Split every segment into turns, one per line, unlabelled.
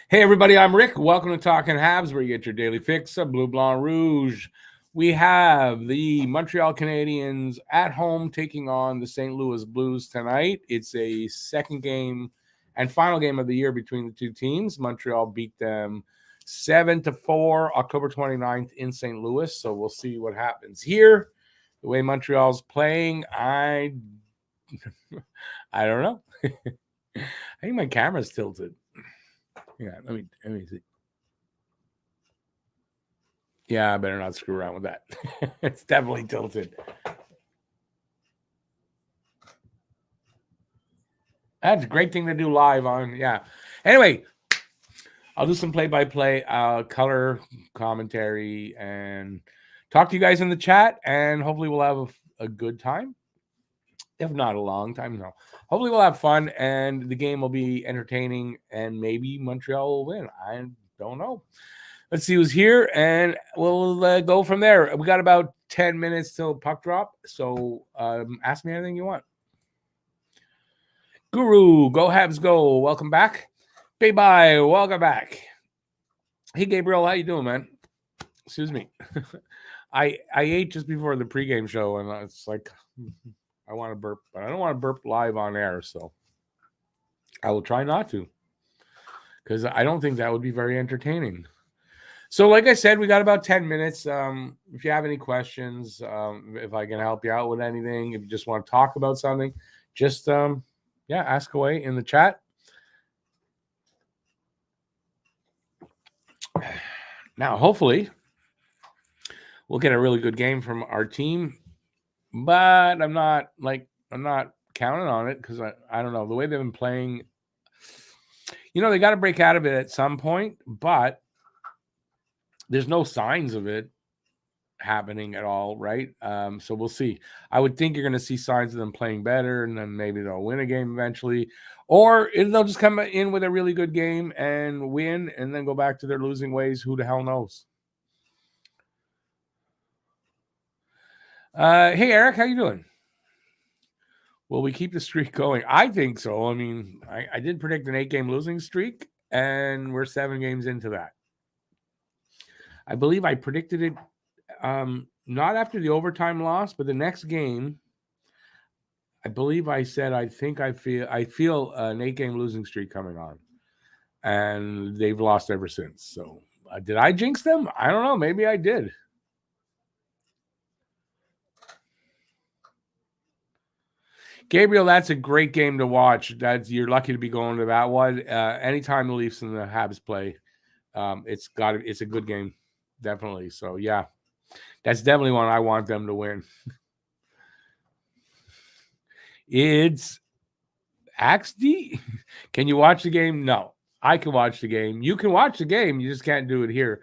Hey, everybody, I'm Rick. Welcome to Talking Habs, where you get your daily fix of Bleu Blanc Rouge. We have the Montreal Canadiens at home taking on the St. Louis Blues tonight. It's a second game and final game of the year between the two teams. Montreal beat them 7-4 October 29th in St. Louis, so we'll see what happens here. The way Montreal's playing, I don't know. I think my camera's tilted. Yeah, let me see. Yeah, I better not screw around with that. It's definitely tilted. That's a great thing to do live on. Yeah. Anyway, I'll do some play-by-play color commentary and talk to you guys in the chat, and hopefully we'll have a good time. If not a long time, no. Hopefully we'll have fun, and the game will be entertaining, and maybe Montreal will win. I don't know. Let's see who's here, and we'll go from there. We got about 10 minutes till puck drop, so ask me anything you want. Guru, go Habs, go. Welcome back. Bye-bye, welcome back. Hey, Gabriel, how you doing, man? Excuse me. I ate just before the pregame show, and it's like I want to burp, but I don't want to burp live on air, so I will try not to, because I don't think that would be very entertaining. So, like I said, we got about 10 minutes. If you have any questions, if I can help you out with anything, if you just want to talk about something, just, ask away in the chat. Now, hopefully, we'll get a really good game from our team, but I'm not counting on it because I don't know. The way they've been playing, they got to break out of it at some point, but there's no signs of it happening at all, right? So we'll see. I would think you're going to see signs of them playing better, and then maybe they'll win a game eventually, or they'll just come in with a really good game and win, and then go back to their losing ways. Who the hell knows? Hey, Eric, how you doing? Will we keep the streak going? I think so. I mean, I did predict an 8-game losing streak, and we're 7 games into that. I believe I predicted it not after the overtime loss, but the next game. I believe I said I feel an 8-game losing streak coming on, and they've lost ever since. So did I jinx them? I don't know. Maybe I did. Gabriel, that's a great game to watch. You're lucky to be going to that one. Anytime the Leafs and the Habs play, it's a good game, definitely. So yeah, that's definitely one I want them to win. It's AXD. Can you watch the game? No, I can watch the game. You can watch the game. You just can't do it here.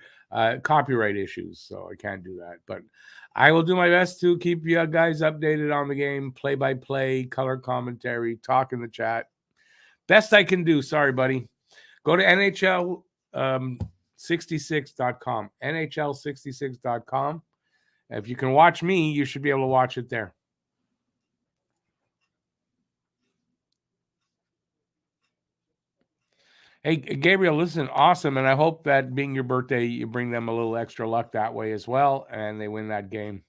Copyright issues, so I can't do that. But I will do my best to keep you guys updated on the game, play-by-play, color commentary, talk in the chat. Best I can do. Sorry, buddy. Go to NHL66.com. NHL66.com. If you can watch me, you should be able to watch it there. Hey, Gabriel, listen, awesome. And I hope that being your birthday, you bring them a little extra luck that way as well, and they win that game,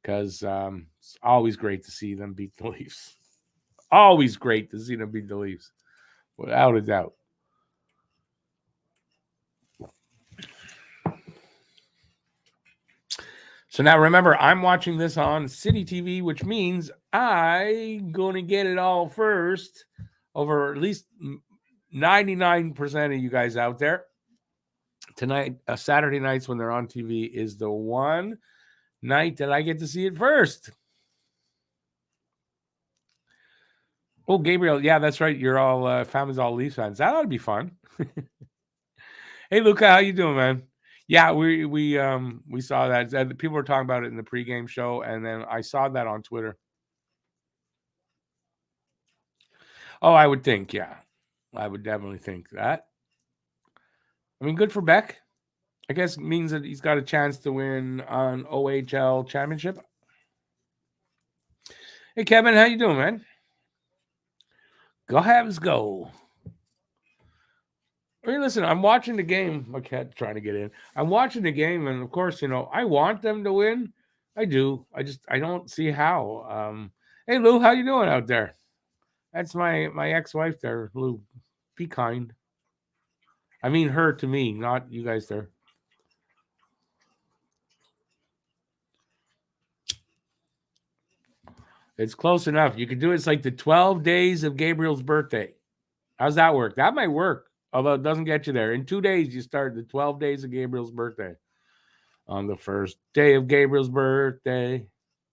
because it's always great to see them beat the Leafs. Always great to see them beat the Leafs, without a doubt. So now remember, I'm watching this on City TV, which means I'm going to get it all first over at least 99% of you guys out there. Tonight, Saturday nights when they're on TV is the one night that I get to see it first. Oh, Gabriel, yeah, that's right. You're all family's all Leafs fans. That ought to be fun. Hey, Luca, how you doing, man? Yeah, we saw that. People were talking about it in the pregame show, and then I saw that on Twitter. Oh, I would think, yeah. I would definitely think that. I mean, good for Beck. I guess it means that he's got a chance to win an OHL championship. Hey, Kevin, how you doing, man? Go Habs, go. I mean, listen, I'm watching the game. My cat's trying to get in. I'm watching the game, and of course, I want them to win. I do. I don't see how. Hey Lou, how you doing out there? That's my ex-wife there, Lou. Be kind. I mean her to me, not you guys there. It's close enough. You can do it. It's like the 12 days of Gabriel's birthday. How's that work? That might work, although it doesn't get you there. In 2 days, you start the 12 days of Gabriel's birthday. On the first day of Gabriel's birthday.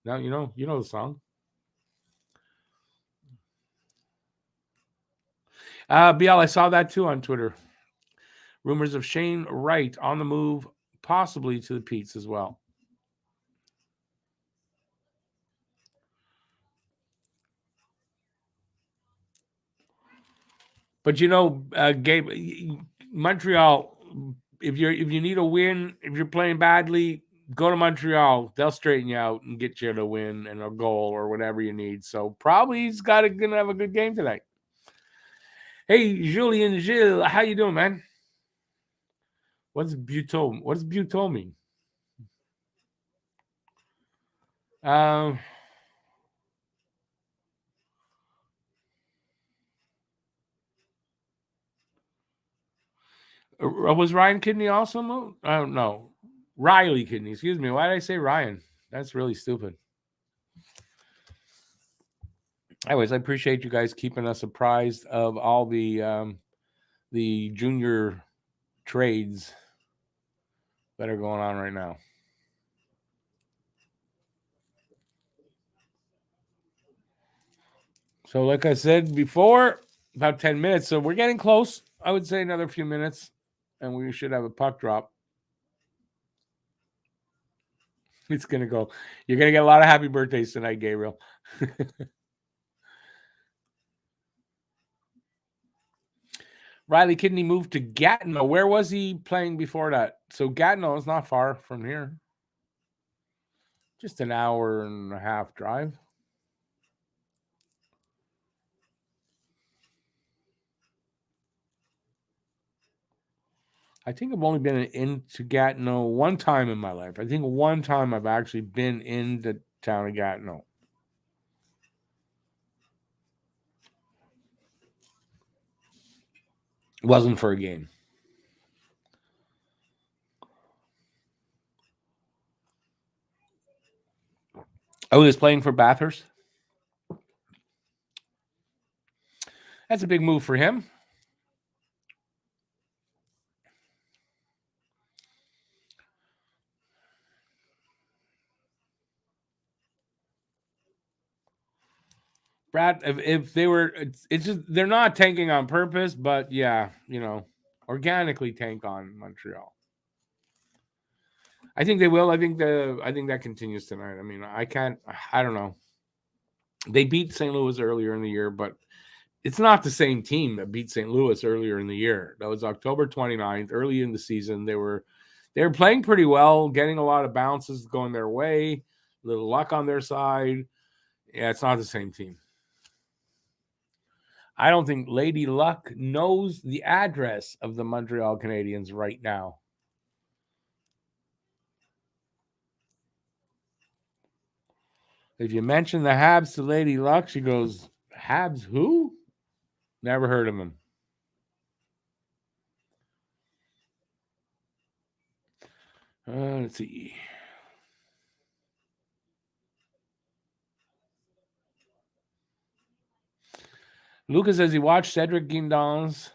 Now you know the song. BL, I saw that too on Twitter. Rumors of Shane Wright on the move, possibly to the Pete's as well. But Gabe, Montreal. If you need a win, if you're playing badly, go to Montreal. They'll straighten you out and get you to win and a goal or whatever you need. So probably he's gonna have a good game tonight. Hey, Julian Gilles, how you doing, man? What's butome? What does butome mean? Um, was Ryan Kidney also moved? I don't know. Riley Kidney, excuse me. Why did I say Ryan? That's really stupid. Anyways, I appreciate you guys keeping us apprised of all the junior trades that are going on right now. So, like I said before, about 10 minutes. So we're getting close. I would say another few minutes, and we should have a puck drop. It's gonna go. You're gonna get a lot of happy birthdays tonight, Gabriel. Riley Kidney moved to Gatineau. Where was he playing before that? So Gatineau is not far from here. Just an hour and a half drive. I think I've only been into Gatineau one time in my life. I think one time I've actually been in the town of Gatineau. It wasn't for a game. Oh, he was playing for Bathurst. That's a big move for him. Brad, if they were, it's just they're not tanking on purpose, but yeah, organically tank on Montreal. I think they will. I think that continues tonight. I mean, I don't know. They beat St. Louis earlier in the year, but it's not the same team that beat St. Louis earlier in the year. That was October 29th, early in the season. They were playing pretty well, getting a lot of bounces going their way, a little luck on their side. Yeah, it's not the same team. I don't think Lady Luck knows the address of the Montreal Canadiens right now. If you mention the Habs to Lady Luck, she goes, Habs who? Never heard of him. Let's see. Lucas says he watched Cedric Guindon's.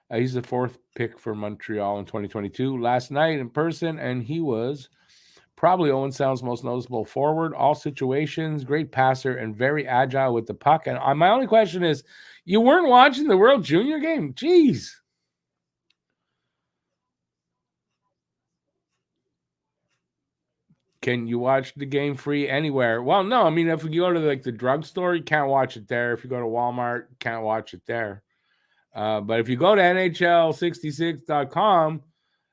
He's the fourth pick for Montreal in 2022. Last night in person, and he was probably Owen Sound's most noticeable forward. All situations, great passer, and very agile with the puck. And my only question is, you weren't watching the World Junior game? Jeez. Can you watch the game free anywhere? Well, no. I mean, if you go to the drugstore, you can't watch it there. If you go to Walmart, you can't watch it there. But if you go to NHL66.com,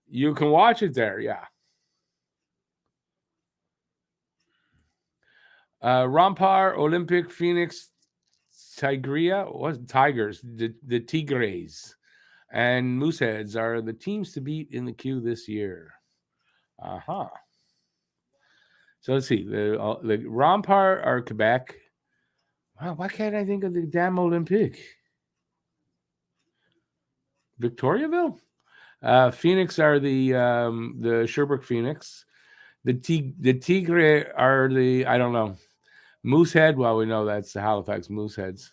you can watch it there. Yeah. Rampar, Olympic, Phoenix, Tigria, what Tigers, the Tigres. And Mooseheads are the teams to beat in the queue this year. So let's see. The Rempart are Quebec. Wow, why can't I think of the damn Olympique? Victoriaville? Phoenix are the Sherbrooke Phoenix. The Tigre are the, I don't know. Moosehead, well, we know that's the Halifax Mooseheads.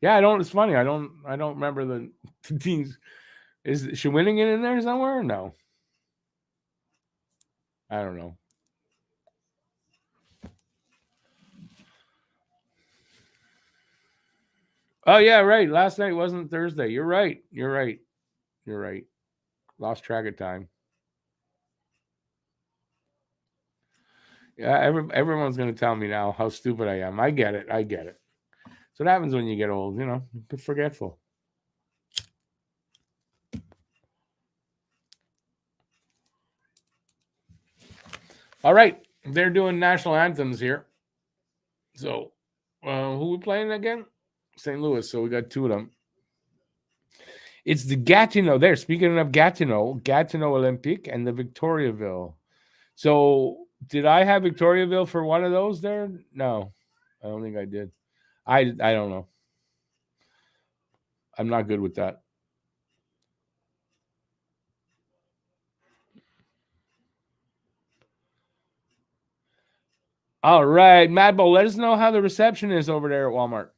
Yeah, it's funny. I don't remember the teams. Is Shawinigan in there somewhere? No. I don't know. Oh yeah, right. Last night wasn't Thursday. You're right. Lost track of time. Yeah, everyone's going to tell me now how stupid I am. I get it. So what happens when you get old, you get forgetful. All right, they're doing national anthems here. So, who we playing again? St. Louis. So we got two of them. It's the Gatineau. There, speaking of Gatineau Olympique and the Victoriaville. So, did I have Victoriaville for one of those there? No, I don't think I did. I don't know. I'm not good with that. All right, Madbo, let us know how the reception is over there at Walmart.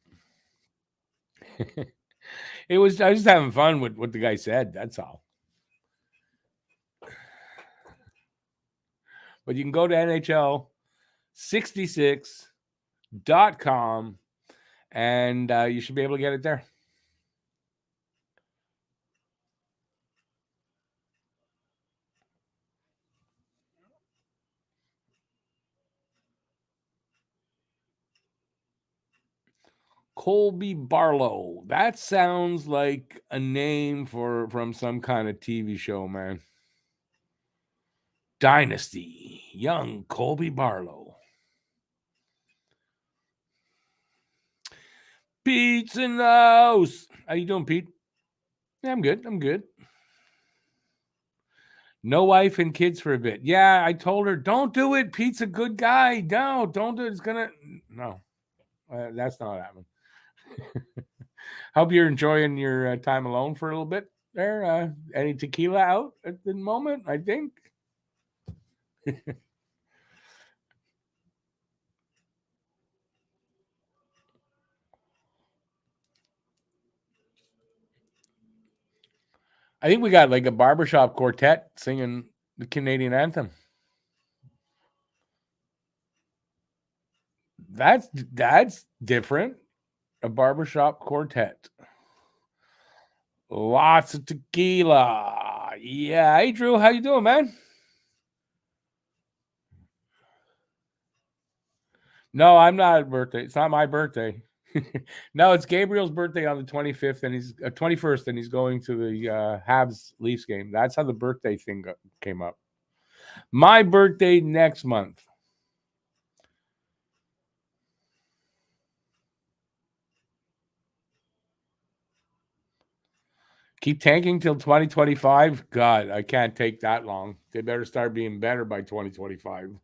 I was just having fun with what the guy said. That's all. But you can go to NHL66.com and you should be able to get it there. Colby Barlow. That sounds like a name from some kind of TV show, man. Dynasty. Young Colby Barlow. Pete's in the house. How you doing, Pete? Yeah, I'm good. No wife and kids for a bit. Yeah, I told her, don't do it. Pete's a good guy. No, don't do it. It's gonna. No, that's not happening. Hope you're enjoying your time alone for a little bit there. Any tequila out at the moment, I think. I think we got like a barbershop quartet singing the Canadian anthem. That's different. A barbershop quartet. Lots of tequila. Yeah. Hey, Drew, how you doing, man? No, I'm not at birthday. It's not my birthday. No, it's Gabriel's birthday on the 25th, and he's 21st, and he's going to the Habs Leafs game. That's how the birthday thing came up. My birthday next month. Keep tanking till 2025. God, I can't take that long. They better start being better by 2025.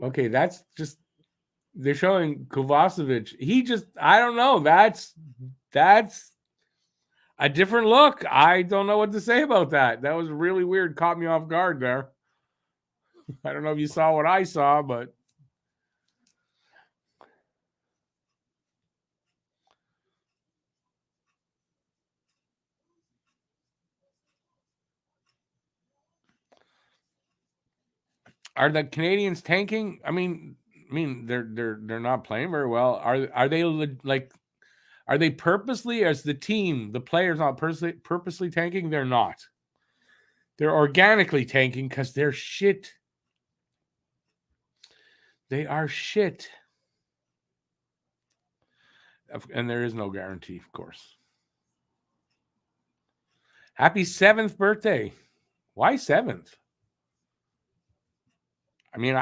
Okay, that's just they're showing Kovacevic. I don't know. That's a different look. I don't know what to say about that. That was really weird. Caught me off guard there. I don't know if you saw what I saw, but are the Canadians tanking? I mean, they're not playing very well. Are they like? Are they purposely, as the team, the players not purposely tanking? They're not. They're organically tanking because they're shit. They are shit. And there is no guarantee, of course. Happy 7th birthday. Why 7th? I mean,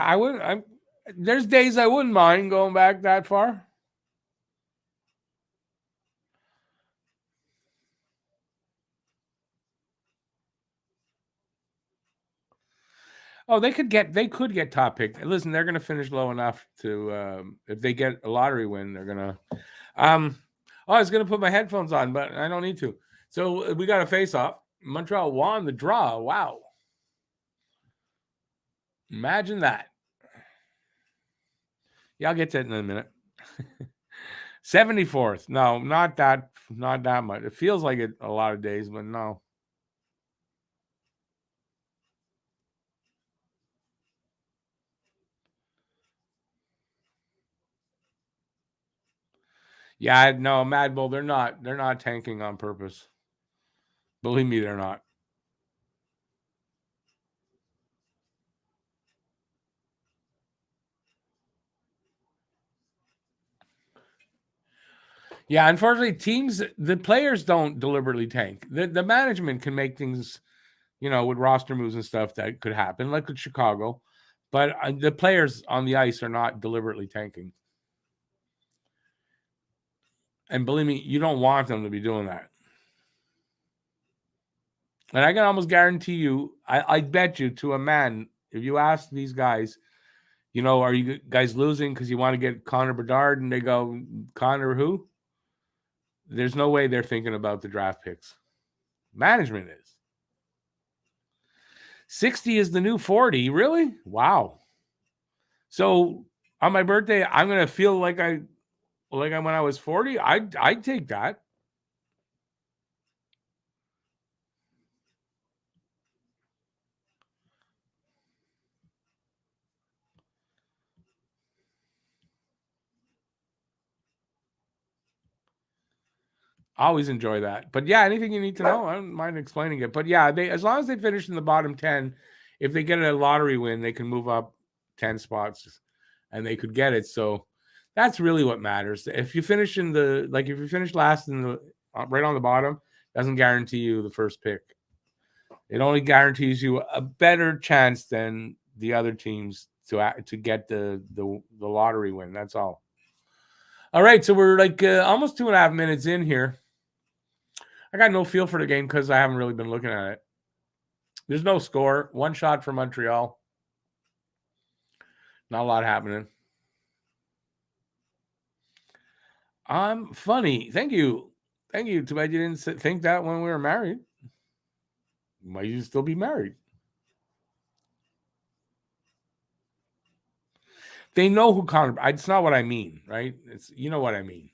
there's days I wouldn't mind going back that far. Oh, they could get top pick. Listen, they're going to finish low enough to if they get a lottery win, they're going to. I was going to put my headphones on, but I don't need to. So we got a face off. Montreal won the draw. Wow. Imagine that. Yeah, I'll get to it in a minute. 74th. No, not that much. It feels like it a lot of days, but no. Yeah, no, Mad Bull, they're not tanking on purpose. Believe me, they're not. Yeah, unfortunately, the players don't deliberately tank. The management can make things, with roster moves and stuff that could happen, like with Chicago, but the players on the ice are not deliberately tanking. And believe me, you don't want them to be doing that. And I can almost guarantee you, I bet you to a man, if you ask these guys, are you guys losing because you want to get Connor Bedard? And they go, Connor who? There's no way they're thinking about the draft picks. Management is. 60 is the new 40. Really? Wow. So on my birthday, I'm gonna feel like I when I was 40. I'd take that. I always enjoy that. But yeah, anything you need to know, I don't mind explaining it. But yeah, they as long as they finish in the bottom 10, if they get a lottery win, they can move up 10 spots and they could get it. So that's really what matters. If you finish if you finish last in the right on the bottom, doesn't guarantee you the first pick. It only guarantees you a better chance than the other teams to get the lottery win. That's all. All right, so we're like almost 2.5 minutes in here. I got no feel for the game because I haven't really been looking at it. There's no score. One shot for Montreal. Not a lot happening. Funny. Thank you. Too bad you didn't think that when we were married. Might you still be married? They know who Connor. It's not what I mean, right? It's what I mean.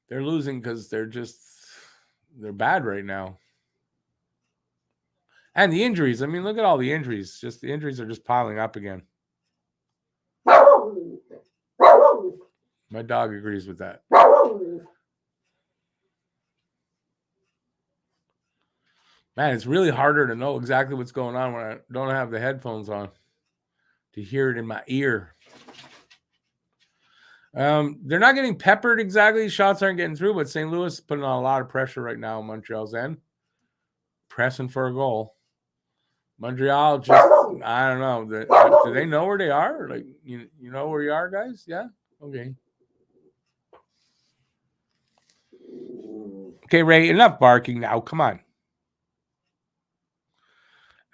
They're losing because they're bad right now. And the injuries. I mean, look at all the injuries. Just the injuries are just piling up again. My dog agrees with that. Man, it's really harder to know exactly what's going on when I don't have the headphones on to hear it in my ear. They're not getting peppered exactly. Shots aren't getting through, but St. Louis is putting on a lot of pressure right now on Montreal's end. Pressing for a goal. Montreal just, I don't know. Do they know where they are? Like, you know where you are, guys? Yeah? Okay. Okay, Ray, enough barking now. Come on.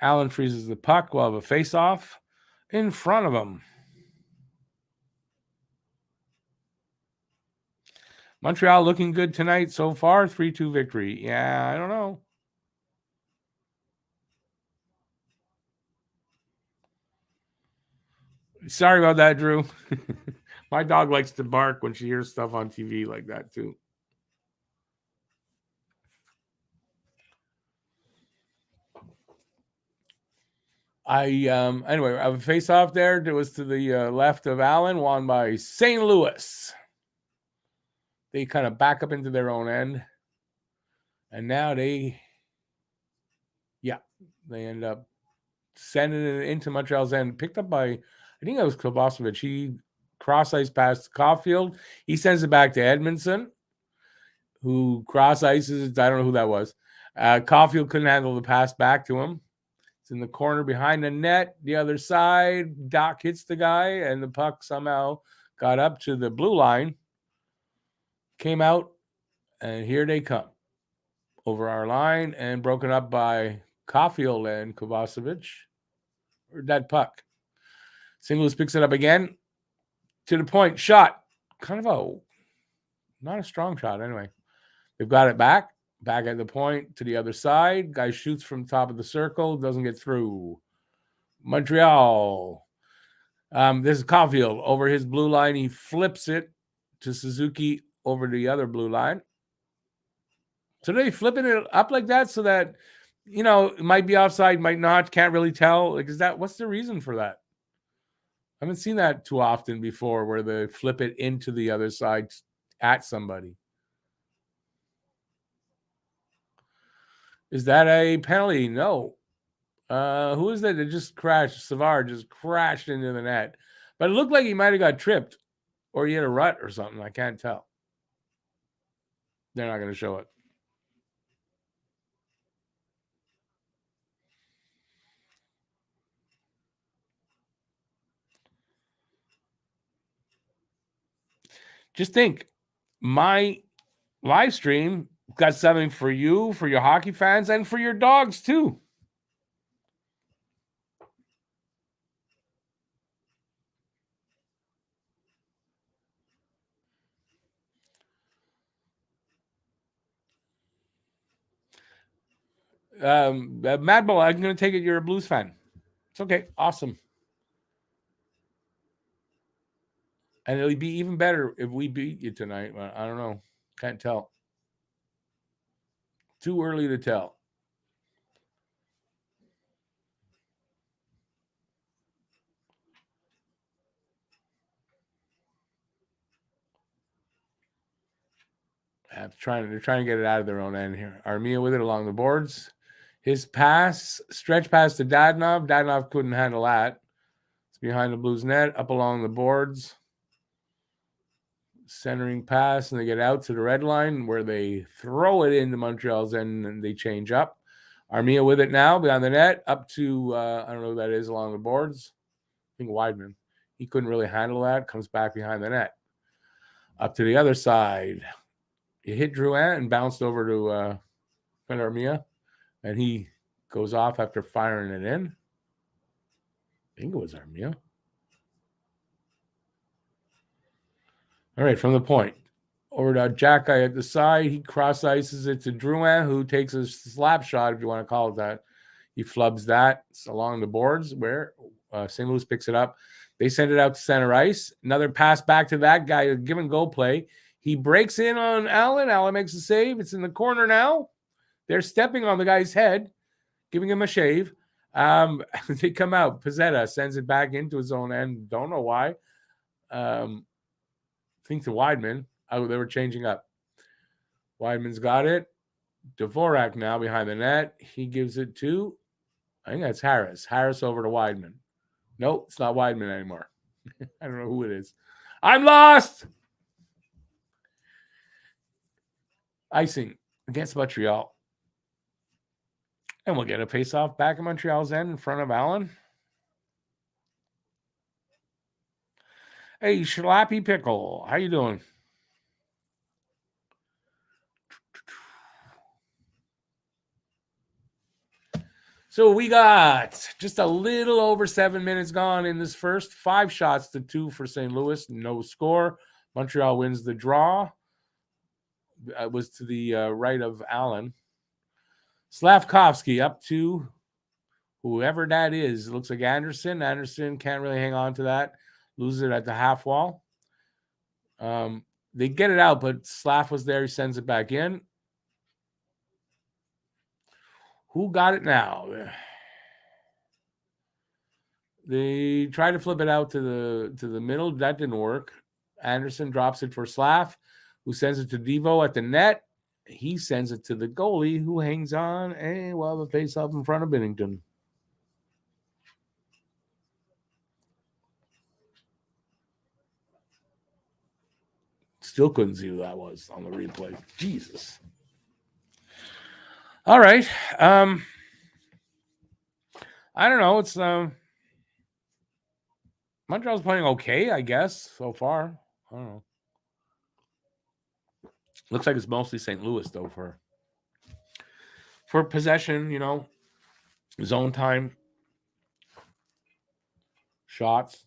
Allen freezes the puck. We'll have a face-off in front of him. Montreal looking good tonight so far. 3-2 victory. Yeah, I don't know. Sorry about that, Drew. My dog likes to bark when she hears stuff on TV like that, too. Anyway, I have a face-off there. It was to the left of Allen, won by St. Louis. They kind of back up into their own end. And now they end up sending it into Montreal's end, picked up by, I think that was Kovacevic. He cross-ice past Caulfield. He sends it back to Edmondson, who cross-ices it. I don't know who that was. Caulfield couldn't handle the pass back to him. It's in the corner behind the net, the other side. Doc hits the guy, and the puck somehow got up to the blue line, came out, and here they come. over our line and broken up by Caulfield and Kovacevic. Or that puck. St. Louis picks it up again. To the point. Shot. Kind of not a strong shot anyway. They've got it back. Back at the point to the other side. Guy shoots from top of the circle. Doesn't get through. Montreal. This is Caulfield over his blue line. He flips it to Suzuki over the other blue line. So they flipping it up like that so that, it might be offside, might not, can't really tell. Like, what's the reason for that? I haven't seen that too often before where they flip it into the other side at somebody. Is that a penalty? No. Who is that just crashed? Savard just crashed into the net. But it looked like he might have got tripped or he had a rut or something. I can't tell. They're not going to show it. Just think, my live stream got something for you, for your hockey fans, and for your dogs too. Mad Bull, I'm going to take it you're a Blues fan. It's okay. Awesome. And it'll be even better if we beat you tonight. I don't know. Can't tell. Too early to tell. They're trying to get it out of their own end here. Armia with it along the boards. His pass, stretch pass to Dadonov. Dadonov couldn't handle that. It's behind the Blues net, up along the boards. Centering pass, and they get out to the red line where they throw it into Montreal's end and they change up. Armia with it now, behind the net, up to, I don't know who that is, along the boards. I think Weidman. He couldn't really handle that. Comes back behind the net. Up to the other side. It hit Drouin and bounced over to Armia. And he goes off after firing it in. I think it was Armia. All right, from the point. Over to Jack Guy at the side. He cross ices it to Drouin, who takes a slap shot, if you want to call it that. He flubs that along the boards where St. Louis picks it up. They send it out to center ice. Another pass back to that guy, a give and go play. He breaks in on Allen. Allen makes a save. It's in the corner now. They're stepping on the guy's head, giving him a shave. They come out. Pizzetta sends it back into his own end. Don't know why. Think to Weidman. Oh, they were changing up. Weidman's got it. Dvorak now behind the net. He gives it to, I think that's Harris. Harris over to Weidman. Nope, it's not Weidman anymore. I don't know who it is. I'm lost. Icing against Montreal. And we'll get a face-off back at Montreal's end in front of Allen. Hey, Schlappy Pickle. How you doing? So we got just a little over 7 minutes gone in this first. 5 shots to 2 for St. Louis. No score. Montreal wins the draw. It was to the right of Allen. Slavkovsky up to whoever that is. It looks like Anderson. Anderson can't really hang on to that. Loses it at the half wall. They get it out, but Slav was there. He sends it back in. Who got it now? They try to flip it out to the middle. That didn't work. Anderson drops it for Slav, who sends it to Devo at the net. He sends it to the goalie, who hangs on the face-off in front of Binnington. Still couldn't see who that was on the replay. Jesus. All right. I don't know. It's Montreal's playing okay, I guess, so far. I don't know. Looks like it's mostly St. Louis, though, for for possession, zone time, shots.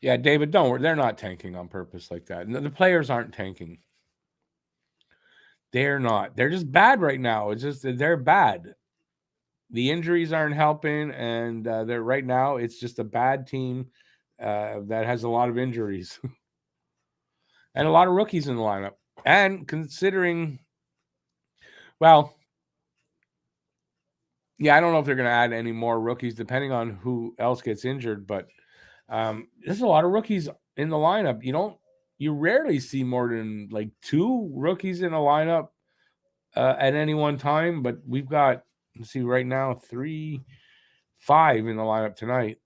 Yeah, David, don't worry. They're not tanking on purpose like that. The players aren't tanking. They're not. They're just bad right now. It's just they're bad. The injuries aren't helping, and they're right now. It's just a bad team that has a lot of injuries and a lot of rookies in the lineup. And considering, well, yeah, I don't know if they're going to add any more rookies depending on who else gets injured, but there's a lot of rookies in the lineup. You rarely see more than like 2 rookies in a lineup at any one time, but we've got, let's see, right now 5 in the lineup tonight.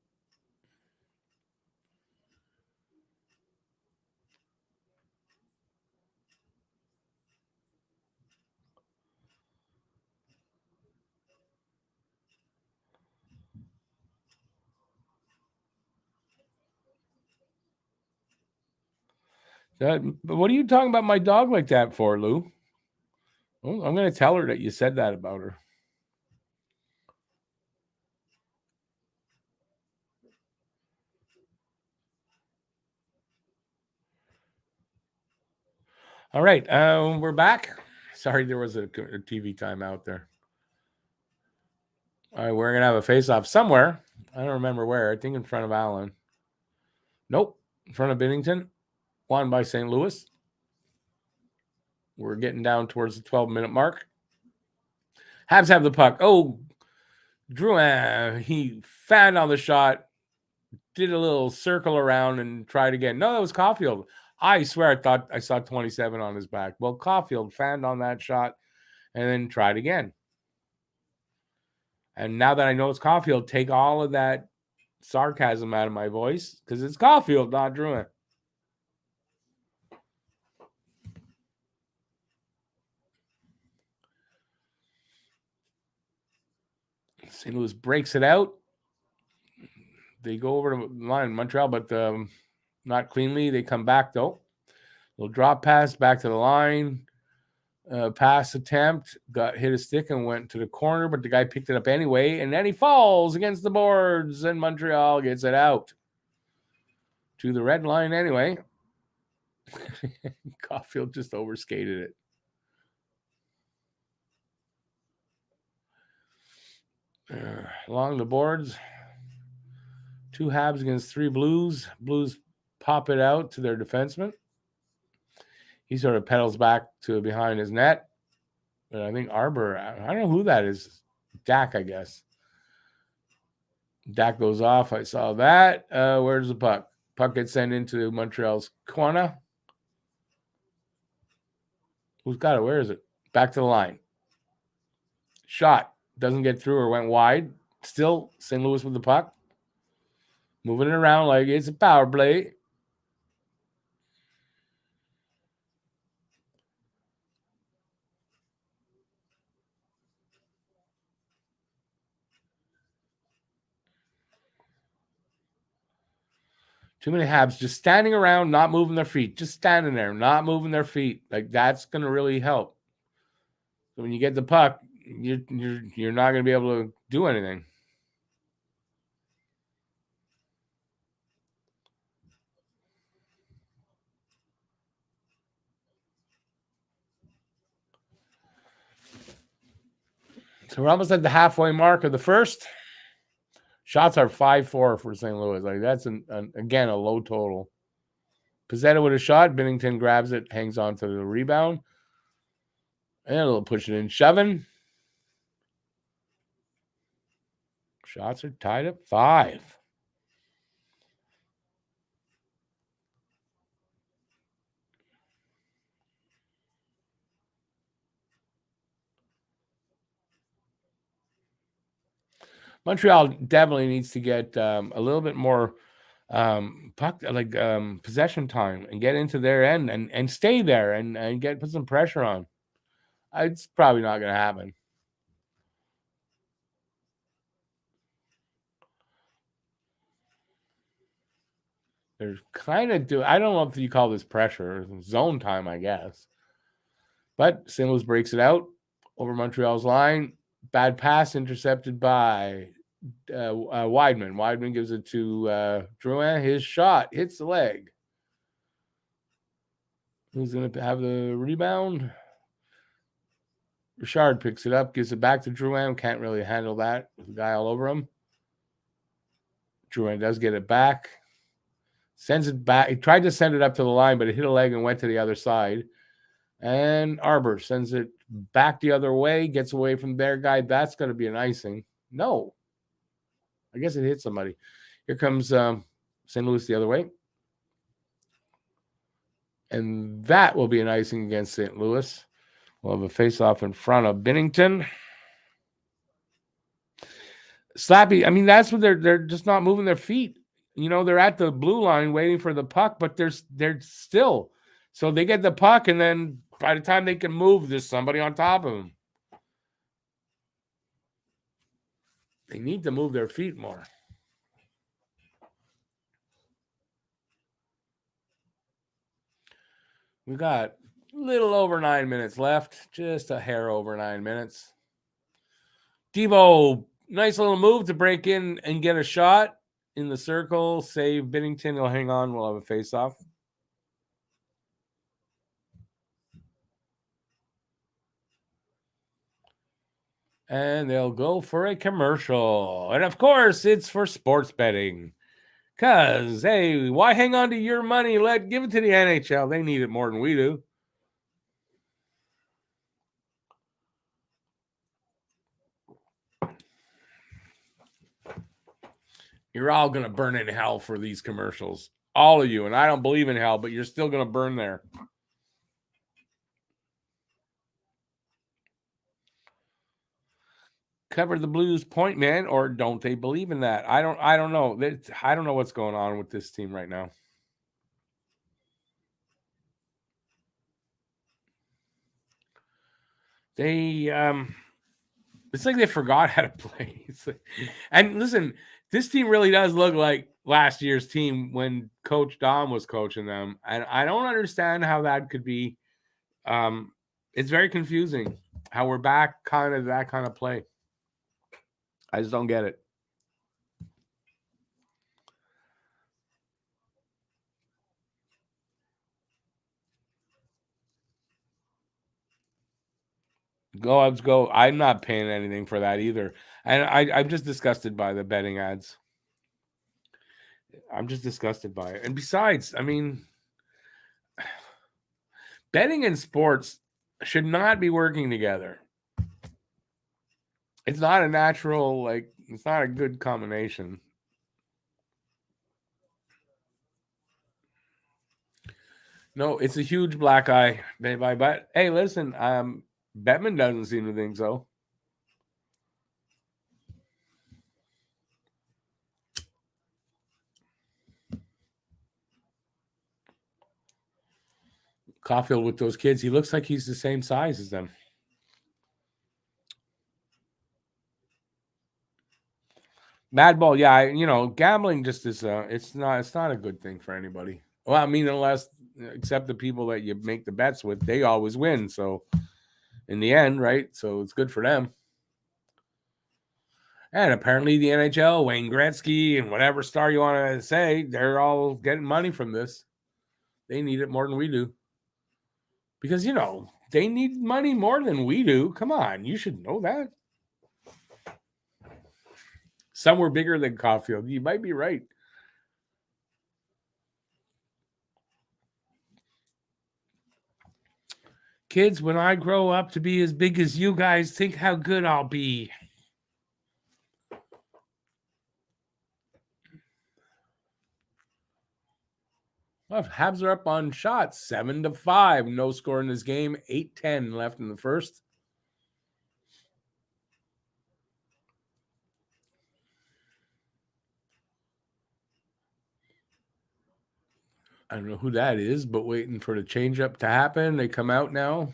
But what are you talking about my dog like that for, Lou? Well, I'm going to tell her that you said that about her. All right, we're back. Sorry, there was a TV timeout there. All right, we're going to have a face-off somewhere. I don't remember where. I think in front of Allen. Nope, in front of Bennington. Won by St. Louis. We're getting down towards the 12-minute mark. Habs have the puck. Oh, Drouin, he found on the shot, did a little circle around and tried again. No, that was Caulfield. I swear I thought I saw 27 on his back. Well, Caulfield fanned on that shot and then tried again. And now that I know it's Caulfield, take all of that sarcasm out of my voice because it's Caulfield, not Drouin. St. Louis breaks it out. They go over to the line in Montreal, but not cleanly. They come back, though. Little drop pass back to the line. Pass attempt. Got hit a stick and went to the corner, but the guy picked it up anyway. And then he falls against the boards, and Montreal gets it out. To the red line anyway. Caulfield just overskated it. Along the boards. 2 Habs against 3 Blues. Blues pop it out to their defenseman. He sort of pedals back to behind his net. But I think Arbor, I don't know who that is. Dak, I guess. Dak goes off. I saw that. Where's the puck? Puck gets sent into Montreal's corner. Who's got it? Where is it? Back to the line. Shot. Doesn't get through or went wide. Still St. Louis with the puck. Moving it around like it's a power play. Too many Habs just standing around, not moving their feet. Just standing there, not moving their feet. Like that's going to really help. So when you get the puck, you're not going to be able to do anything. So we're almost at the halfway mark of the first. Shots are 5-4 for St. Louis. Like that's again a low total. Pizzetta with a shot. Bennington grabs it, hangs on to the rebound. And a little push it in, shoving. Shots are tied at 5. Montreal definitely needs to get a little bit more puck possession time and get into their end and stay there and put some pressure on. It's probably not going to happen. They're kind of I don't know if you call this pressure, zone time, I guess. But St. Louis breaks it out over Montreal's line. Bad pass intercepted by Weidman. Weidman gives it to Drouin. His shot hits the leg. Who's going to have the rebound? Richard picks it up, gives it back to Drouin. Can't really handle that with the guy all over him. Drouin does get it back. Sends it back. He tried to send it up to the line, but it hit a leg and went to the other side. And Arbor sends it back the other way, gets away from their guy. That's going to be an icing. No. I guess it hit somebody. Here comes St. Louis the other way. And that will be an icing against St. Louis. We'll have a face-off in front of Binnington. Slappy, I mean, that's what they're just not moving their feet. You know, they're at the blue line waiting for the puck, but they're still. So they get the puck, and then by the time they can move, there's somebody on top of them. They need to move their feet more. We got a little over 9 minutes left, just a hair over 9 minutes. Devo, nice little move to break in and get a shot in the circle. Save Binnington. He'll hang on. We'll have a face-off. And they'll go for a commercial. And, of course, it's for sports betting. Because, hey, why hang on to your money? Give it to the NHL. They need it more than we do. You're all going to burn in hell for these commercials. All of you. And I don't believe in hell, but you're still going to burn there. Cover the Blues point, man, or don't they believe in that? I don't know. I don't know what's going on with this team right now. They it's like they forgot how to play. And listen, this team really does look like last year's team when Coach Dom was coaching them. And I don't understand how that could be. It's very confusing how we're back kind of that kind of play. I just don't get it. Go Habs go. I'm not paying anything for that either. And I'm just disgusted by the betting ads. I'm just disgusted by it. And besides, I mean, betting and sports should not be working together. It's not a natural, it's not a good combination. No, it's a huge black eye, but hey, listen, Bettman doesn't seem to think so. Caulfield with those kids, he looks like he's the same size as them. Mad ball, yeah, gambling just is it's not a good thing for anybody. Well, I mean, except the people that you make the bets with, they always win. So in the end, right? So it's good for them. And apparently the NHL, Wayne Gretzky, and whatever star you want to say, they're all getting money from this. They need it more than we do. Because, they need money more than we do. Come on, you should know that. Some were bigger than Caulfield. You might be right. Kids, when I grow up to be as big as you guys, think how good I'll be. Well, Habs are up on shots, 7-5. No score in this game. 8-10 left in the first. I don't know who that is, but waiting for the changeup to happen. They come out now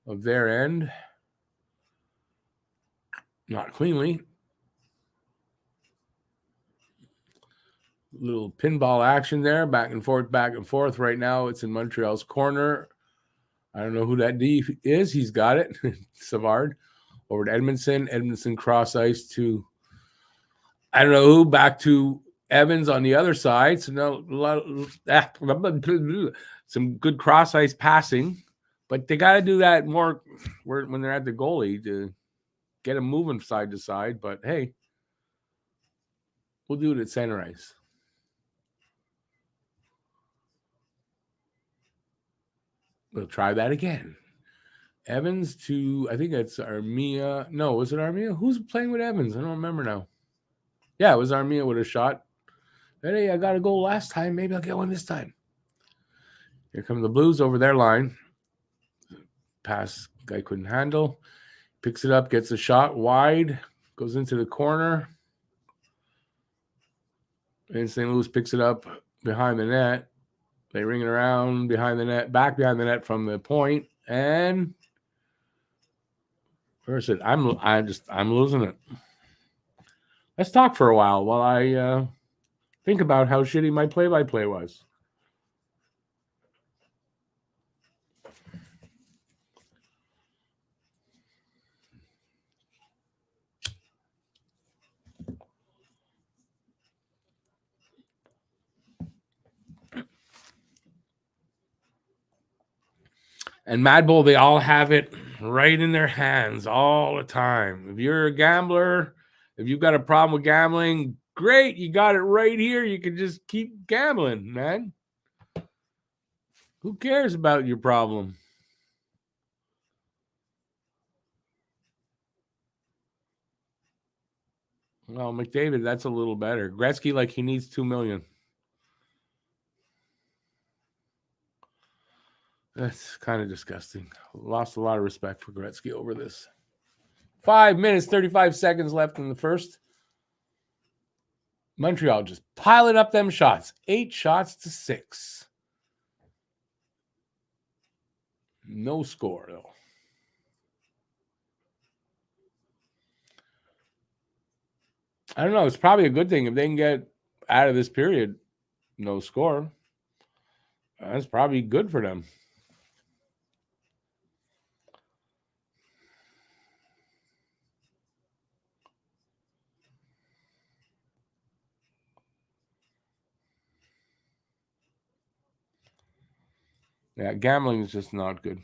of their end. Not cleanly. Little pinball action there, back and forth, back and forth. Right now, it's in Montreal's corner. I don't know who that D is. He's got it. Savard over to Edmondson. Edmondson cross ice to I don't know who. Back to Evans on the other side. So now some good cross ice passing, but they got to do that more when they're at the goalie to get them moving side to side. But hey, we'll do it at center ice. We'll try that again. Evans to, I think that's Armia. No, was it Armia? Who's playing with Evans? I don't remember now. Yeah, it was Armia with a shot. Hey, I got a goal last time. Maybe I'll get one this time. Here come the Blues over their line. Pass, guy couldn't handle. Picks it up, gets a shot wide, goes into the corner. And St. Louis picks it up behind the net. They ring it around behind the net, back behind the net from the point, and where is it? I'm losing it. Let's talk for a while I think about how shitty my play-by-play was. And Mad Bull, they all have it right in their hands all the time. If you're a gambler, if you've got a problem with gambling, great, you got it right here. You can just keep gambling, man. Who cares about your problem? Well, McDavid, that's a little better. Gretzky, like he needs $2 million. That's kind of disgusting. Lost a lot of respect for Gretzky over this. 5 minutes, 35 seconds left in the first. Montreal just piling up them shots. 8 shots to 6. No score, though. I don't know. It's probably a good thing if they can get out of this period, no score. That's probably good for them. Yeah, gambling is just not good.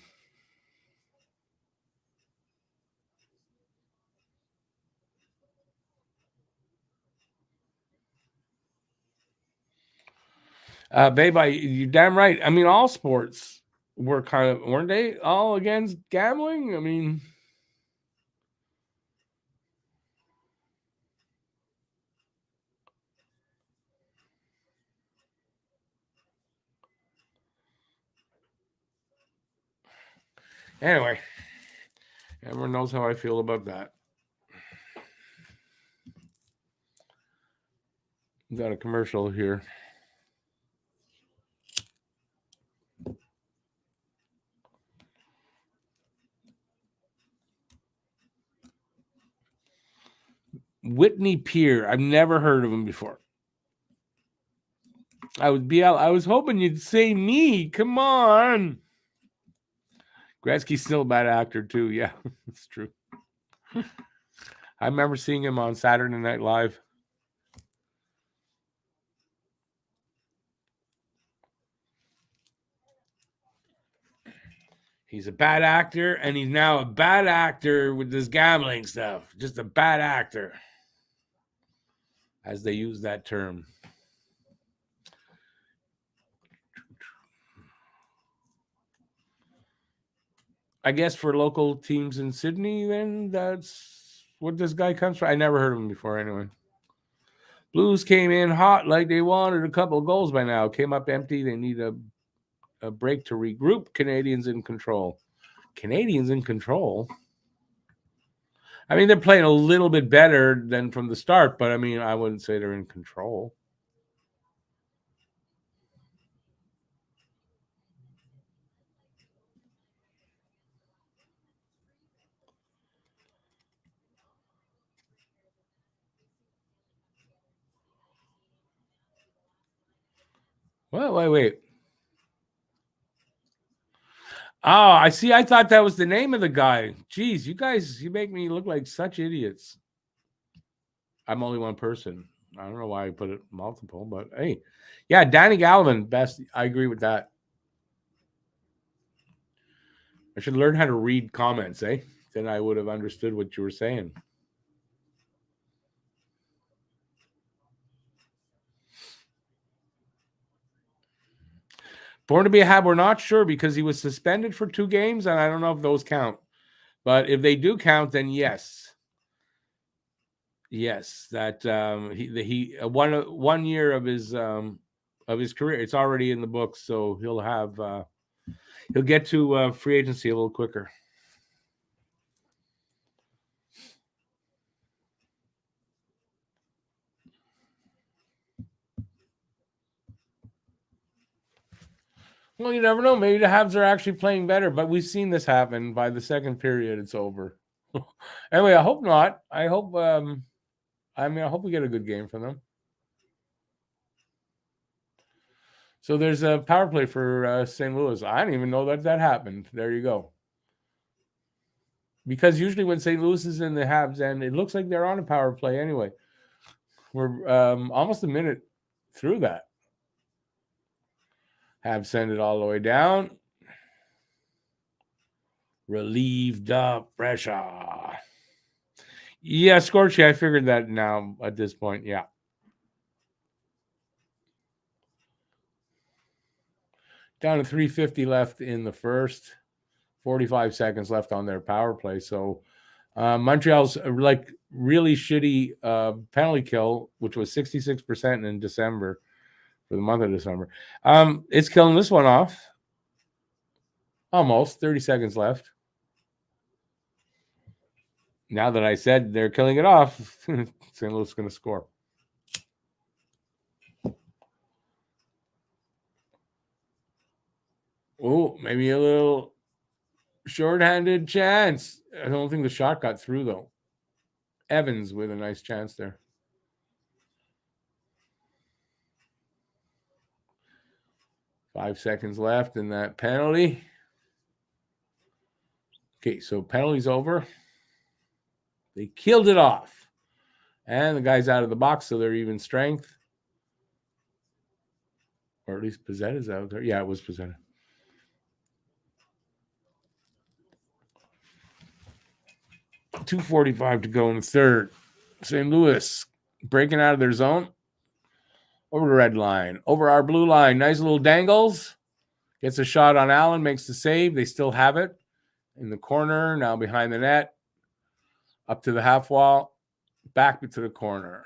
Babe, you're damn right. I mean, all sports were weren't they all against gambling? I mean, anyway, everyone knows how I feel about that. Got a commercial here. Whitney Peer. I've never heard of him before. I was hoping you'd say me. Come on. Gretzky's still a bad actor too. Yeah, it's true. I remember seeing him on Saturday Night Live. He's a bad actor, and he's now a bad actor with this gambling stuff. Just a bad actor, as they use that term. I guess for local teams in Sydney, then that's what this guy comes from. I never heard of him before, anyway. Blues came in hot like they wanted a couple of goals by now. Came up empty. They need a break to regroup. Canadiens in control. Canadiens in control. I mean, they're playing a little bit better than from the start, but I mean, I wouldn't say they're in control. Wait. Oh, I see. I thought that was the name of the guy. Jeez, you guys, you make me look like such idiots. I'm only one person. I don't know why I put it multiple, but hey, yeah, Danny Galvin, best. I agree with that. I should learn how to read comments, eh? Then I would have understood what you were saying. Born to be a Hab, we're not sure because he was suspended for 2 games, and I don't know if those count. But if they do count, then yes. Yes, that he 1 year of his career. It's already in the books, so he'll get to free agency a little quicker. Well, you never know. Maybe the Habs are actually playing better, but we've seen this happen. By the second period, it's over. Anyway, I hope not. I hope. I hope we get a good game from them. So there's a power play for St. Louis. I didn't even know that happened. There you go. Because usually when St. Louis is in the Habs, and it looks like they're on a power play anyway. We're almost a minute through that. Habs send it all the way down. Relieve the pressure. Yeah, Scorchy, I figured that now at this point. Yeah. Down to 3:50 left in the first. 45 seconds left on their power play. So Montreal's like really shitty penalty kill, which was 66% in December for the month of December. It's killing this one off. Almost 30 seconds left. Now that I said they're killing it off, St. Louis is going to score. Oh, maybe a little shorthanded chance. I don't think the shot got through, though. Evans with a nice chance there. Five seconds left in that penalty. Okay, so penalty's over. They killed it off. And the guy's out of the box, so they're even strength. Or at least Pizzetta's out there. Yeah, it was Pizzetta. .245 to go in the third. St. Louis breaking out of their zone. Over the red line. Over our blue line. Nice little dangles. Gets a shot on Allen. Makes the save. They still have it. In the corner. Now behind the net. Up to the half wall. Back to the corner.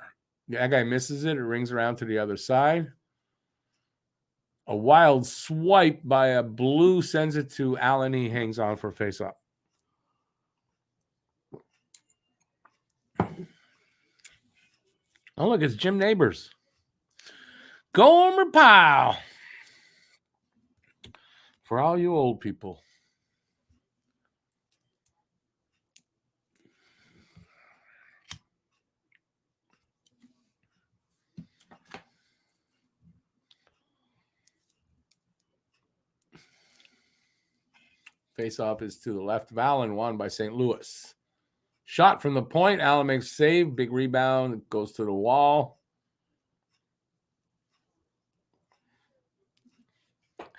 That guy misses it. It rings around to the other side. A wild swipe by a blue sends it to Allen. He hangs on for face-off. Oh, look, it's Jim Neighbors. Gomer Pyle. For all you old people. Face-off is to the left of Allen, won by St. Louis. Shot from the point. Allen makes a save. Big rebound. Goes to the wall.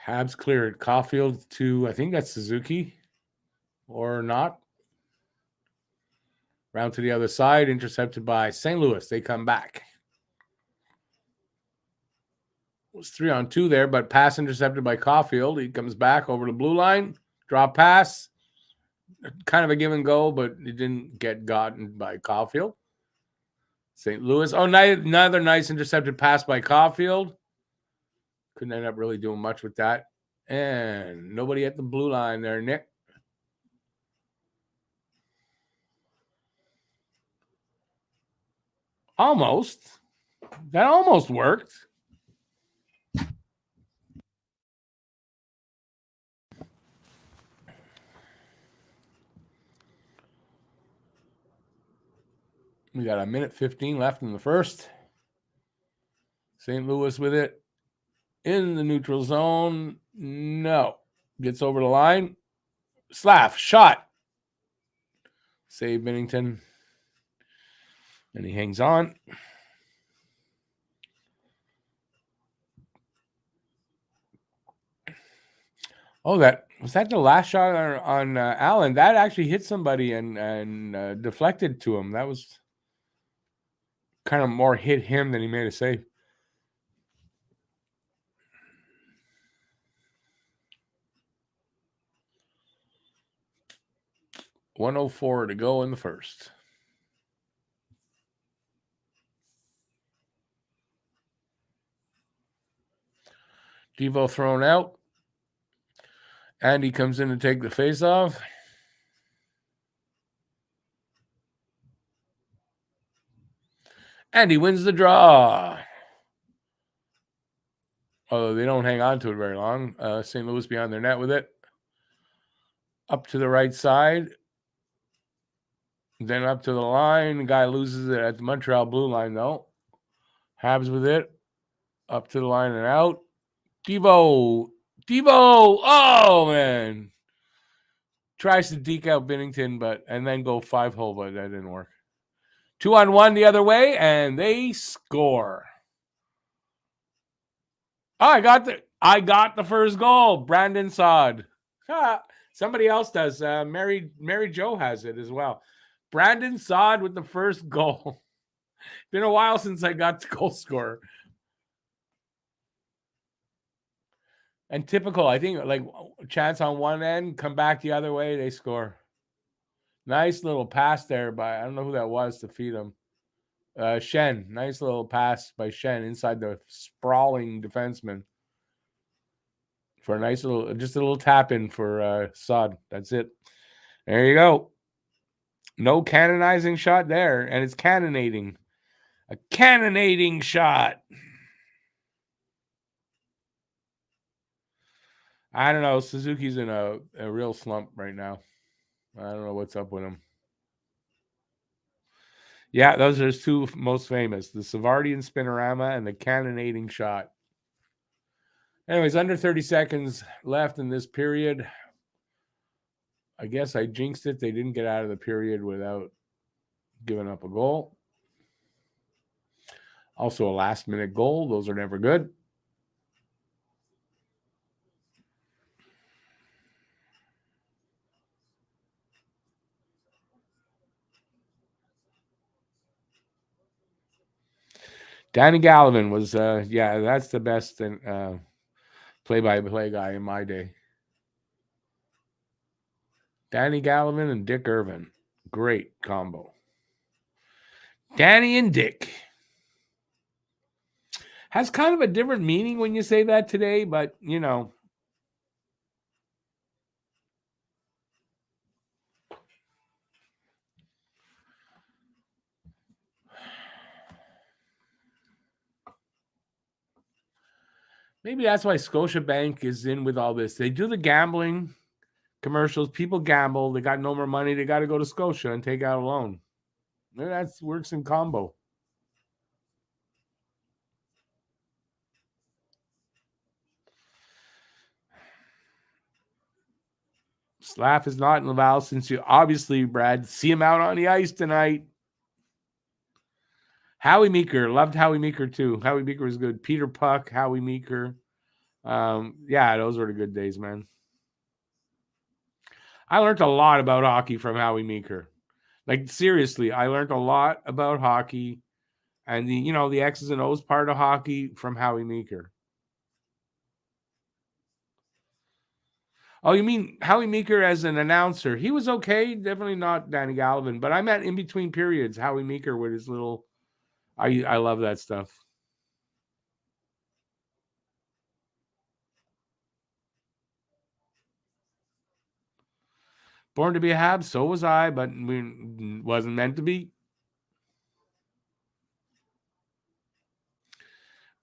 Habs cleared. Caulfield to, I think that's Suzuki. Or not. Round to the other side. Intercepted by St. Louis. They come back. It was 3-on-2 there, but pass intercepted by Caulfield. He comes back over the blue line. Drop pass. Kind of a give and go, but it didn't get gotten by Caulfield. St. Louis. Oh, another nice intercepted pass by Caulfield. Couldn't end up really doing much with that. And nobody at the blue line there, Nick. Almost. That almost worked. We got a minute 15 left in the first. St. Louis with it in the neutral zone. No. Gets over the line. Slav, shot. Save Binnington. And he hangs on. Oh, was that the last shot on Allen? That actually hit somebody and deflected to him. That was kind of more hit him than he made a save. .104 to go in the first. Devo thrown out. Andy comes in to take the face-off. And he wins the draw. Although they don't hang on to it very long. St. Louis behind their net with it. Up to the right side. Then up to the line. The guy loses it at the Montreal blue line, though. Habs with it. Up to the line and out. Devo. Oh, man. Tries to deke out Binnington, and then go 5-hole, but that didn't work. 2-on-1 the other way, and they score. Oh, I got the first goal. Brandon Saad. Somebody else does. Mary Jo has it as well. Brandon Saad with the first goal. Been a while since I got the goal scorer. And typical, I think, like chance on one end, come back the other way, they score. Nice little pass there by, I don't know who that was to feed him. Shen. Nice little pass by Shen inside the sprawling defenseman. For a nice little, just a little tap in for Saad. That's it. There you go. No canonizing shot there, and it's cannonating. A cannonating shot. I don't know. Suzuki's in a real slump right now. I don't know what's up with him. Yeah, those are his two most famous. The Savardian Spinorama and the cannonating shot. Anyways, under 30 seconds left in this period. I guess I jinxed it. They didn't get out of the period without giving up a goal. Also a last-minute goal. Those are never good. Danny Gallivan was, that's the best play-by-play guy in my day. Danny Gallivan and Dick Irvin. Great combo. Danny and Dick. Has kind of a different meaning when you say that today, but, you know. Maybe that's why Scotiabank is in with all this. They do the gambling commercials. People gamble. They got no more money. They got to go to Scotia and take out a loan. That works in combo. Slav is not in Laval since you obviously, Brad, see him out on the ice tonight. Howie Meeker. Loved Howie Meeker too. Howie Meeker was good. Peter Puck, Howie Meeker. Those were the good days, man. I learned a lot about hockey from Howie Meeker. Like, seriously, I learned a lot about hockey and the X's and O's part of hockey from Howie Meeker. Oh, you mean Howie Meeker as an announcer? He was okay. Definitely not Danny Gallivan. But I meant in between periods, Howie Meeker with his little... I love that stuff. Born to be a Habs, so was I, but wasn't meant to be.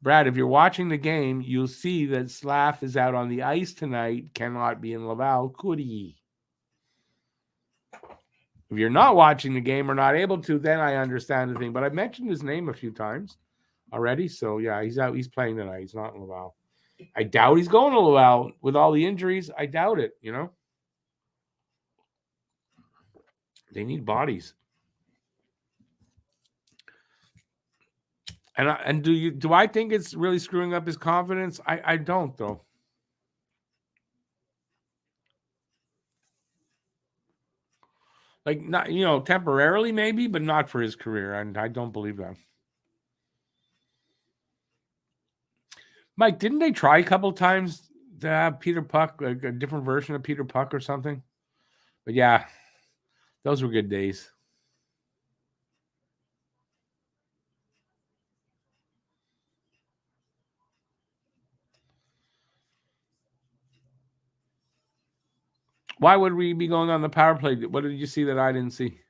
Brad, if you're watching the game, you'll see that Slav is out on the ice tonight, cannot be in Laval, could he? If you're not watching the game or not able to, then I understand the thing. But I've mentioned his name a few times already, so yeah, he's out. He's playing tonight. He's not in Laval. I doubt he's going to allow with all the injuries. I doubt it. They need bodies. And do I think it's really screwing up his confidence? I don't though. Like not temporarily maybe, but not for his career. And I don't believe that. Mike, didn't they try a couple times to have Peter Puck, like a different version of Peter Puck or something? But yeah, those were good days. Why would we be going on the power play? What did you see that I didn't see?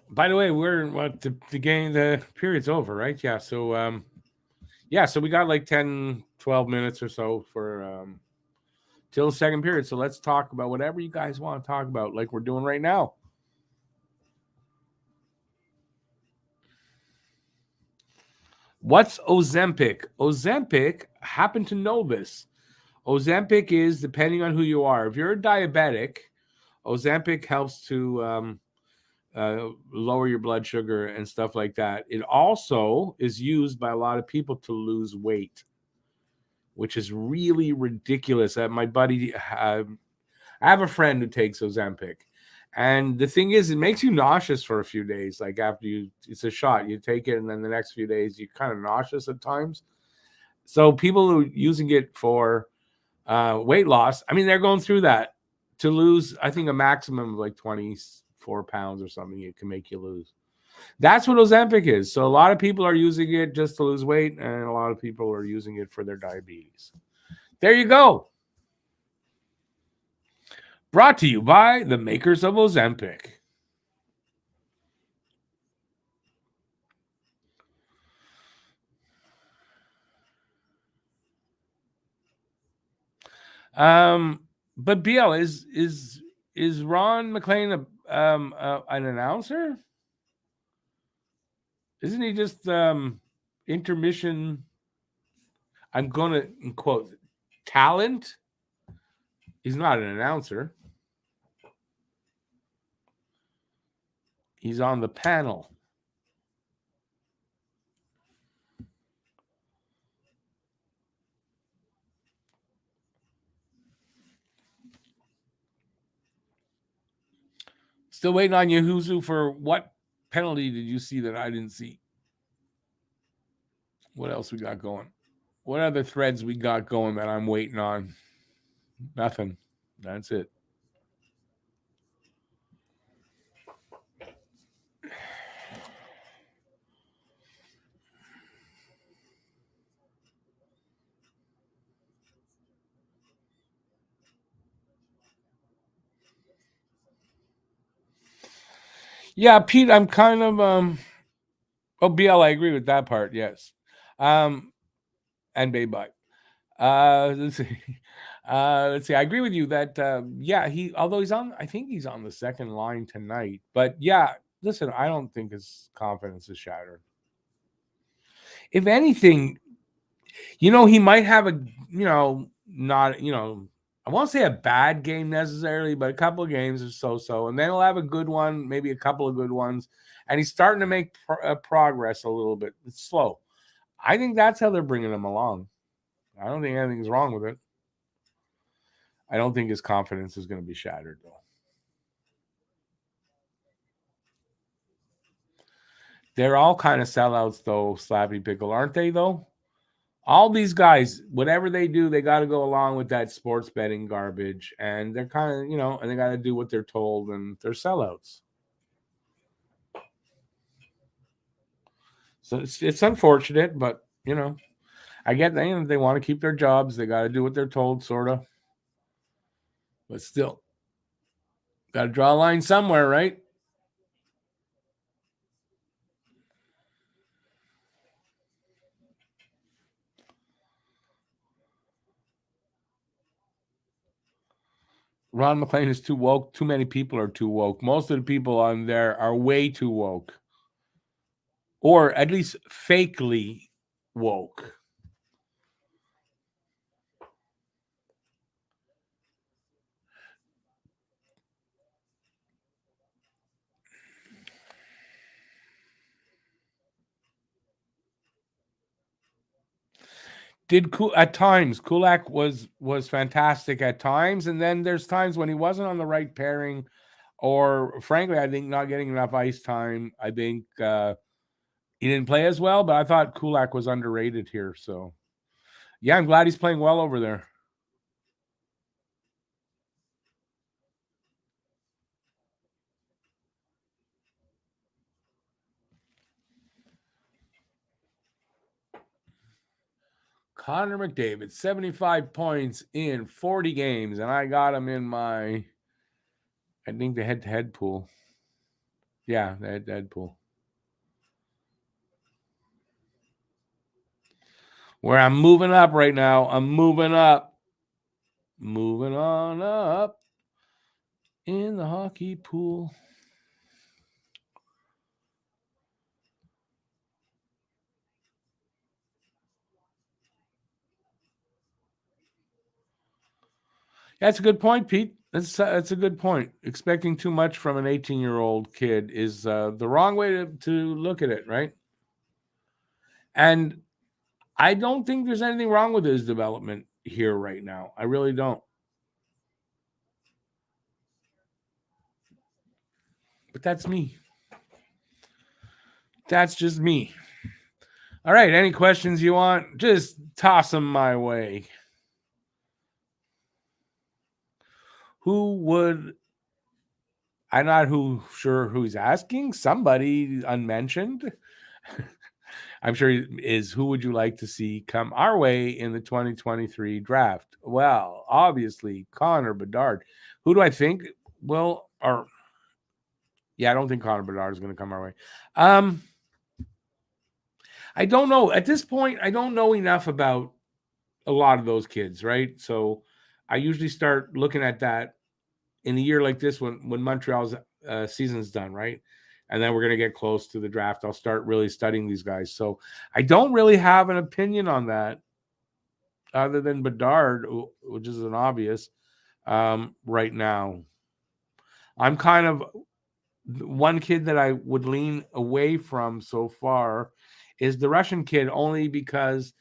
By the way, we're the game, the period's over, right? Yeah. So so we got like 10, 12 minutes or so for till the second period. So let's talk about whatever you guys want to talk about, like we're doing right now. What's Ozempic? Ozempic, happen to know this. Ozempic is, depending on who you are, if you're a diabetic, Ozempic helps to lower your blood sugar and stuff like that. It also is used by a lot of people to lose weight, which is really ridiculous. My buddy, I have a friend who takes Ozempic. And the thing is, it makes you nauseous for a few days. Like after it's a shot, you take it, and then the next few days, you're kind of nauseous at times. So people who are using it for weight loss, I mean, they're going through that to lose, I think, a maximum of like 24 pounds or something. It can make you lose. That's what Ozempic is. So a lot of people are using it just to lose weight, and a lot of people are using it for their diabetes. There you go. Brought to you by the makers of Ozempic. But BL is Ron McLean an announcer? Isn't he just intermission? I'm gonna quote talent. He's not an announcer. He's on the panel. Still waiting on Yahuzu for what penalty did you see that I didn't see? What else we got going? What other threads we got going that I'm waiting on? Nothing. That's it. Yeah, Pete, I'm kind of oh, BL, I agree with that part, yes. And Baybike. Let's see. Let's see. I agree with you that yeah, although I think he's on the second line tonight. But yeah, listen, I don't think his confidence is shattered. If anything, he might have not, I won't say a bad game necessarily, but a couple of games are so, and then he'll have a good one, maybe a couple of good ones, and he's starting to make progress a little bit. It's slow. I think that's how they're bringing him along. I don't think anything's wrong with it. I don't think his confidence is going to be shattered, though. They're all kind of sellouts, though, Slappy Pickle, aren't they, though? All these guys, whatever they do, they got to go along with that sports betting garbage. And they're kind of, and they got to do what they're told, and they're sellouts. So it's unfortunate, but, I get they want to keep their jobs. They got to do what they're told, sort of. But still, got to draw a line somewhere, right? Ron McLean is too woke. Too many people are too woke. Most of the people on there are way too woke, or at least fakely woke. At times Kulak was fantastic at times, and then there's times when he wasn't on the right pairing, or frankly, I think not getting enough ice time. I think he didn't play as well, but I thought Kulak was underrated here. So yeah, I'm glad he's playing well over there. Connor McDavid, 75 points in 40 games, and I got him in my, I think, the head-to-head pool. Yeah, the head-to-head pool. Where I'm moving up right now. I'm moving up. Moving on up in the hockey pool. That's a good point, Pete. That's a good point. Expecting too much from an 18-year-old kid is the wrong way to look at it, right? And I don't think there's anything wrong with his development here right now. I really don't. But that's me. That's just me. All right. Any questions you want? Just toss them my way. Who would? I'm not sure who's asking. Somebody unmentioned. I'm sure is who would you like to see come our way in the 2023 draft? Well, obviously Connor Bedard. Who do I think will? Or yeah, I don't think Connor Bedard is going to come our way. I don't know. At this point, I don't know enough about a lot of those kids, right? So I usually start looking at that in a year like this when Montreal's season's done, right? And then we're going to get close to the draft. I'll start really studying these guys. So I don't really have an opinion on that other than Bedard, which is an obvious right now. I'm kind of one kid that I would lean away from so far is the Russian kid, only because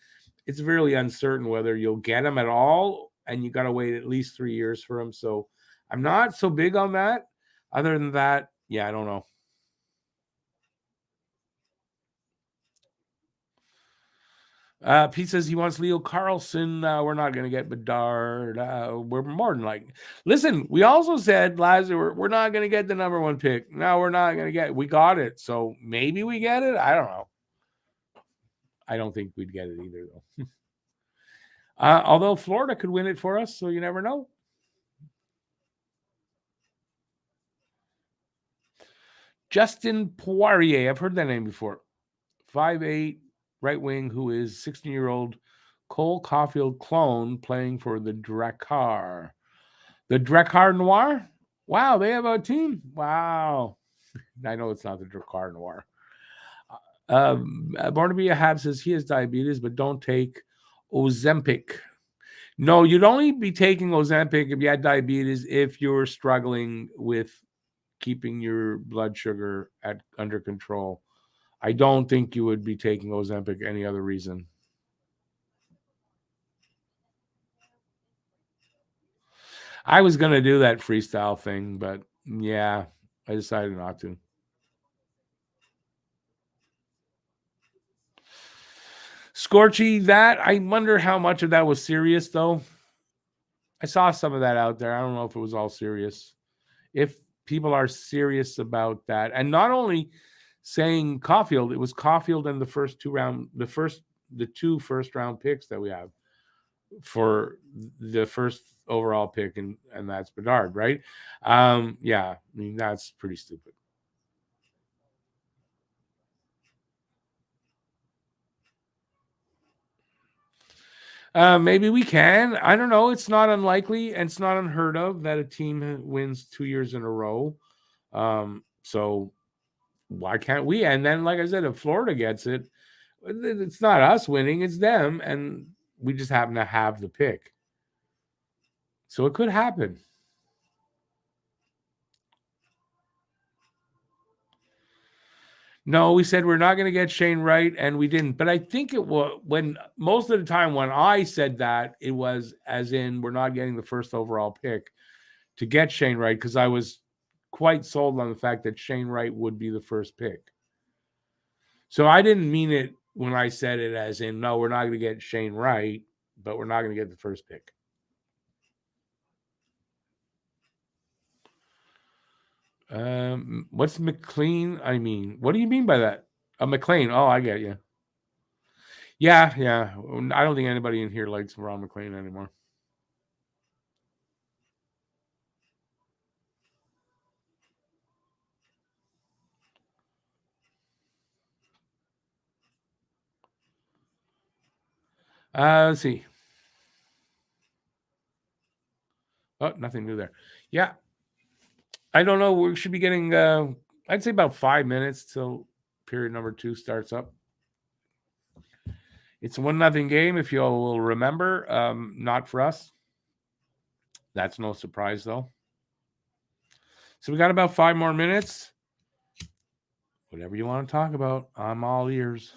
it's really uncertain whether you'll get him at all, and you got to wait at least 3 years for him. So I'm not so big on that. Other than that, yeah, I don't know. Pete says he wants Leo Carlson. We're not going to get Bedard. We're more than like. Listen, we also said, Lazar, we're not going to get the number one pick. No, we're not going to get. We got it, so maybe we get it. I don't know. I don't think we'd get it either, though. Although Florida could win it for us, so you never know. Justin Poirier, I've heard that name before. 5'8", right wing, who is 16-year-old Cole Caulfield clone playing for the Drakkar. The Drakkar Noir? Wow, they have a team. Wow. I know it's not the Drakkar Noir. Born to be a Habs says he has diabetes, but don't take Ozempic. No, you'd only be taking Ozempic if you had diabetes if you're struggling with keeping your blood sugar under control. I don't think you would be taking Ozempic any other reason. I was going to do that freestyle thing, but yeah, I decided not to. Scorchy, that I wonder how much of that was serious, though. I saw some of that out there. I don't know if it was all serious. If people are serious about that, and not only saying Caulfield, it was Caulfield and the two first round picks that we have for the first overall pick, and that's Bedard, right? Yeah, I mean that's pretty stupid. Maybe we can. I don't know. It's not unlikely and it's not unheard of that a team wins 2 years in a row. So why can't we? And then, like I said, if Florida gets it, it's not us winning, it's them. And we just happen to have the pick. So it could happen. No, we said we're not going to get Shane Wright, and we didn't. But I think it was when most of the time when I said that, it was as in we're not getting the first overall pick to get Shane Wright because I was quite sold on the fact that Shane Wright would be the first pick. So I didn't mean it when I said it as in, no, we're not going to get Shane Wright, but we're not going to get the first pick. What's McLean? I mean, what do you mean by that? McLean. Oh, I get you. Yeah. I don't think anybody in here likes Ron McLean anymore. Let's see. Oh, nothing new there. Yeah. I don't know. We should be getting, I'd say about 5 minutes till period number 2 starts up. It's a 1-0 game, if you all will remember. Not for us. That's no surprise, though. So we got about 5 more minutes. Whatever you want to talk about, I'm all ears.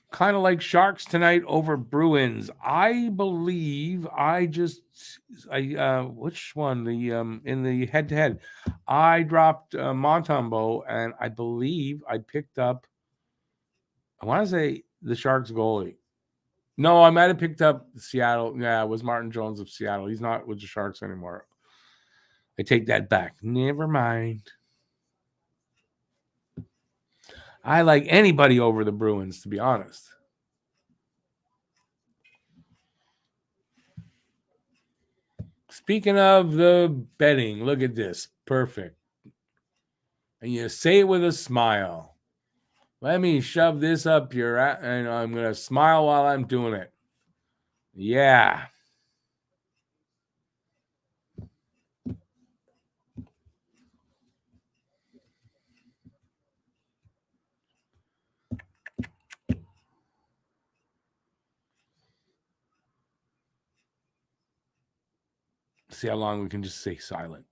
Kind of like Sharks tonight over Bruins. I believe which one? The in the head-to-head. I dropped Montembeault, and I believe I picked up, I want to say, the Sharks goalie. No, I might have picked up Seattle. Yeah, it was Martin Jones of Seattle. He's not with the Sharks anymore. I take that back. Never mind. I like anybody over the Bruins, to be honest. Speaking of the betting, look at this. Perfect. And you say it with a smile. Let me shove this up your ass, and I'm going to smile while I'm doing it. Yeah. See how long we can just stay silent.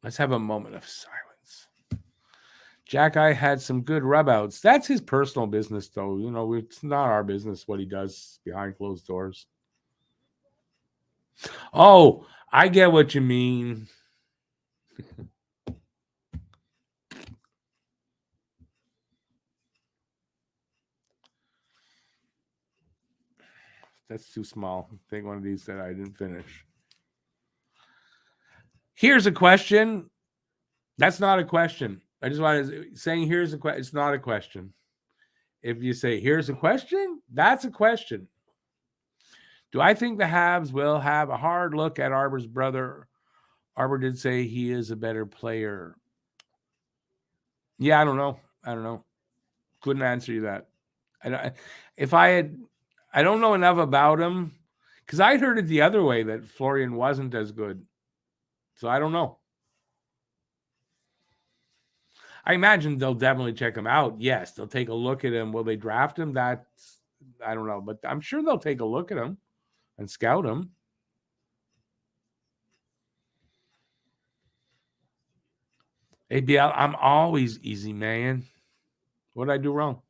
Let's have a moment of silence. Jack I had some good rub-outs. That's his personal business, though. You know, it's not our business what he does behind closed doors. Oh, I get what you mean. That's too small. Take one of these that I didn't finish. Here's a question. That's not a question. I just wanted to saying here's a question. It's not a question. If you say here's a question, that's a question. Do I think the Habs will have a hard look at Arbor's brother? Arbor did say he is a better player. Yeah, I don't know. Couldn't answer you that. I don't know enough about him because I'd heard it the other way that Florian wasn't as good. So I don't know. I imagine they'll definitely check him out. Yes, they'll take a look at him. Will they draft him? I don't know, but I'm sure they'll take a look at him and scout him. ABL, I'm always easy, man. What did I do wrong?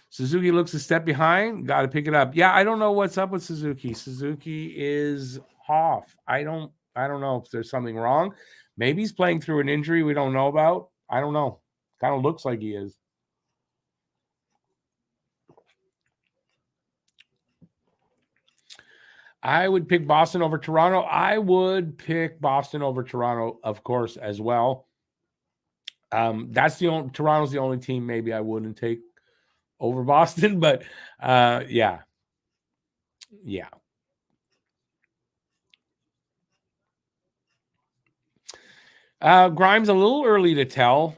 Suzuki looks a step behind. Got to pick it up. Yeah, I don't know what's up with Suzuki. Suzuki is off. I don't know if there's something wrong. Maybe he's playing through an injury we don't know about. I don't know. Kind of looks like he is. I would pick Boston over Toronto. I would pick Boston over Toronto, of course, as well. That's the only Toronto's the only team maybe I wouldn't take over Boston, but yeah. Grimes a little early to tell,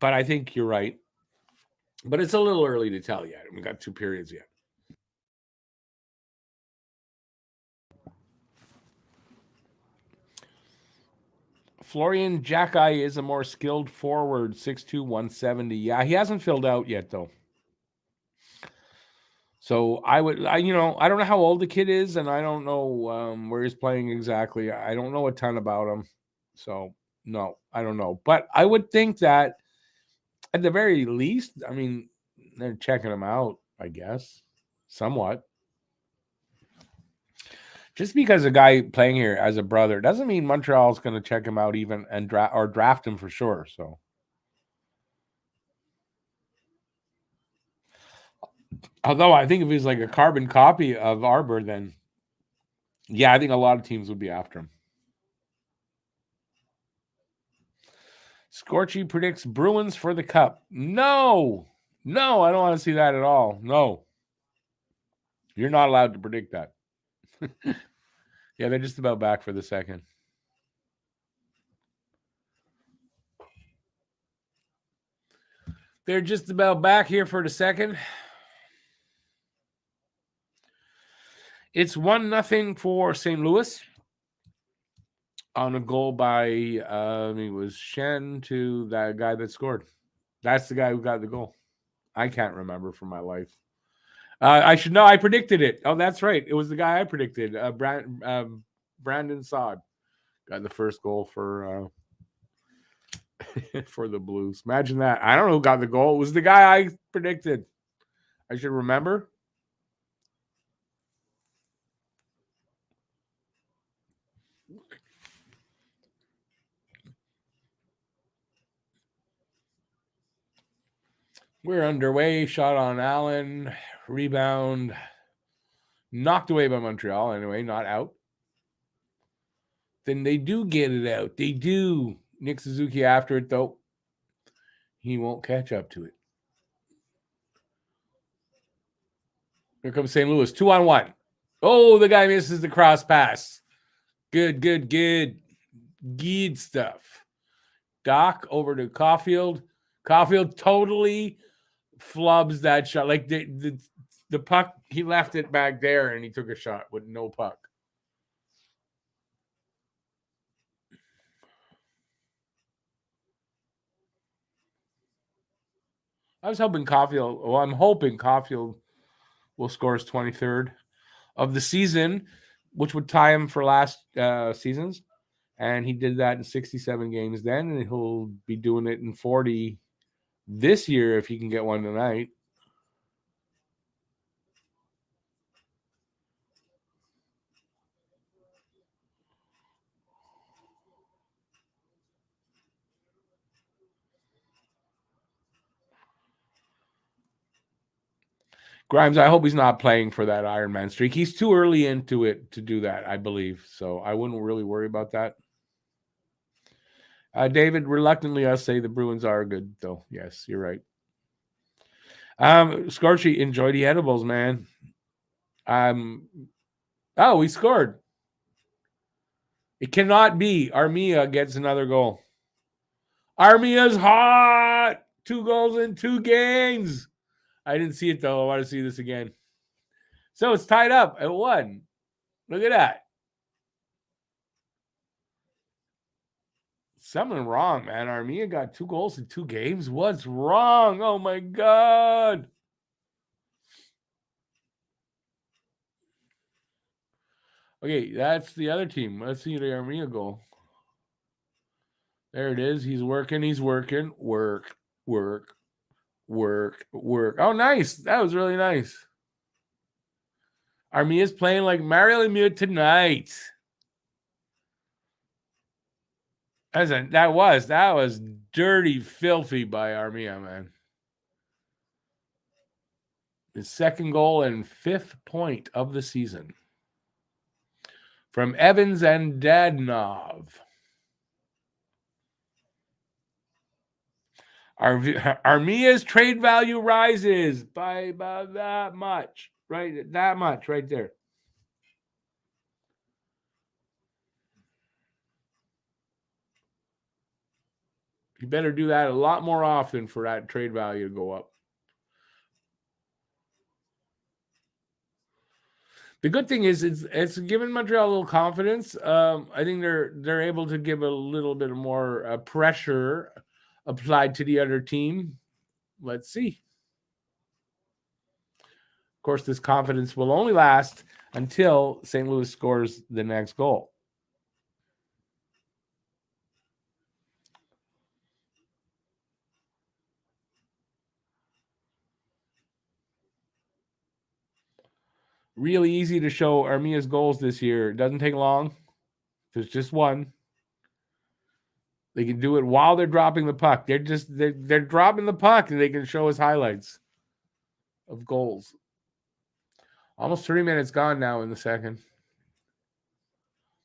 but I think you're right. But it's a little early to tell yet. We got 2 periods yet. Florian Jacki is a more skilled forward, 6'2", 170. Yeah, he hasn't filled out yet, though. So I don't know how old the kid is, and I don't know where he's playing exactly. I don't know a ton about him. So, no, I don't know. But I would think that at the very least, I mean, they're checking him out, I guess, somewhat. Just because a guy playing here as a brother doesn't mean Montreal's going to check him out even and draft him for sure. So, although I think if he's like a carbon copy of Arbor, then yeah, I think a lot of teams would be after him. Scorchy predicts Bruins for the Cup. No, I don't want to see that at all. No, you're not allowed to predict that. Yeah, they're just about back for the second. They're just about back here for the second. It's 1-0 for St. Louis on a goal by it was Shen to that guy that scored. That's the guy who got the goal. I can't remember for my life. I should know. I predicted it. Oh, that's right. It was the guy I predicted. Brandon Saad got the first goal for for the Blues. Imagine that. I don't know who got the goal. It was the guy I predicted. I should remember. We're underway. Shot on Allen. Rebound. Knocked away by Montreal. Anyway, not out. Then they do get it out. They do. Nick Suzuki after it, though. He won't catch up to it. Here comes St. Louis. 2-on-1. Oh, the guy misses the cross pass. Good. Good stuff. Doc over to Caulfield. Caulfield totally flubs that shot. Like the puck, he left it back there and he took a shot with no puck. I'm hoping Caulfield will score his 23rd of the season, which would tie him for last season's. And he did that in 67 games then, and he'll be doing it in 40 this year if he can get one tonight. Grimes, I hope he's not playing for that Iron Man streak. He's too early into it to do that, I believe. So I wouldn't really worry about that. David, reluctantly, I'll say the Bruins are good, though. Yes, you're right. Scorchy, enjoy the edibles, man. Oh, he scored. It cannot be. Armia gets another goal. Armia's hot. 2 goals in 2 games. I didn't see it, though. I want to see this again. So it's tied up at 1. Look at that. Something wrong, man. Armia got 2 goals in 2 games. What's wrong? Oh, my God. Okay, that's the other team. Let's see the Armia goal. There it is. He's working. Work. Oh, nice. That was really nice. Armia's playing like Mario Lemieux tonight. That was dirty, filthy by Armia, man. His second goal and 5th point of the season. From Evans and Dadnov. Armia's trade value rises by about that much. Right? That much right there. You better do that a lot more often for that trade value to go up. The good thing is it's given Montreal a little confidence. I think they're able to give a little bit more pressure applied to the other team. Let's see. Of course, this confidence will only last until St. Louis scores the next goal. Really easy to show Armia's goals this year. It doesn't take long. There's just one. They can do it while they're dropping the puck. They're dropping the puck and they can show us highlights of goals. Almost 3 minutes gone now in the second.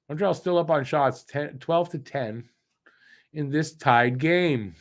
Montreal's still up on shots, 12-10 in this tied game.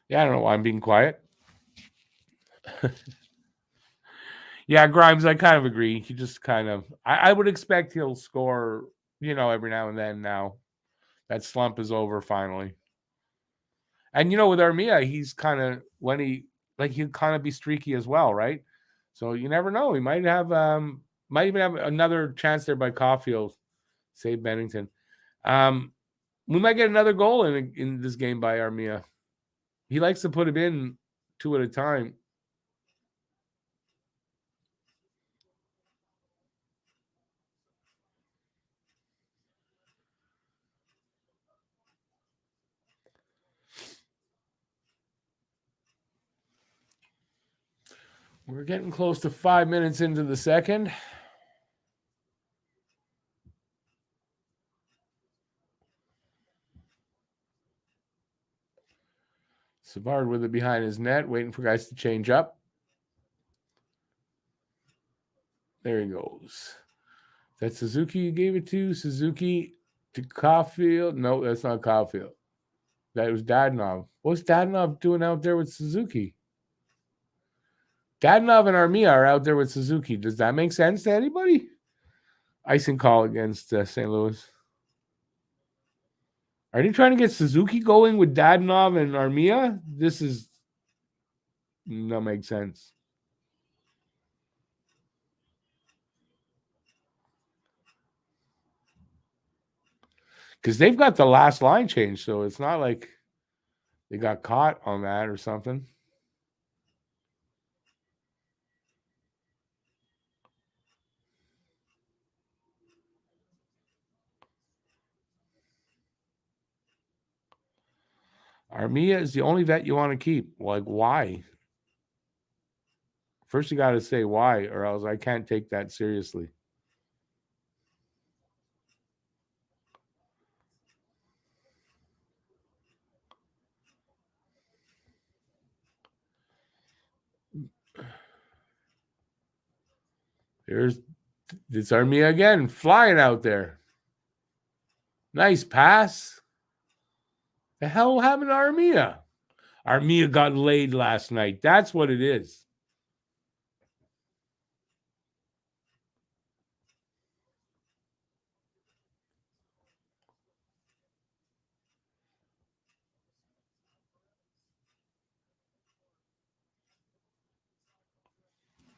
Yeah, I don't know why I'm being quiet. Yeah, Grimes, I kind of agree. He just kind of, I would expect he'll score, every now and then now. That slump is over finally. And, with Armia, he's kind of, he'll kind of be streaky as well, right? So you never know. He might even have another chance there by Caulfield, save Bennington. We might get another goal in this game by Armia. He likes to put him in 2 at a time. We're getting close to 5 minutes into the second. Savard with it behind his net, waiting for guys to change up. There he goes. That's Suzuki you gave it to? Suzuki to Caulfield? No, that's not Caulfield. That was Dadonov. What's Dadonov doing out there with Suzuki? Dadonov and Armia are out there with Suzuki. Does that make sense to anybody? Icing call against St. Louis. Are they trying to get Suzuki going with Dadonov and Armia? This is not make sense. Because they've got the last line change, so it's not like they got caught on that or something. Armia is the only vet you want to keep. Like, why? First, you got to say why, or else I can't take that seriously. Here's this Armia again, flying out there. Nice pass. The hell happened to Armia? Armia got laid last night. That's what it is.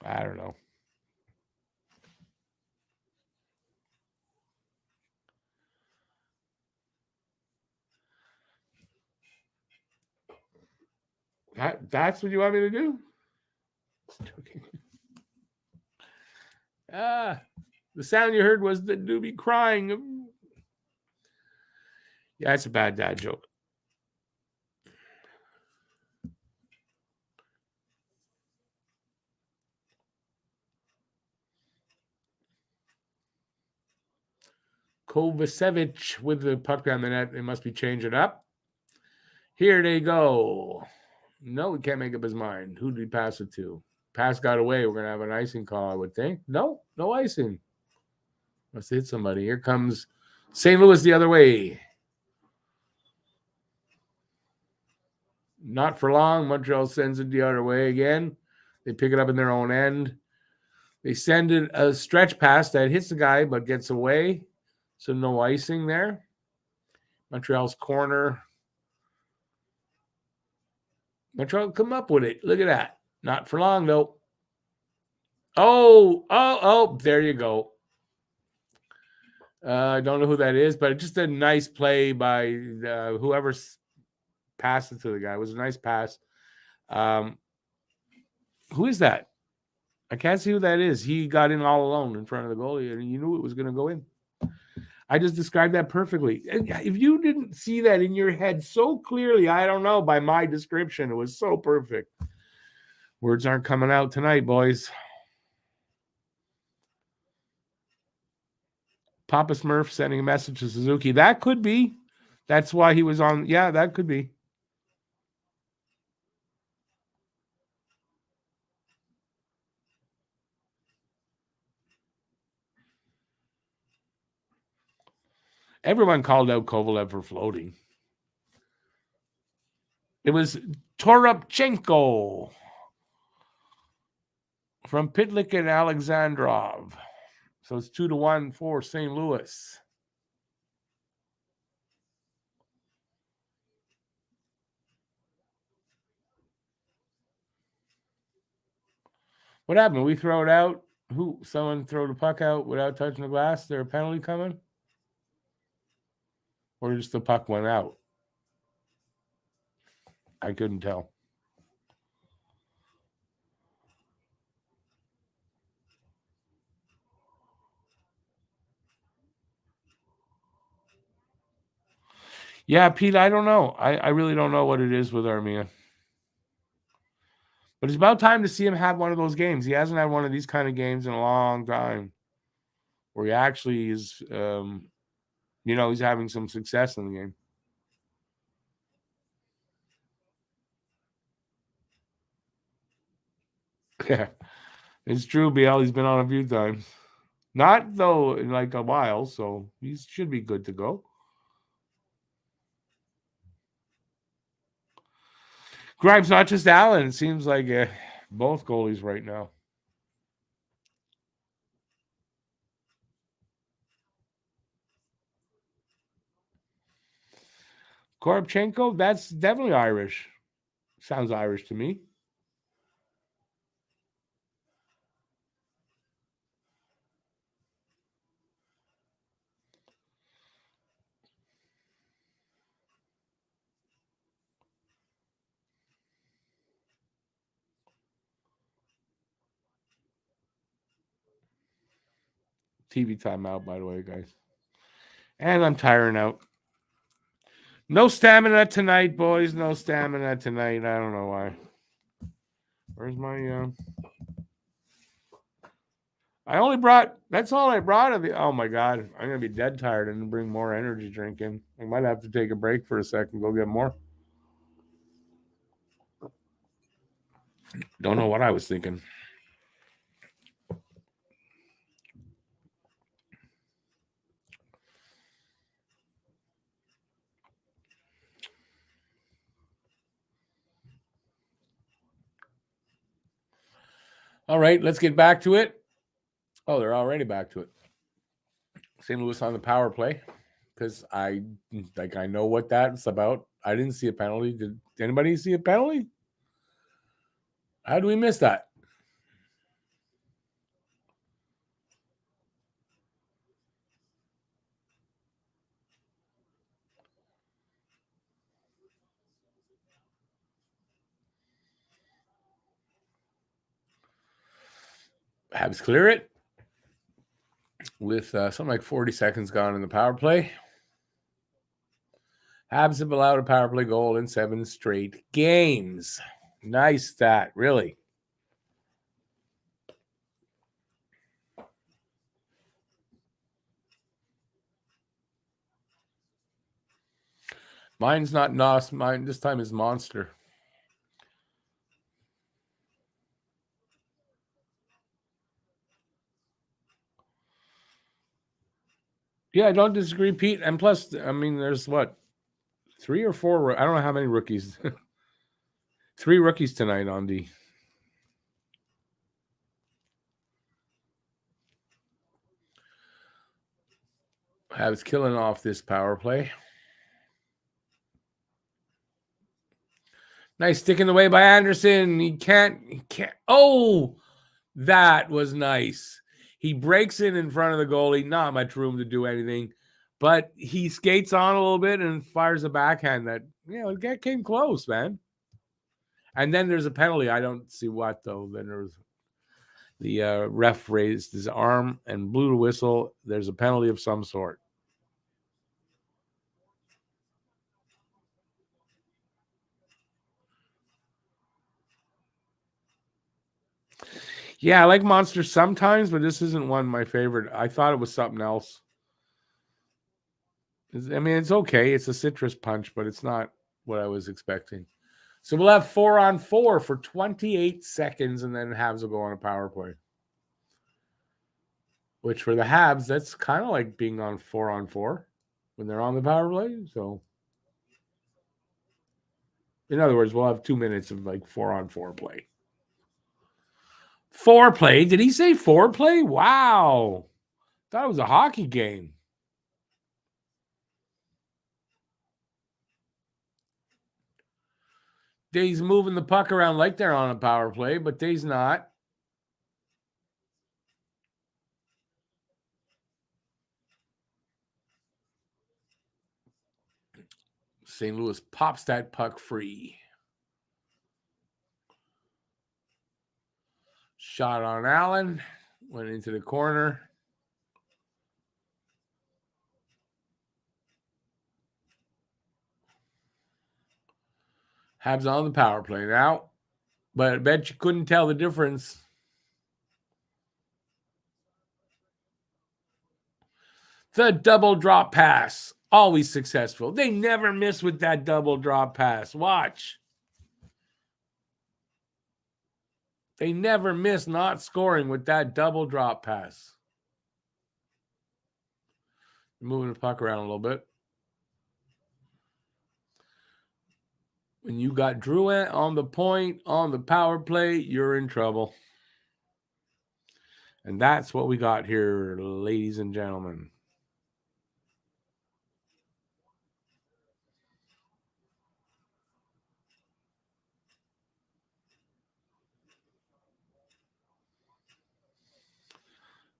I don't know. That's what you want me to do? The sound you heard was the doobie crying. Yeah, it's a bad dad joke. Kovacevic with the puck down the net. They must be changing up. Here they go. No, he can't make up his mind. Who did he pass it to? Pass got away. We're going to have an icing call, I would think. No icing. Must hit somebody. Here comes St. Louis the other way. Not for long. Montreal sends it the other way again. They pick it up in their own end. They send it a stretch pass that hits the guy but gets away. So no icing there. Montreal's corner. Montreal come up with it. Look at that. Not for long, though. Oh, there you go. I don't know who that is, but just a nice play by whoever passed it to the guy. It was a nice pass. Who is that? I can't see who that is. He got in all alone in front of the goalie, and you knew it was going to go in. I just described that perfectly. If you didn't see that in your head so clearly, I don't know, by my description, it was so perfect. Words aren't coming out tonight, boys. Papa Smurf sending a message to Suzuki. That could be. That's why he was on. Yeah, that could be. Everyone called out Kovalev for floating. It was Toropchenko from Pitlick and Alexandrov. So it's 2-1 for St. Louis. What happened? We throw it out? Someone throw the puck out without touching the glass? Is there a penalty coming? Or just the puck went out? I couldn't tell. Yeah, Pete, I don't know. I really don't know what it is with Armia. But it's about time to see him have one of those games. He hasn't had one of these kind of games in a long time where he actually is, he's having some success in the game. Yeah, it's true, BL. He's been on a few times. Not, though, in like a while, so he should be good to go. Grimes, not just Allen. It seems like both goalies right now. Korobchenko, that's definitely Irish. Sounds Irish to me. TV timeout, by the way, guys. And I'm tiring out. No stamina tonight, boys. No stamina tonight. I don't know why. Where's my I only brought, that's all I brought of the, oh my God, I'm going to be dead tired and bring more energy drink in. I might have to take a break for a second, go get more. Don't know what I was thinking. All right, let's get back to it. Oh, they're already back to it. St. Louis on the power play because I know what that's about. I didn't see a penalty. Did anybody see a penalty? How do we miss that? Habs clear it with something like 40 seconds gone in the power play. Habs have allowed a power play goal in 7 straight games. Nice stat, really. Mine's not Nos. Mine this time is Monster. Yeah, I don't disagree, Pete. And plus, I mean, there's what 3 or 4. I don't know how many rookies. 3 rookies tonight on D. Habs killing off this power play. Nice stick in the way by Anderson. He can't. Oh, that was nice. He breaks in front of the goalie. Not much room to do anything, but he skates on a little bit and fires a backhand that it came close, man. And then there's a penalty. I don't see what though. Then there was the ref raised his arm and blew the whistle. There's a penalty of some sort. Yeah, I like Monster sometimes, but this isn't one of my favorite. I thought it was something else. I mean, it's okay. It's a citrus punch, but it's not what I was expecting. So we'll have 4-on-4 for 28 seconds, and then Habs will go on a power play. Which for the Habs, that's kind of like being on 4-on-4 when they're on the power play. So, in other words, we'll have 2 minutes of like 4-on-4 play. Foreplay? Did he say foreplay? Wow. Thought it was a hockey game. Day's moving the puck around like they're on a power play, but Day's not. St. Louis pops that puck free. Shot on Allen. Went into the corner. Habs on the power play now. But I bet you couldn't tell the difference. The double drop pass. Always successful. They never miss with that double drop pass. Watch. They never miss not scoring with that double drop pass. Moving the puck around a little bit. When you got Drouin on the point, on the power play, you're in trouble. And that's what we got here, ladies and gentlemen.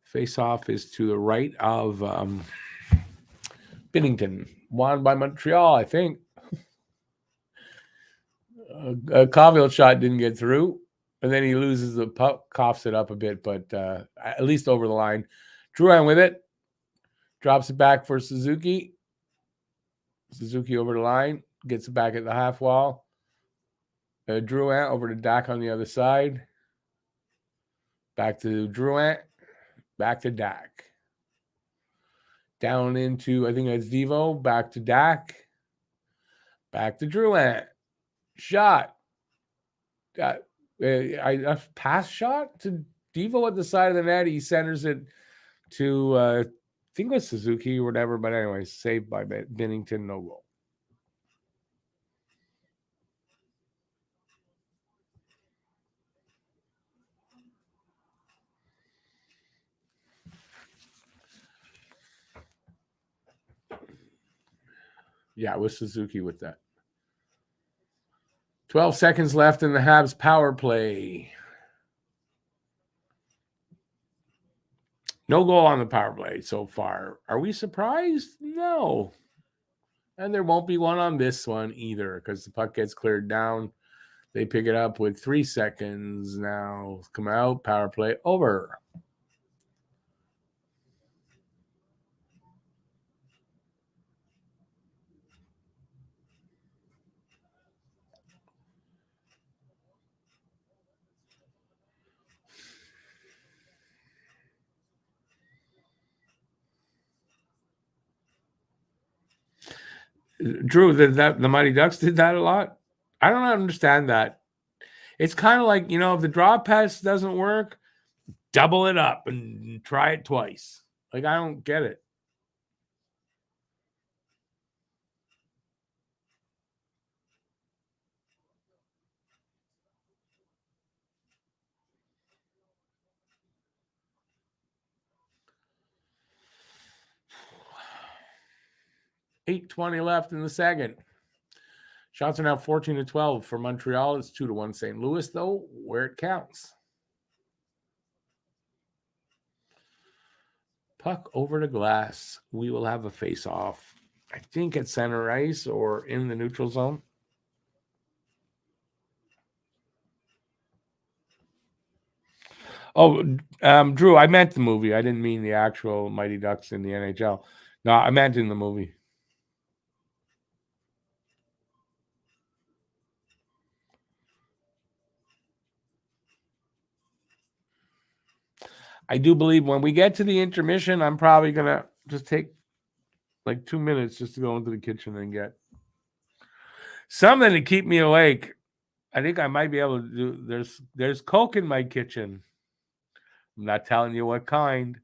Face-off is to the right of Binnington. Won by Montreal, I think. A Caulfield shot didn't get through. And then he loses the puck, coughs it up a bit, but at least over the line. Drouin with it. Drops it back for Suzuki. Suzuki over the line. Gets it back at the half wall. Drouin over to Dak on the other side. Back to Drouin. Back to Dak. Down into, I think that's Devo. Back to Dak. Back to Drouin. Shot. A pass shot to Devo at the side of the net. He centers it to, I think it was Suzuki or whatever. But anyway, saved by Binnington. No goal. Yeah, it was Suzuki with that. 12 seconds left in the Habs power play. No goal on the power play so far. Are we surprised? No. And there won't be one on this one either because the puck gets cleared down. They pick it up with 3 seconds now. Come out, power play over. Drew, the Mighty Ducks did that a lot. I don't understand that. It's kind of like, if the draw pass doesn't work, double it up and try it twice. Like, I don't get it. .8:20 left in the second. Shots are now 14-12 for Montreal. It's 2-1 St. Louis, though, where it counts. Puck over the glass. We will have a face-off. I think at center ice or in the neutral zone. Oh, Drew, I meant the movie. I didn't mean the actual Mighty Ducks in the NHL. No, I meant in the movie. I do believe when we get to the intermission, I'm probably going to just take like 2 minutes just to go into the kitchen and get something to keep me awake. I think I might be able to do. There's Coke in my kitchen. I'm not telling you what kind.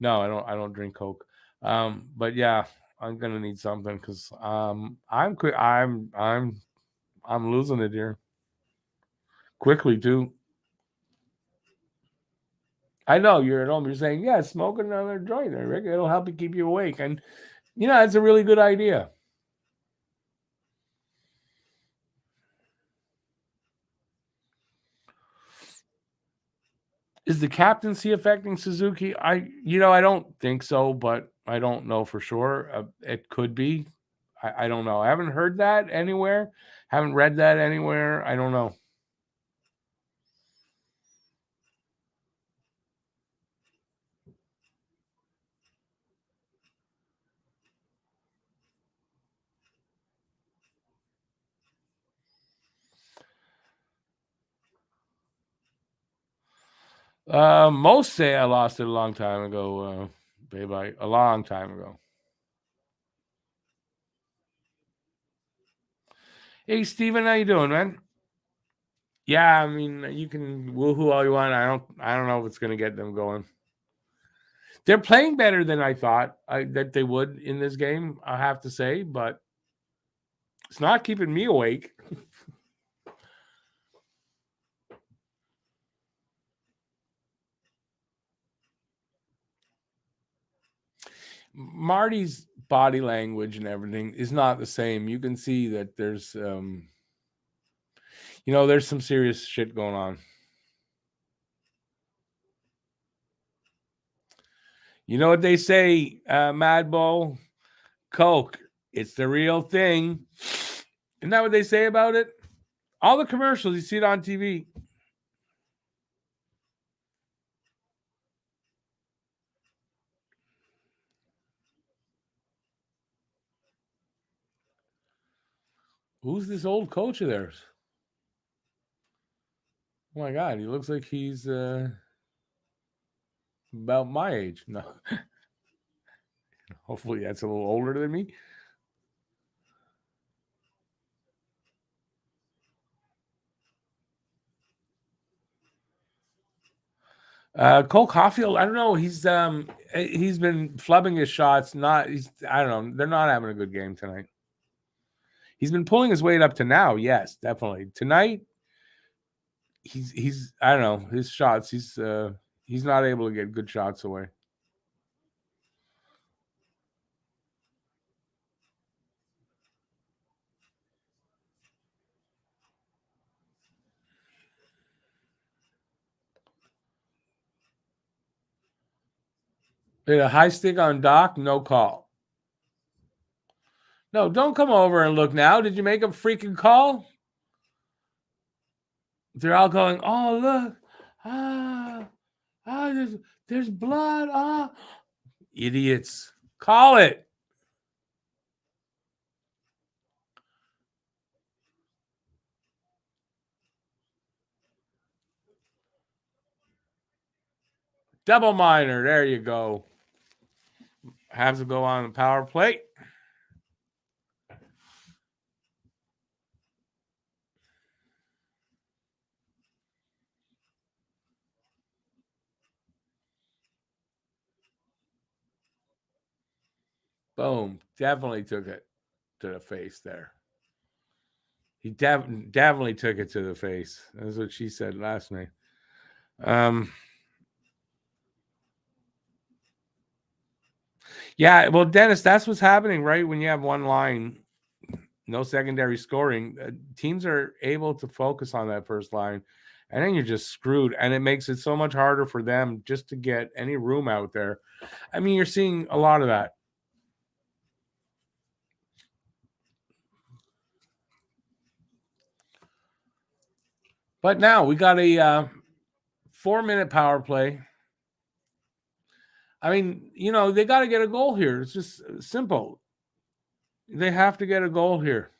No, I don't drink Coke. But yeah, I'm gonna need something because I'm losing it here quickly too. I know you're at home. You're saying, yeah, smoke another joint, Rick. It'll help you keep you awake, and that's a really good idea. Is the captaincy affecting Suzuki? I don't think so, but I don't know for sure. It could be. I don't know. I haven't heard that anywhere. Haven't read that anywhere. I don't know. Most say I lost it a long time ago, babe. A long time ago. Hey, Steven, how you doing, man? Yeah, I mean, you can woohoo all you want. I don't know if it's gonna get them going. They're playing better than I thought that they would in this game. I have to say, but it's not keeping me awake. Marty's body language and everything is not the same. You can see that there's some serious shit going on. You know what they say, Mad Bull? Coke, it's the real thing. Isn't that what they say about it? All the commercials, you see it on TV. Who's this old coach of theirs? Oh my God, he looks like he's about my age. No, hopefully that's a little older than me. Cole Caulfield, I don't know. He's been flubbing his shots. I don't know. They're not having a good game tonight. He's been pulling his weight up to now. Yes, definitely. Tonight, he's I don't know his shots. He's not able to get good shots away. A high stick on Doc, no call. No, don't come over and look now. Did you make a freaking call? They're all going, oh, look. Ah, there's blood. Ah. Idiots. Call it. Double minor. There you go. Have to go on the power play. Boom. Definitely took it to the face there. He definitely took it to the face. That's what she said last night. Yeah, well, Dennis, that's what's happening, right? When you have one line, no secondary scoring, teams are able to focus on that first line, and then you're just screwed. And it makes it so much harder for them just to get any room out there. I mean, you're seeing a lot of that. But now we got a 4-minute power play. I mean, they got to get a goal here. It's just simple. They have to get a goal here.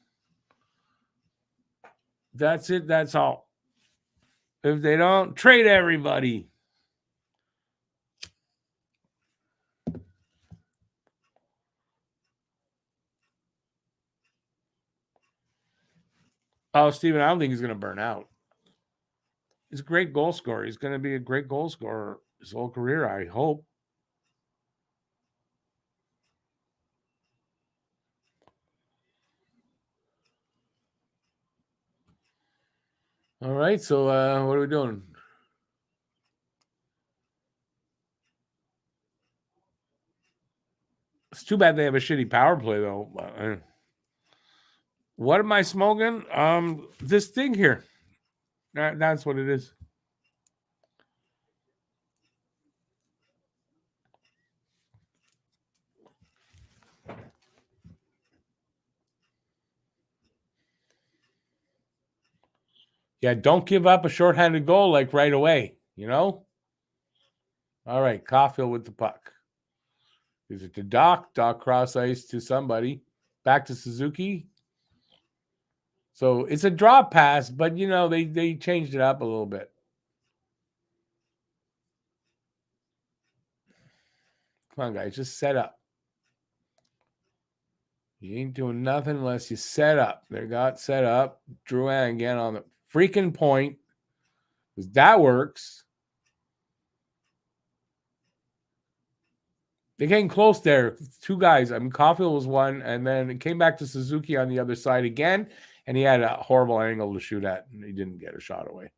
That's it. That's all. If they don't, trade everybody. Oh, Steven, I don't think he's going to burn out. He's a great goal scorer. He's going to be a great goal scorer his whole career, I hope. All right, so what are we doing? It's too bad they have a shitty power play, though. What am I smoking? This thing here. That's what it is. Yeah, don't give up a shorthanded goal like right away, All right, Caulfield with the puck. Is it to Doc? Doc cross ice to somebody. Back to Suzuki. So it's a drop pass, but they changed it up a little bit. Come on, guys, just set up. You ain't doing nothing unless you set up. They got set up. Drouin again on the freaking point. Because that works. They're getting close there. Two guys. I mean, Caulfield was one, and then it came back to Suzuki on the other side again, and he had a horrible angle to shoot at, and he didn't get a shot away.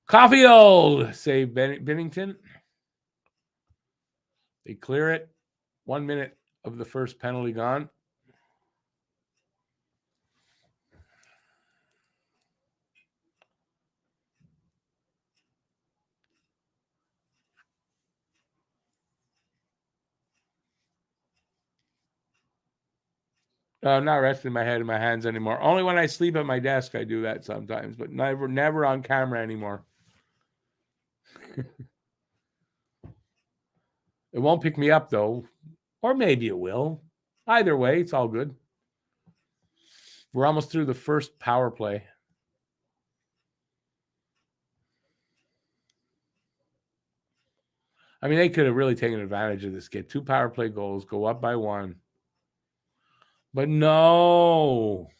Caulfield! Save Bennington. They clear it. 1 minute of the first penalty gone. I'm not resting my head in my hands anymore. Only when I sleep at my desk, I do that sometimes, but never on camera anymore. It won't pick me up, though. Or maybe it will. Either way, it's all good. We're almost through the first power play. I mean, they could have really taken advantage of this. Get 2 power play goals, go up by 1. But no.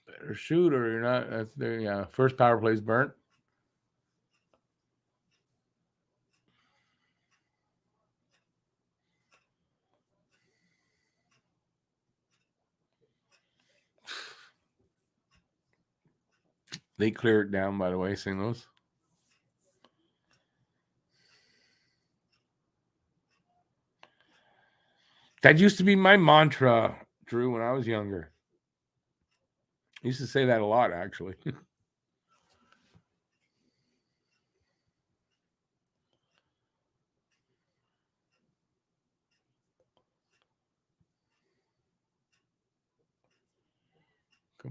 Better shoot or you're not. That's there. Yeah, first power play's burnt. They clear it down, by the way, St. Louis. That used to be my mantra, Drew, when I was younger. I used to say that a lot, actually. Come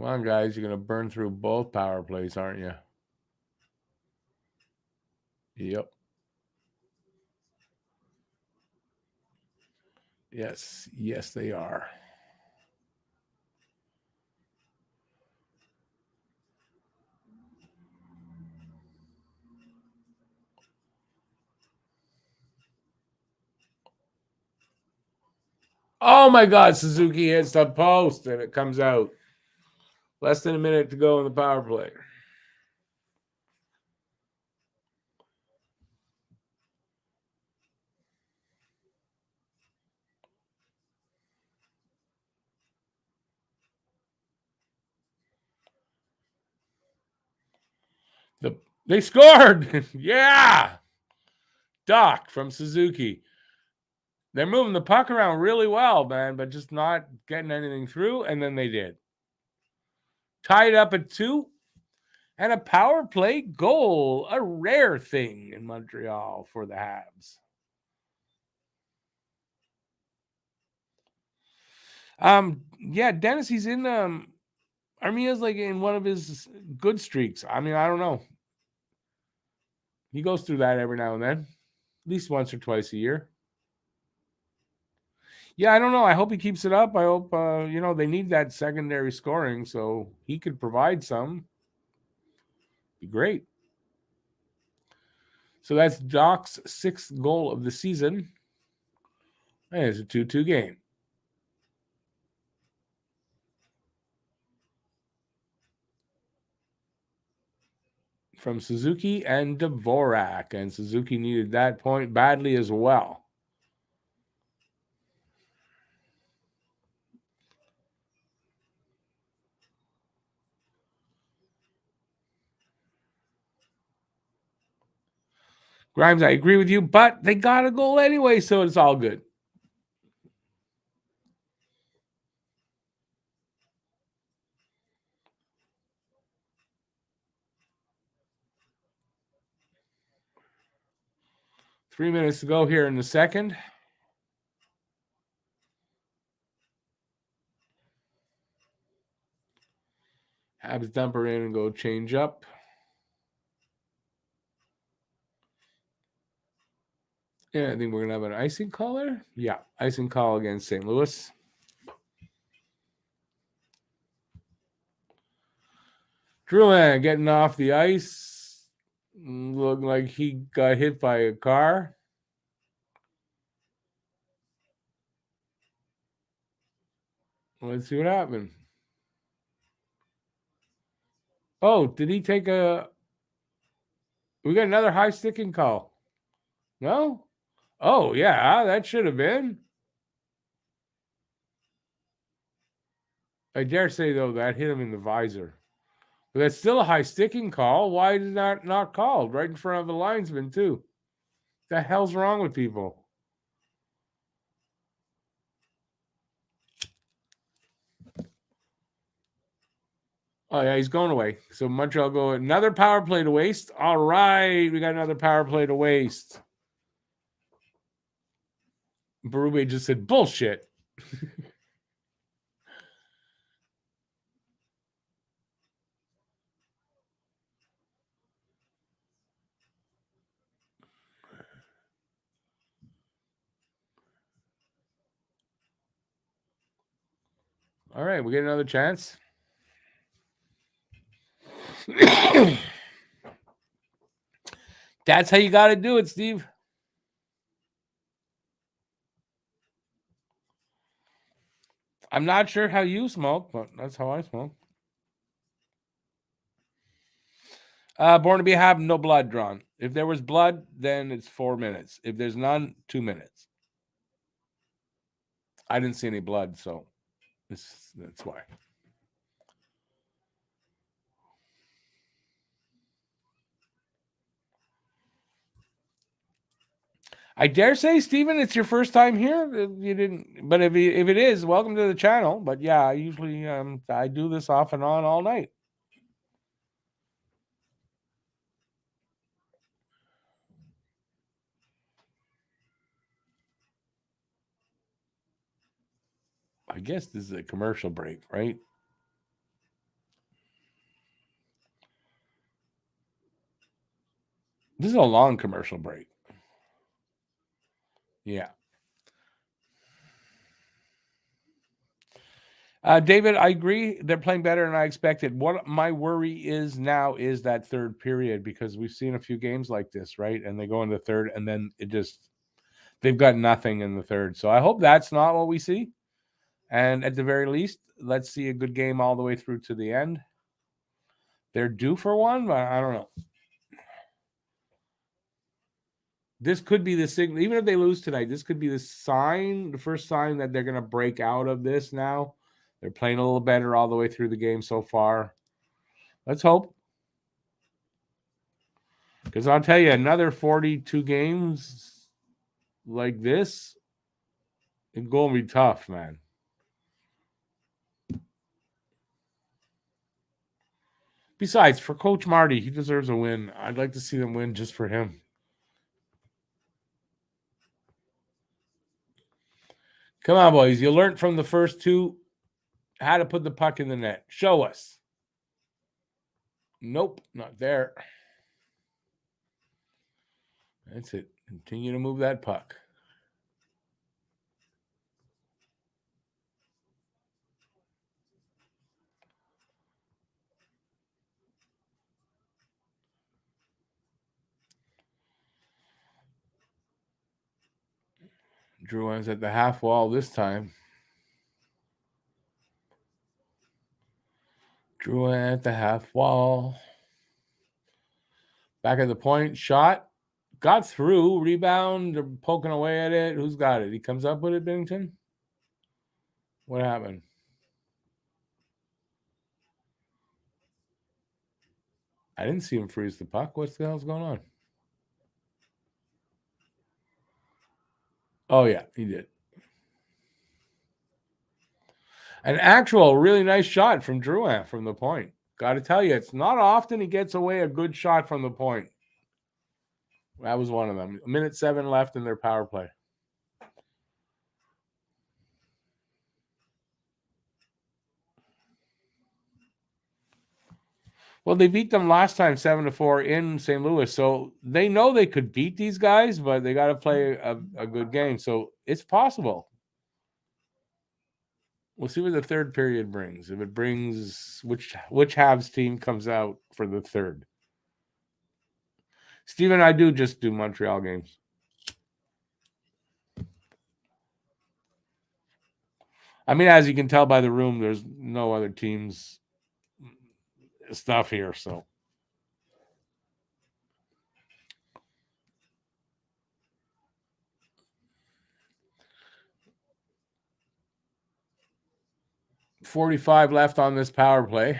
on, guys. You're going to burn through both power plays, aren't you? Yep. Yes. Yes, they are. Oh, my God. Suzuki hits the post, and it comes out. Less than a minute to go in the power play. They scored. Yeah. Doc from Suzuki. They're moving the puck around really well, man, but just not getting anything through, and then they did. Tied up at 2, and a power play goal, a rare thing in Montreal for the Habs. Yeah, Dennis, he's in Armia's like in one of his good streaks. I mean, I don't know. He goes through that every now and then, at least once or twice a year. Yeah, I don't know. I hope he keeps it up. I hope they need that secondary scoring, so he could provide some. Be great. So that's Doc's 6th goal of the season. And it's a 2-2 game. From Suzuki and Dvorak. And Suzuki needed that point badly as well. Grimes, I agree with you, but they got a goal anyway, so it's all good. Three minutes to go here in the second. Habs dump her in and go change up. Yeah, I think we're going to have an icing call there. Yeah, icing call against St. Louis. Drouin getting off the ice. Looked like he got hit by a car. Let's see what happened. Oh, did he take a... We got another high sticking call. No? Oh, yeah, that should have been. I dare say, though, that hit him in the visor. But that's still a high sticking call. Why is that not called? Right in front of the linesman, too. The hell's wrong with people? Oh, yeah, he's going away. So Montreal go another power play to waste. All right, we got another power play to waste. Berube just said, bullshit. All right, we get another chance. That's how you got to do it, Steve. I'm not sure how you smoke, but that's how I smoke. Born to be Hab, no blood drawn. If there was blood, then it's 4 minutes. If there's none, 2 minutes. I didn't see any blood, so that's why. I dare say, Steven, it's your first time here. You didn't, but if it is, welcome to the channel. But yeah, I usually I do this off and on all night. I guess this is a commercial break, right? This is a long commercial break. Yeah. David, I agree. They're playing better than I expected. What my worry is now is that third period, because we've seen a few games like this, right? And they go into third, and then they've got nothing in the third. So I hope that's not what we see. And at the very least, let's see a good game all the way through to the end. They're due for one, but I don't know. This could be the signal. Even if they lose tonight, this could be the first sign that they're going to break out of this now. They're playing a little better all the way through the game so far. Let's hope. Because I'll tell you, another 42 games like this, it's going to be tough, man. Besides, for Coach Marty, he deserves a win. I'd like to see them win just for him. Come on, boys. You learned from the first two how to put the puck in the net. Show us. Nope, not there. That's it. Continue to move that puck. Drouin's at the half wall this time. Drouin at the half wall. Back at the point. Shot. Got through. Rebound. They're poking away at it. Who's got it? He comes up with it, Binghamton? What happened? I didn't see him freeze the puck. What the hell's going on? Oh, yeah, he did. An actual really nice shot from Drouin from the point. Got to tell you, it's not often he gets away a good shot from the point. That was one of them. 1:07 left in their power play. Well, they beat them last time 7-4 in St. Louis, so they know they could beat these guys, but they got to play a good game. So it's possible. We'll see what the third period brings. If it brings which Habs team comes out for the third. Steven, I do just do Montreal games. I mean, as you can tell by the room, there's no other teams stuff here, so. .45 left on this power play.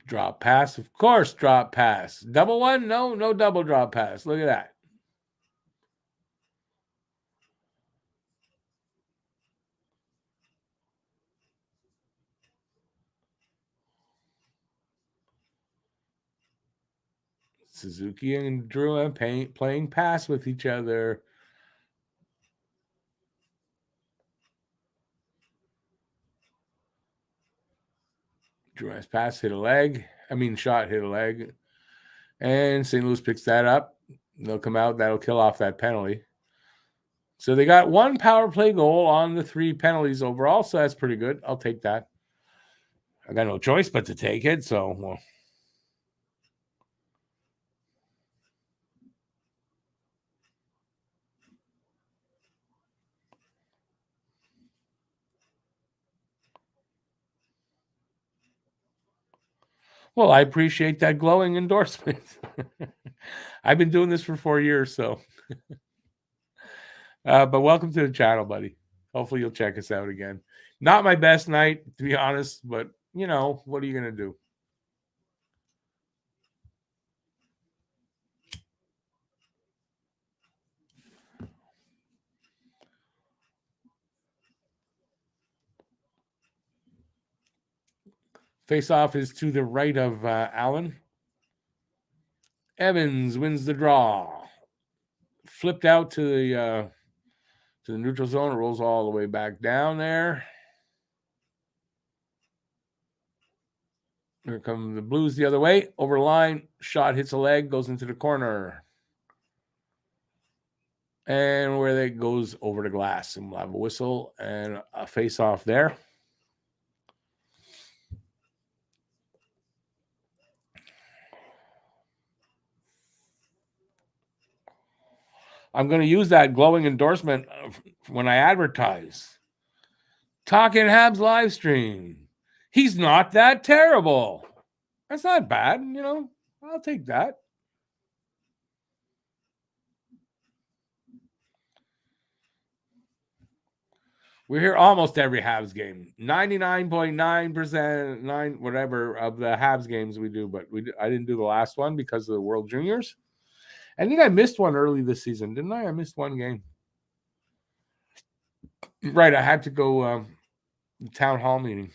Drop pass, of course, drop pass. Double one? No double drop pass. Look at that. Suzuki and Drouin playing pass with each other. Drouin's pass hit a leg. Shot hit a leg. And St. Louis picks that up. They'll come out. That'll kill off that penalty. So they got one power play goal on the 3 penalties overall, so that's pretty good. I'll take that. I got no choice but to take it, so well. Well, I appreciate that glowing endorsement. I've been doing this for 4 years, so. But welcome to the channel, buddy. Hopefully you'll check us out again. Not my best night, to be honest, but, what are you going to do? Face-off is to the right of Allen. Evans wins the draw. Flipped out to the neutral zone. It rolls all the way back down there. Here come the Blues the other way. Over line. Shot hits a leg. Goes into the corner. And where they goes over the glass. And we'll have a whistle and a face-off there. I'm going to use that glowing endorsement when I advertise. Talking Habs live stream. He's not that terrible. That's not bad, I'll take that. We're here almost every Habs game. 99.9%, whatever of the Habs games we do, but I didn't do the last one because of the World Juniors. I think I missed one early this season, didn't I? I missed one game. Right, I had to go town hall meeting.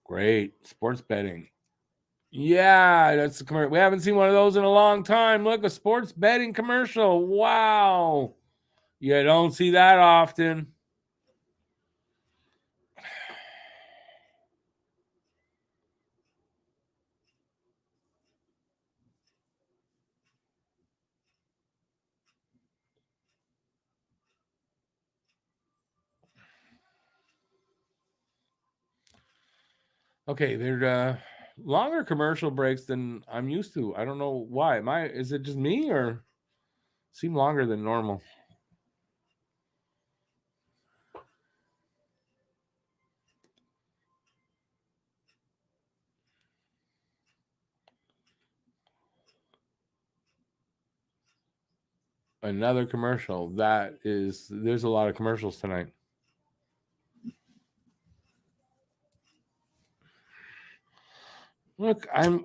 Great. Sports betting. Yeah, that's the commercial. We haven't seen one of those in a long time. Look, a sports betting commercial. Wow. You don't see that often. Okay, they're longer commercial breaks than I'm used to. I don't know why. Is it just me or seem longer than normal? Another commercial. There's a lot of commercials tonight. Look, I'm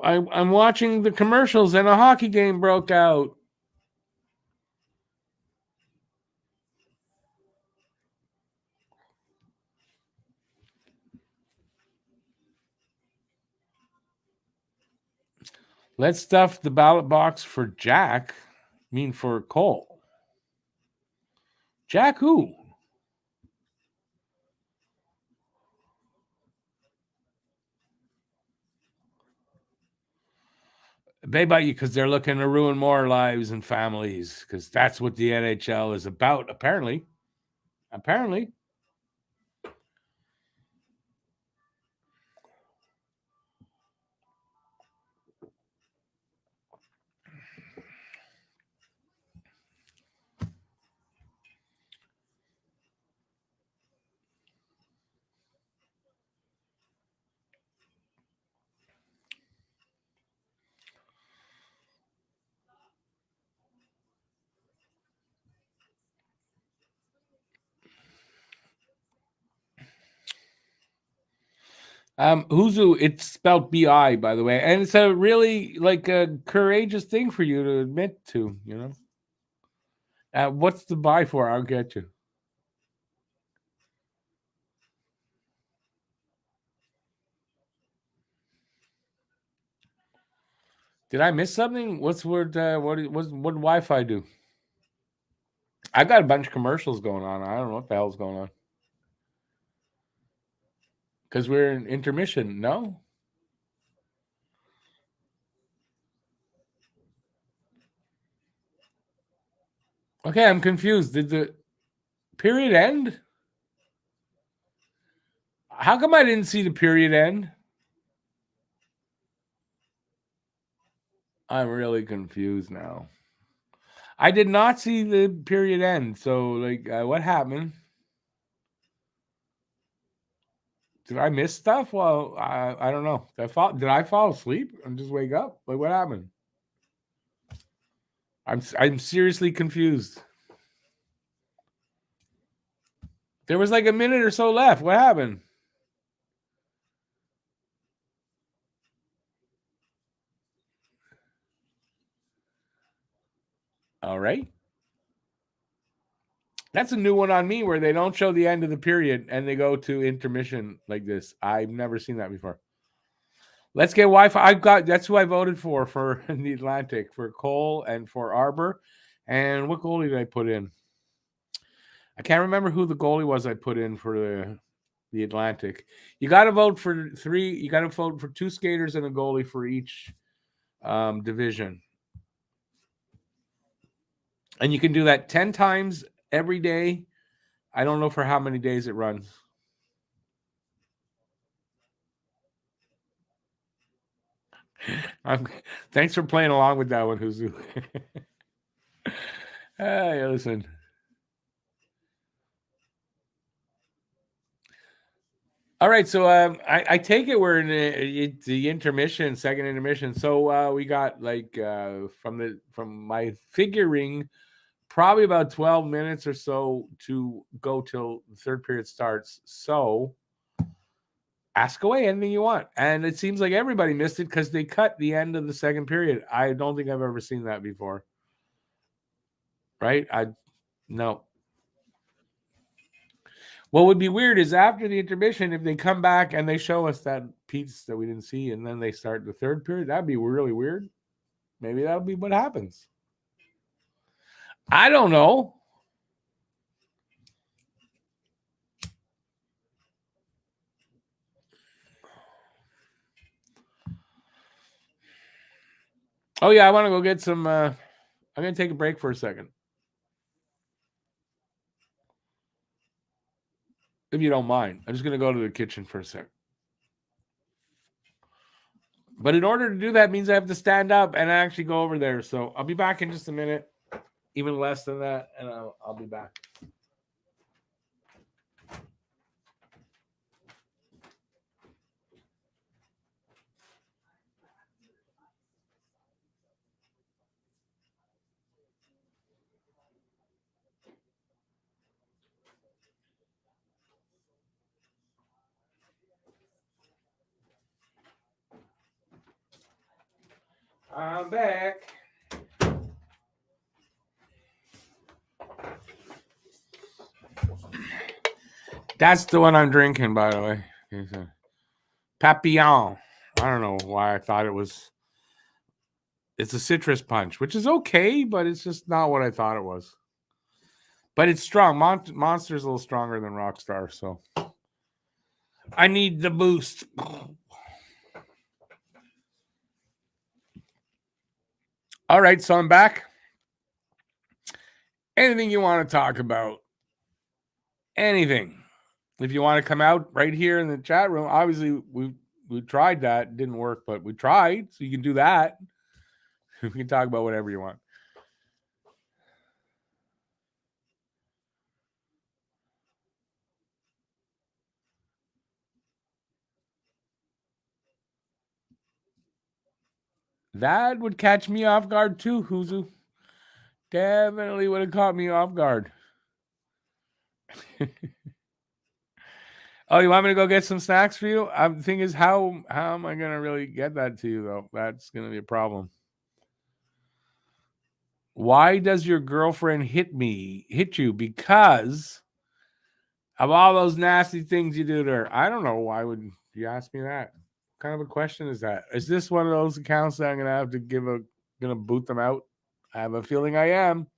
watching the commercials and a hockey game broke out. Let's stuff the ballot box for Jack. I mean for Cole. Jack who? They bite you because they're looking to ruin more lives and families because that's what the NHL is about, apparently. Apparently. Huzu, it's spelled BI, by the way, and it's a really like a courageous thing for you to admit to, you know. What's the buy for? I'll get you. Did I miss something? What's word? What did Wi-Fi do? I got a bunch of commercials going on. I don't know what the hell's going on. Because we're in intermission. No. Okay, I'm confused. Did the period end? How come I didn't see the period end? I'm really confused now. I did not see the period end. So, like, what happened? Did I miss stuff? Well, I don't know. Did I fall asleep and just wake up? Like, what happened? I'm seriously confused. There was like a minute or so left. What happened? All right. That's a new one on me where they don't show the end of the period and they go to intermission like this. I've never seen that before. Let's get Wi-Fi. That's who I voted for the Atlantic, for Cole and for Arbor. And what goalie did I put in? I can't remember who the goalie was I put in for the Atlantic. You got to vote for three. You got to vote for two skaters and a goalie for each division. And you can do that 10 times every day. I don't know for how many days it runs. Thanks for playing along with that one, Huzu. Hey, listen. All right, so I take it we're in the intermission, second intermission. So we got like from my figuring, probably about 12 minutes or so to go till the third period starts. So ask away anything you want. And it seems like everybody missed it because they cut the end of the second period. I don't think I've ever seen that before. Right? No. What would be weird is after the intermission, if they come back and they show us that piece that we didn't see, and then they start the third period, that'd be really weird. Maybe that'll be what happens. I don't know. Oh yeah, I want to go get some. I'm gonna take a break for a second, if you don't mind. I'm just gonna go to the kitchen for a second. But in order to do that means I have to stand up and actually go over there. So I'll be back in just a minute, even less than that, and I'll be back. I'm back. That's the one I'm drinking, by the way. It's a Papillon. I don't know why I thought it was. It's a citrus punch, which is okay, but it's just not what I thought it was. But it's strong. Monster's a little stronger than Rockstar, so I need the boost. All right, so I'm back. Anything you want to talk about? Anything. If you want to come out right here in the chat room, obviously we tried that, it didn't work, but we tried, so you can do that. We can talk about whatever you want. That would catch me off guard too, Huzu. Definitely would have caught me off guard. Oh, you want me to go get some snacks for you? The thing is, how am I gonna really get that to you though? That's gonna be a problem. Why does your girlfriend hit you? Because of all those nasty things you do to her. I don't know. Why would you ask me that? What kind of a question is that? Is this one of those accounts that I'm gonna have to gonna boot them out? I have a feeling I am.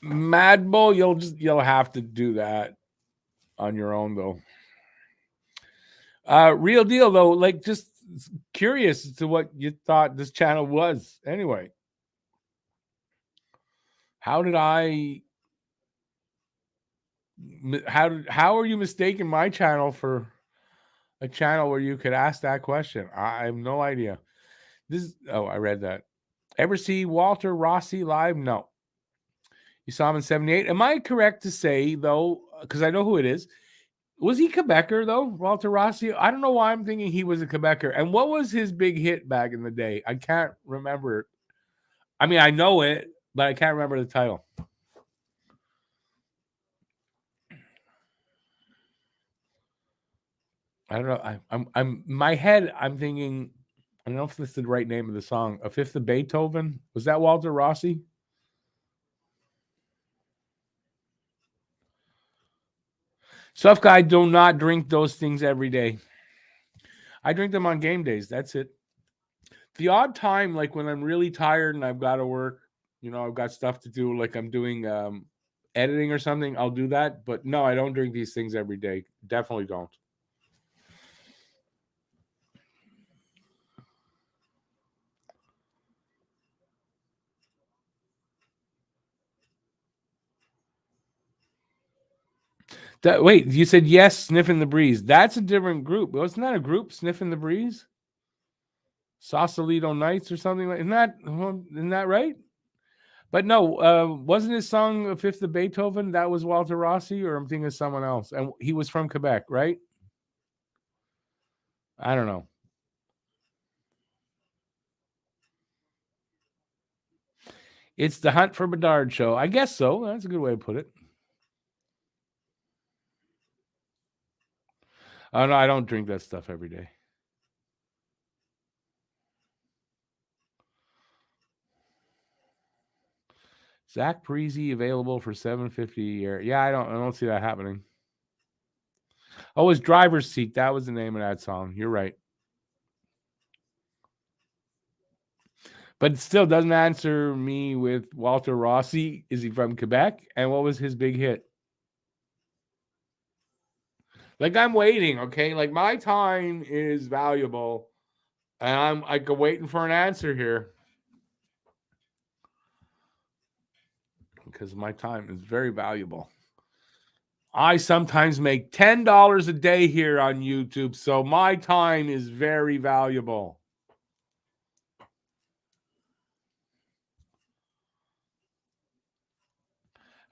Mad Bull, you'll have to do that on your own though. Real deal though, like just curious as to what you thought this channel was anyway. How are you mistaking my channel for a channel where you could ask that question? I have no idea. I read that. Ever see Walter Rossi live? No. You saw him in 78. Am I correct to say, though, because I know who it is, was he Quebecer, though, Walter Rossi? I don't know why I'm thinking he was a Quebecer. And what was his big hit back in the day? I can't remember it. I mean, I know it, but I can't remember the title. I don't know. I'm my head, I'm thinking, I don't know if this is the right name of the song. A Fifth of Beethoven. Was that Walter Rossi? Tough guy, do not drink those things every day. I drink them on game days. That's it. The odd time, like when I'm really tired and I've got to work, I've got stuff to do, like I'm doing editing or something, I'll do that. But no, I don't drink these things every day. Definitely don't. Wait, you said yes, Sniffing the Breeze. That's a different group. Wasn't that a group, Sniffing the Breeze? Sausalito Nights or something like. Isn't that right? But no, wasn't his song Fifth of Beethoven? That was Walter Rossi, or I'm thinking of someone else. And he was from Quebec, right? I don't know. It's the Hunt for Bedard show. I guess so. That's a good way to put it. Oh, no, I don't drink that stuff every day. Zach Parise available for $750 a year. Yeah, I don't see that happening. Oh, his Driver's Seat. That was the name of that song. You're right. But it still doesn't answer me with Walter Rossi. Is he from Quebec? And what was his big hit? Like, I'm waiting, okay? Like, my time is valuable. And I'm like waiting for an answer here. Because my time is very valuable. I sometimes make $10 a day here on YouTube, so my time is very valuable.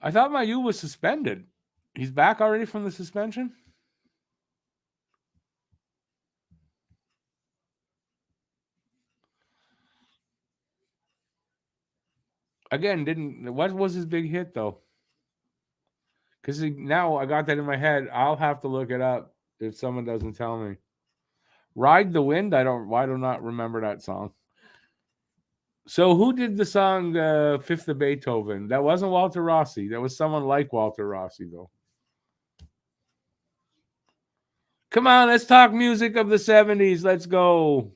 I thought Mayu was suspended. He's back already from the suspension? Again, what was his big hit though? Because now I got that in my head. I'll have to look it up if someone doesn't tell me. Ride the Wind? I do not remember that song. So who did the song Fifth of Beethoven? That wasn't Walter Rossi. That was someone like Walter Rossi, though. Come on, let's talk music of the 70s. Let's go.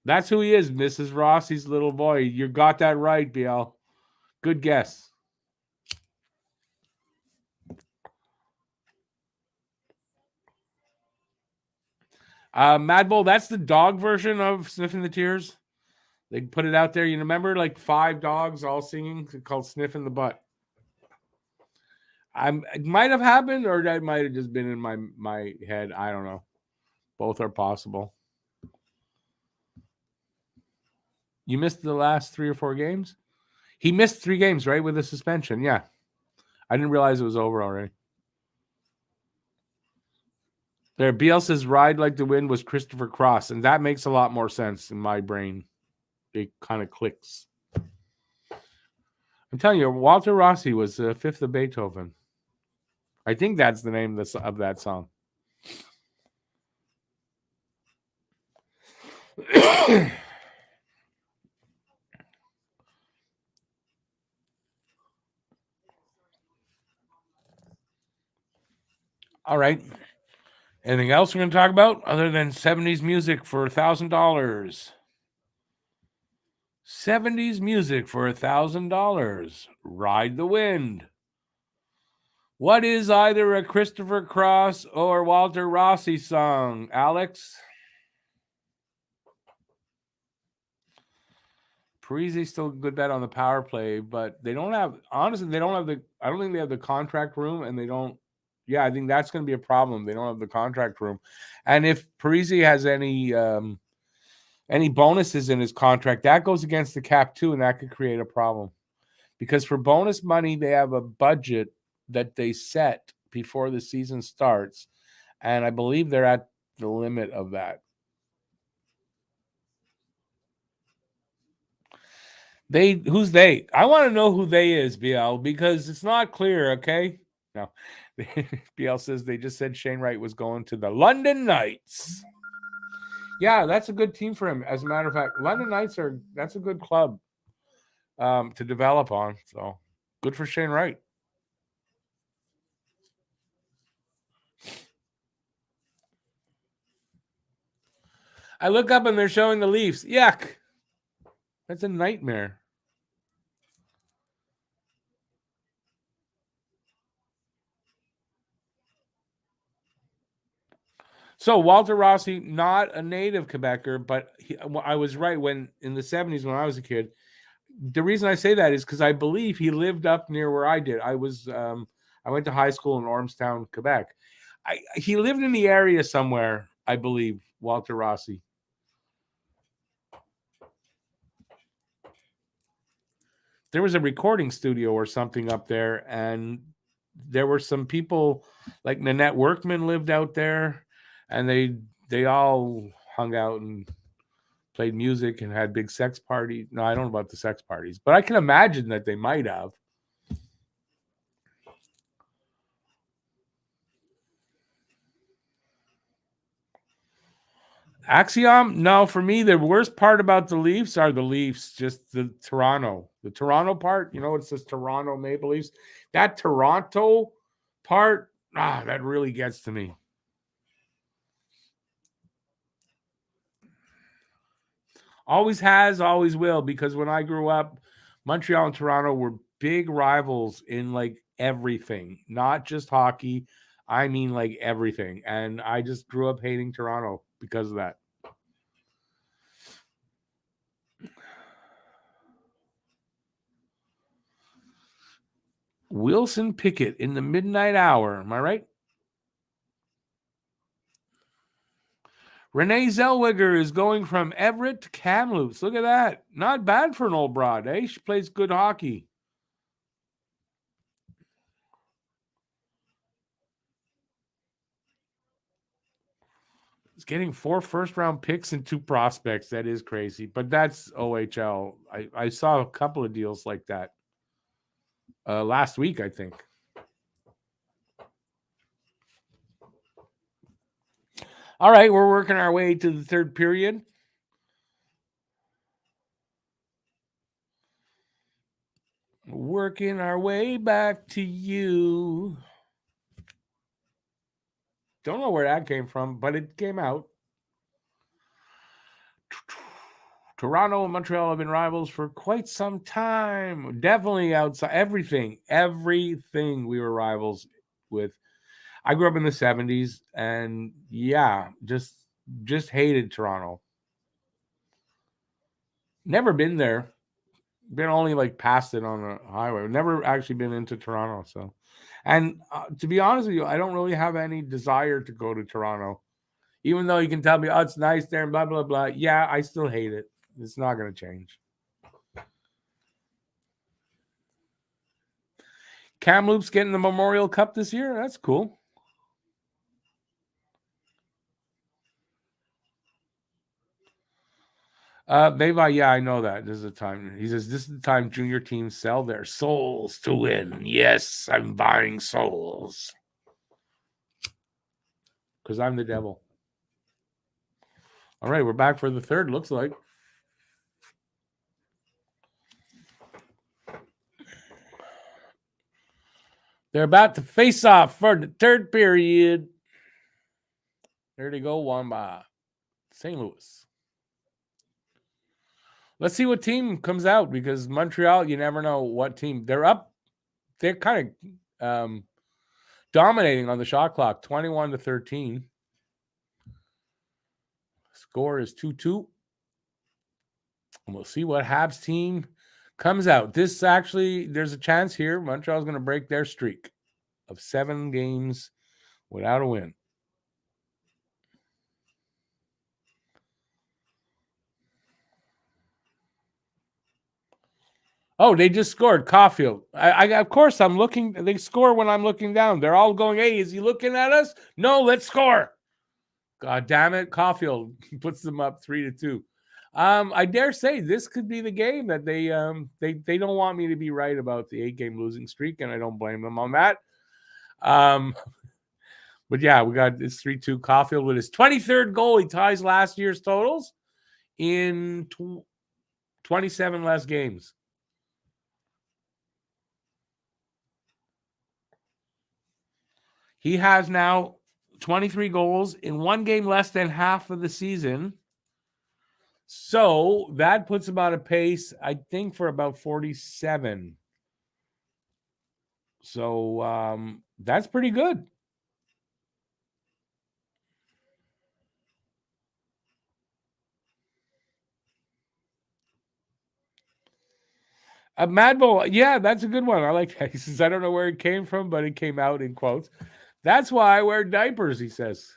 That's who he is, Mrs. Rossi's little boy. You got that right, BL. Good guess. Mad Bull, that's the dog version of Sniffing the Tears. They put it out there. You remember, like 5 dogs all singing, called Sniffing the Butt. It might have happened, or that might have just been in my head. I don't know. Both are possible. You missed the last 3 or 4 games? He missed 3 games, right, with a suspension. Yeah. I didn't realize it was over already. There, BL says Ride Like the Wind was Christopher Cross, and that makes a lot more sense in my brain. It kind of clicks. I'm telling you, Walter Rossi was the Fifth of Beethoven. I think that's the name of that song. All right. Anything else we're going to talk about other than 70s music for $1,000? 70s music for $1,000. Ride the Wind. What is either a Christopher Cross or Walter Rossi song, Alex? Parise's still a good bet on the power play, but they don't have, honestly, I don't think they have the contract room, and they don't, I think that's going to be a problem. They don't have the contract room. And if Parise has any bonuses in his contract, that goes against the cap too, and that could create a problem. Because for bonus money, they have a budget that they set before the season starts, and I believe they're at the limit of that. Who's they? I want to know who they is, BL, because it's not clear, okay? No. BL says they just said Shane Wright was going to the London Knights. Yeah, that's a good team for him. As a matter of fact, London Knights that's a good club to develop on. So good for Shane Wright. I look up and they're showing the Leafs. Yuck. That's a nightmare. So Walter Rossi, not a native Quebecer, but I was right when in the 70s when I was a kid. The reason I say that is because I believe he lived up near where I did. I went to high school in Ormstown, Quebec. he lived in the area somewhere, I believe, Walter Rossi. There was a recording studio or something up there, and there were some people like Nanette Workman lived out there, and they all hung out and played music and had big sex parties. No, I don't know about the sex parties, but I can imagine that they might have. Axiom? No, for me, the worst part about the Leafs are the Leafs, just the Toronto part. You know, it says Toronto Maple Leafs. That Toronto part, that really gets to me. Always has, always will, because when I grew up, Montreal and Toronto were big rivals in like everything, not just hockey. I mean, like everything. And I just grew up hating Toronto because of that. Wilson Pickett in the midnight hour. Am I right? Renee Zellweger is going from Everett to Kamloops. Look at that. Not bad for an old broad, eh? She plays good hockey. It's getting 4 first-round picks and 2 prospects. That is crazy. But that's OHL. I saw a couple of deals like that last week, I think. All right, we're working our way to the third period. Working our way back to you. Don't know where that came from, but it came out. Toronto and Montreal have been rivals for quite some time. Definitely outside everything we were rivals with. I grew up in the 70s, and yeah, just hated Toronto. Never been there. Been only like past it on the highway. Never actually been into Toronto. So, and to be honest with you, I don't really have any desire to go to Toronto, even though you can tell me, oh, it's nice there and blah blah blah. Yeah, I still hate it. It's not going to change. Kamloops getting the Memorial Cup this year. That's cool. Beva, yeah, I know that. This is the time. He says, this is the time junior teams sell their souls to win. Yes, I'm buying souls. Because I'm the devil. All right, we're back for the third, looks like. They're about to face off for the third period. There they go, won by St. Louis. Let's see what team comes out, because Montreal, you never know what team. They're up. They're kind of dominating on the shot clock, 21-13. Score is 2-2. And we'll see what Habs team comes out. This actually, there's a chance here. Montreal's going to break their streak of 7 games without a win. Oh, they just scored. Caulfield. I of course, I'm looking. They score when I'm looking down. They're all going, hey, is he looking at us? No, let's score. God damn it. Caulfield puts them up 3-2. I dare say this could be the game that they don't want me to be right about the 8-game losing streak, and I don't blame them on that. But yeah, we got this 3-2. Caulfield with his 23rd goal. He ties last year's totals in 27 less games. He has now 23 goals in 1 game less than half of the season. So that puts him on a pace, I think, for about 47. So that's pretty good. Mad Bull, yeah, that's a good one. I like that. He says, I don't know where it came from, but it came out in quotes. That's why I wear diapers, he says.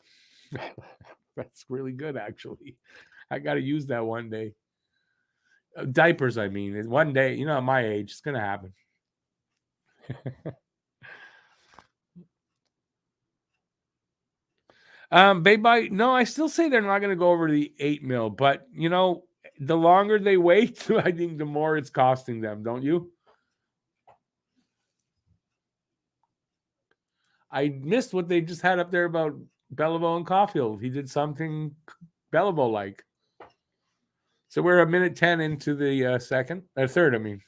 That's really good, actually. I got to use that one day. Diapers, I mean. One day, at my age, it's going to happen. Babe, no, I still say they're not going to go over the 8 mil, but, the longer they wait, I think the more it's costing them, don't you? I missed what they just had up there about Beliveau and Caulfield. He did something Beliveau-like. So we're a minute 10 into the third, I mean.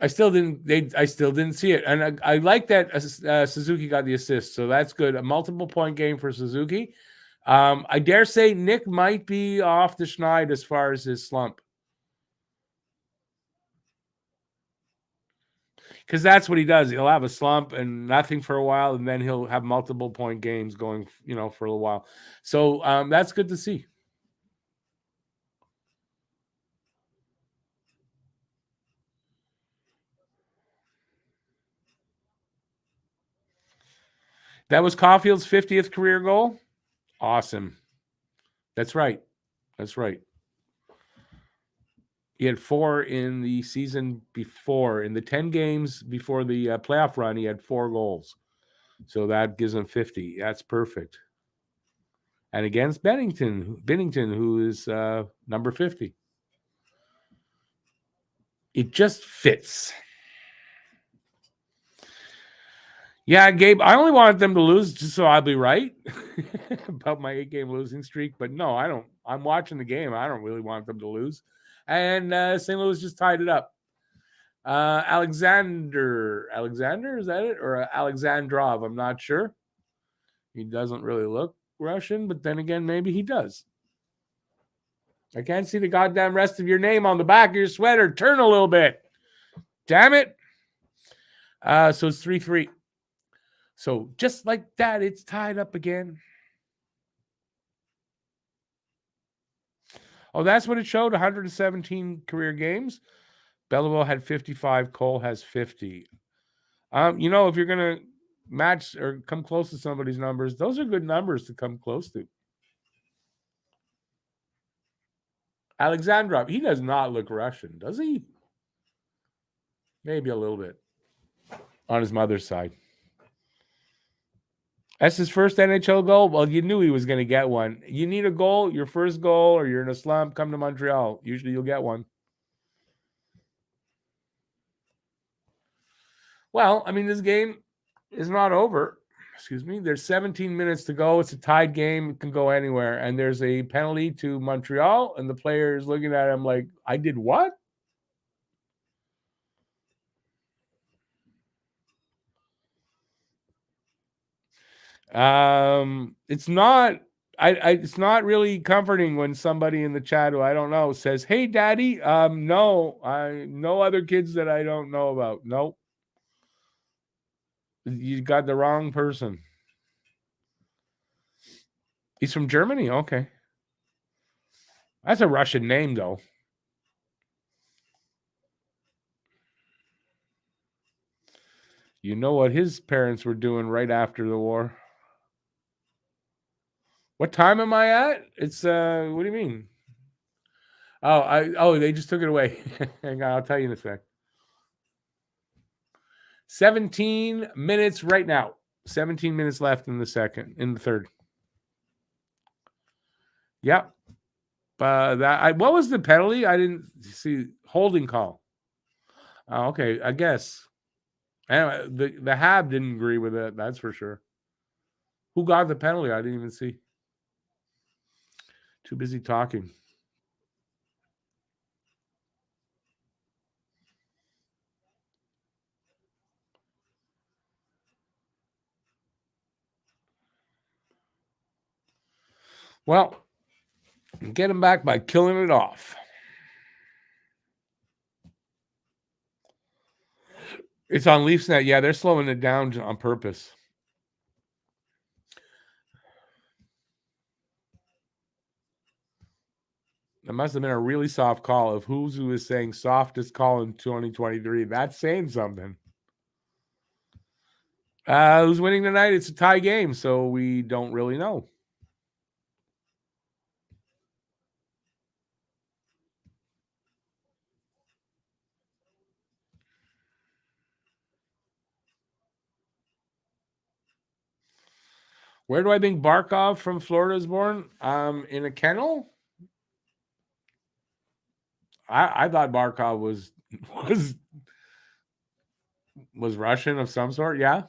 I still didn't see it. And I like that Suzuki got the assist. So that's good. A multiple point game for Suzuki. I dare say Nick might be off the schneid as far as his slump. Because that's what he does. He'll have a slump and nothing for a while, and then he'll have multiple point games going, for a little while. So that's good to see. That was Caulfield's 50th career goal. Awesome. That's right. He had 4 in the season before. In the 10 games before the playoff run, he had 4 goals. So that gives him 50. That's perfect. And against Binnington, who is number 50. It just fits. Yeah, Gabe, I only wanted them to lose just so I'd be right about my 8-game losing streak. But no, I don't. I'm watching the game. I don't really want them to lose. And St. Louis just tied it up. Alexander, is that it? Or Alexandrov, I'm not sure. He doesn't really look Russian, but then again, maybe he does. I can't see the goddamn rest of your name on the back of your sweater. Turn a little bit. Damn it. So it's 3-3. So just like that, it's tied up again. Oh, that's what it showed. 117 career games. Beliveau had 55. Cole has 50. If you're going to match or come close to somebody's numbers, those are good numbers to come close to. Alexandrov, he does not look Russian, does he? Maybe a little bit on his mother's side. That's his first NHL goal. Well, you knew he was going to get one. You need a goal, your first goal, or you're in a slump, come to Montreal. Usually you'll get one. Well, I mean, this game is not over. Excuse me. There's 17 minutes to go. It's a tied game. It can go anywhere. And there's a penalty to Montreal, and the player is looking at him like, I did what? It's not. It's not really comforting when somebody in the chat who I don't know says, "Hey, Daddy, no other kids that I don't know about." Nope, you got the wrong person. He's from Germany. Okay, that's a Russian name, though. You know what his parents were doing right after the war. What time am I at? It's what do you mean? They just took it away. Hang on, I'll tell you in a sec. 17 minutes right now. 17 minutes left in the third. Yep. What was the penalty? I didn't see. Holding call. Oh, okay, I guess. Anyway, the Hab didn't agree with it. That's for sure. Who got the penalty? I didn't even see. Too busy talking. Well, get him back by killing it off. It's on LeafsNet. Yeah, they're slowing it down on purpose. It must have been a really soft call. If who is saying softest call in 2023, that's saying something. Who's winning tonight? It's a tie game, so we don't really know. Where do I think Barkov from Florida is born? In a kennel. I thought Barkov was was Russian of some sort. Yeah,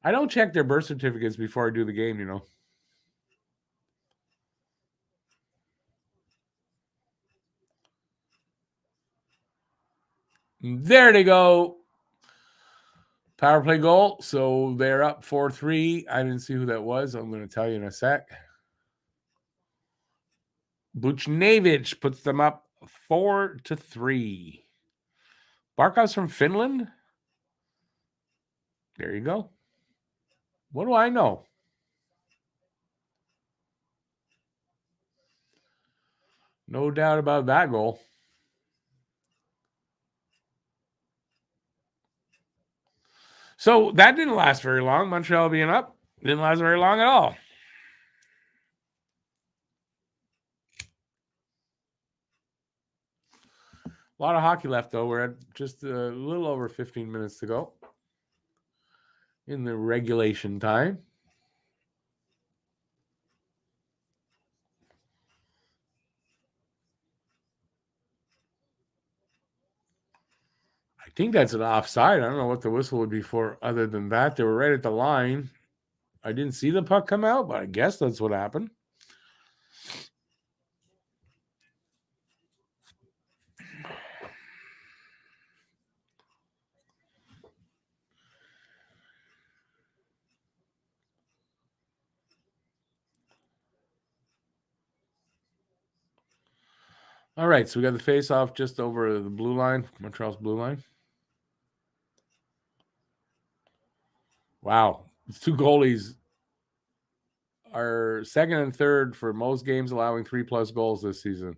I don't check their birth certificates before I do the game. You know. There they go. Power play goal. So they're up 4-3. I didn't see who that was. I'm going to tell you in a sec. Buchnevich puts them up 4-3. Barkov's from Finland. There you go. What do I know? No doubt about that goal. So that didn't last very long. Montreal being up didn't last very long at all. A lot of hockey left, though. We're at just a little over 15 minutes to go in the regulation time. I think that's an offside. I don't know what the whistle would be for other than that. They were right at the line. I didn't see the puck come out, but I guess that's what happened. All right, so we got the face off just over the blue line, Montreal's blue line. Wow. The two goalies are second and third for most games allowing 3+ goals this season.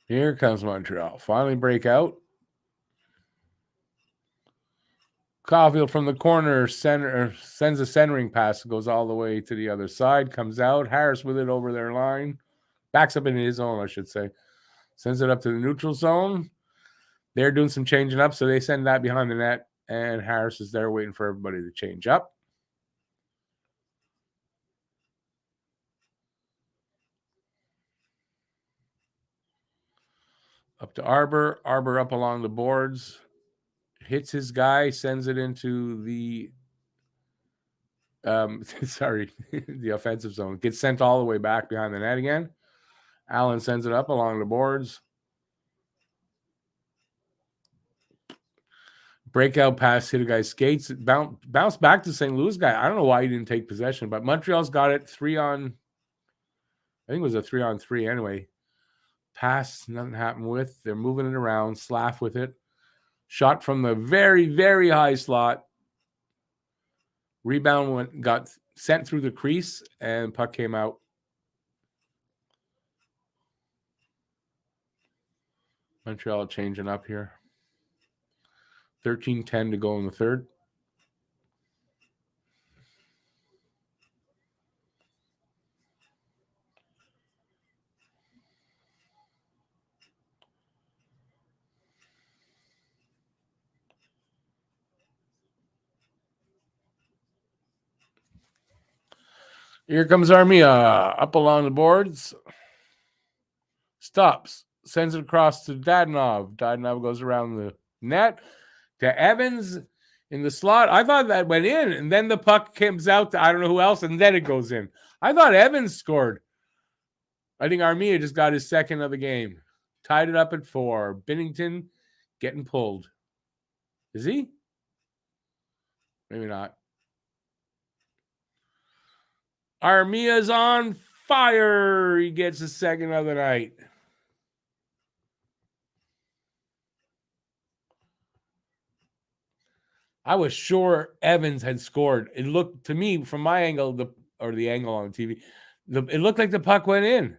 Here comes Montreal. Finally break out. Caulfield from the corner center sends a centering pass, goes all the way to the other side, comes out. Harris with it over their line, backs up in his own, I should say. Sends it up to the neutral zone. They're doing some changing up, so they send that behind the net, and Harris is there waiting for everybody to change up. Up to Arbor. Arbor up along the boards. Hits his guy, sends it into the the offensive zone. Gets sent all the way back behind the net again. Allen sends it up along the boards. Breakout pass, hit a guy's skates. Bounce back to St. Louis guy. I don't know why he didn't take possession, but Montreal's got it 3-on. I think it was a 3-on-3 anyway. Pass, nothing happened with. They're moving it around. Slaff with it. Shot from the very, very high slot. Rebound got sent through the crease, and puck came out. Montreal changing up here. 13-10 to go in the third. Here comes Armia up along the boards. Stops. Sends it across to Dadonov. Dadonov goes around the net to Evans in the slot. I thought that went in, and then the puck comes out to I don't know who else, and then it goes in. I thought Evans scored. I think Armia just got his second of the game. Tied it up at 4. Binnington getting pulled. Is he? Maybe not. Armia's on fire. He gets his second of the night. I was sure Evans had scored. It looked to me from my angle, the angle on TV, it looked like the puck went in.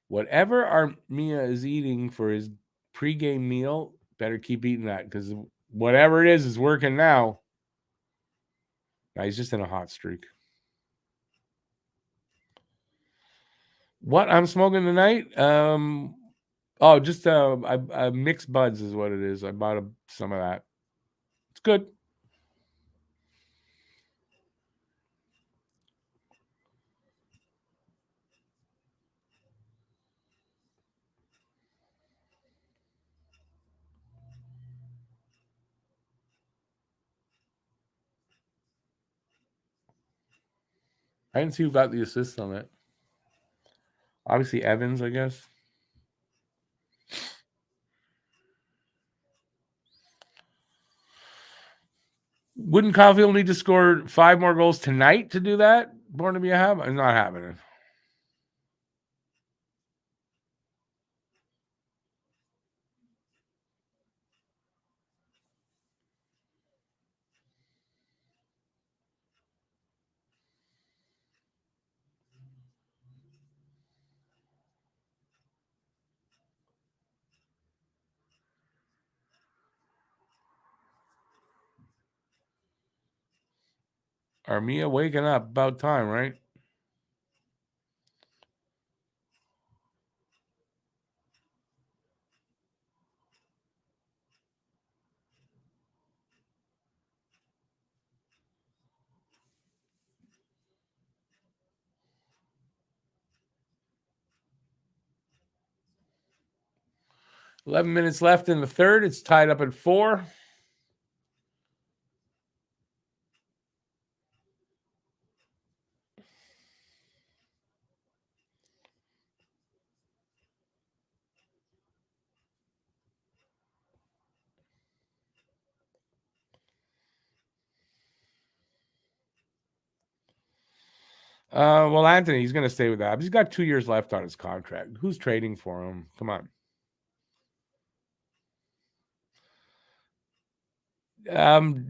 Whatever Armia is eating for his pregame meal, better keep eating that because whatever it is working now. Yeah, he's just in a hot streak. What I'm smoking tonight? Just a mixed buds is what it is. I bought some of that. It's good. I didn't see who got the assist on it. Obviously Evans, I guess. Wouldn't Caulfield need to score 5 more goals tonight to do that? Born to be a Hab? It's not happening. Armia waking up. About time, right? $11 minutes left in the third. It's tied up at 4. Well, Anthony, he's going to stay with that. He's got 2 years left on his contract. Who's trading for him? Come on.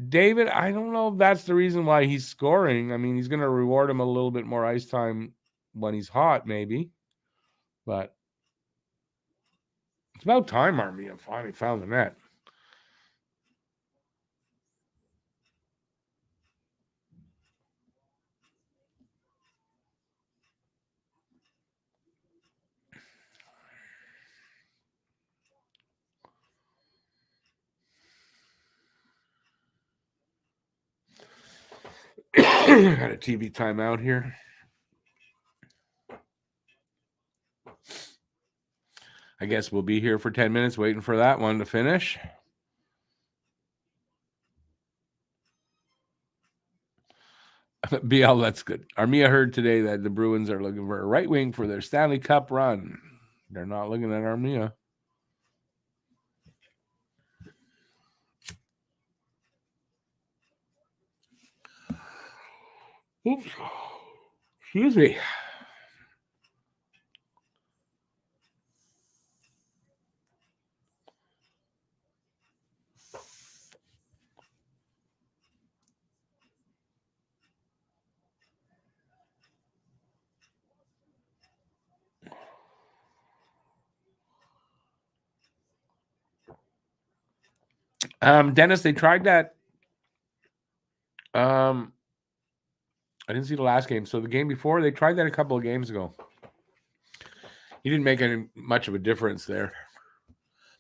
David, I don't know if that's the reason why he's scoring. I mean, he's going to reward him a little bit more ice time when he's hot, maybe. But it's about time Armia finally found the net. Got a TV timeout here. I guess we'll be here for 10 minutes waiting for that one to finish. BL, that's good. Armia heard today that the Bruins are looking for a right wing for their Stanley Cup run. They're not looking at Armia. Oops. Excuse me. Dennis, they tried that. I didn't see the last game. So the game before, they tried that a couple of games ago. He didn't make any much of a difference there.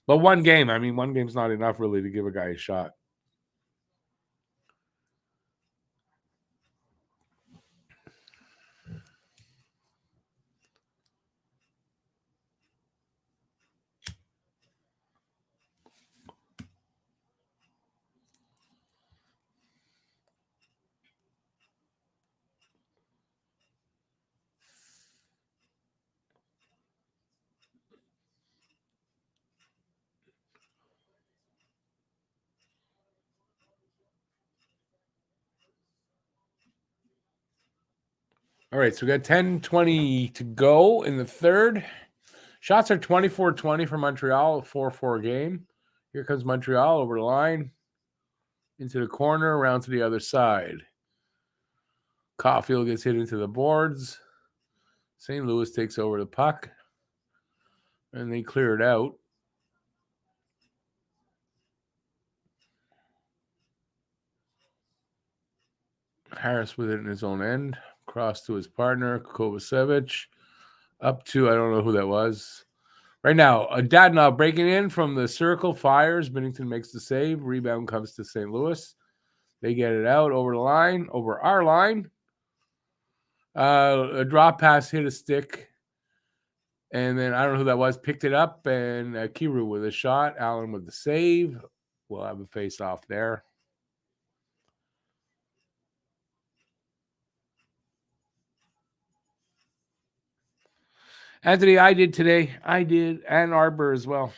But one game, I mean, one game's not enough really to give a guy a shot. All right, so we got 10:20 to go in the third. Shots are 24-20 for Montreal, 4-4 game. Here comes Montreal over the line, into the corner, around to the other side. Caulfield gets hit into the boards. St. Louis takes over the puck, and they clear it out. Harris with it in his own end. Cross to his partner, Kovacevic. Up to, I don't know who that was. Right now, Dadonov breaking in from the circle, fires. Binnington makes the save. Rebound comes to St. Louis. They get it out over the line, over our line. A drop pass hit a stick. And then, I don't know who that was, picked it up. And Kiru with a shot. Allen with the save. We'll have a face-off there. Anthony, I did today. I did. Ann Arbor as well.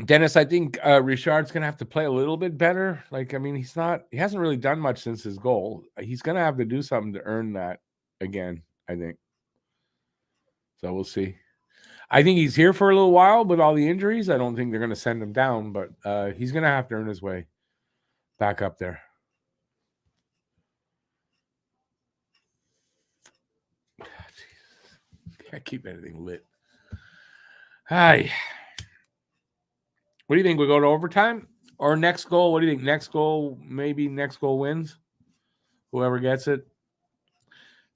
Dennis, I think Richard's going to have to play a little bit better. Like, I mean, he hasn't really done much since his goal. He's going to have to do something to earn that again, I think. So we'll see. I think he's here for a little while with all the injuries. I don't think they're going to send him down, but he's going to have to earn his way back up there. Can't keep anything lit. Hi. What do you think? We go to overtime or next goal? What do you think? Next goal, maybe next goal wins. Whoever gets it.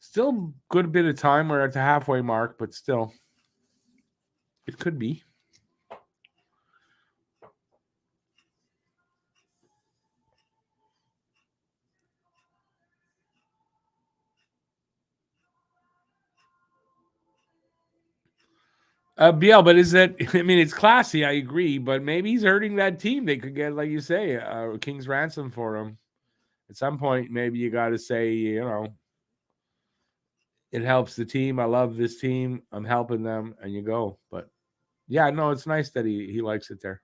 Still good bit of time. We're at the halfway mark, but still, it could be. Biel, but is that? I mean, it's classy. I agree, but maybe he's hurting that team. They could get, like you say, King's ransom for him. At some point, maybe you got to say, it helps the team. I love this team. I'm helping them, and you go. But yeah, no, it's nice that he likes it there.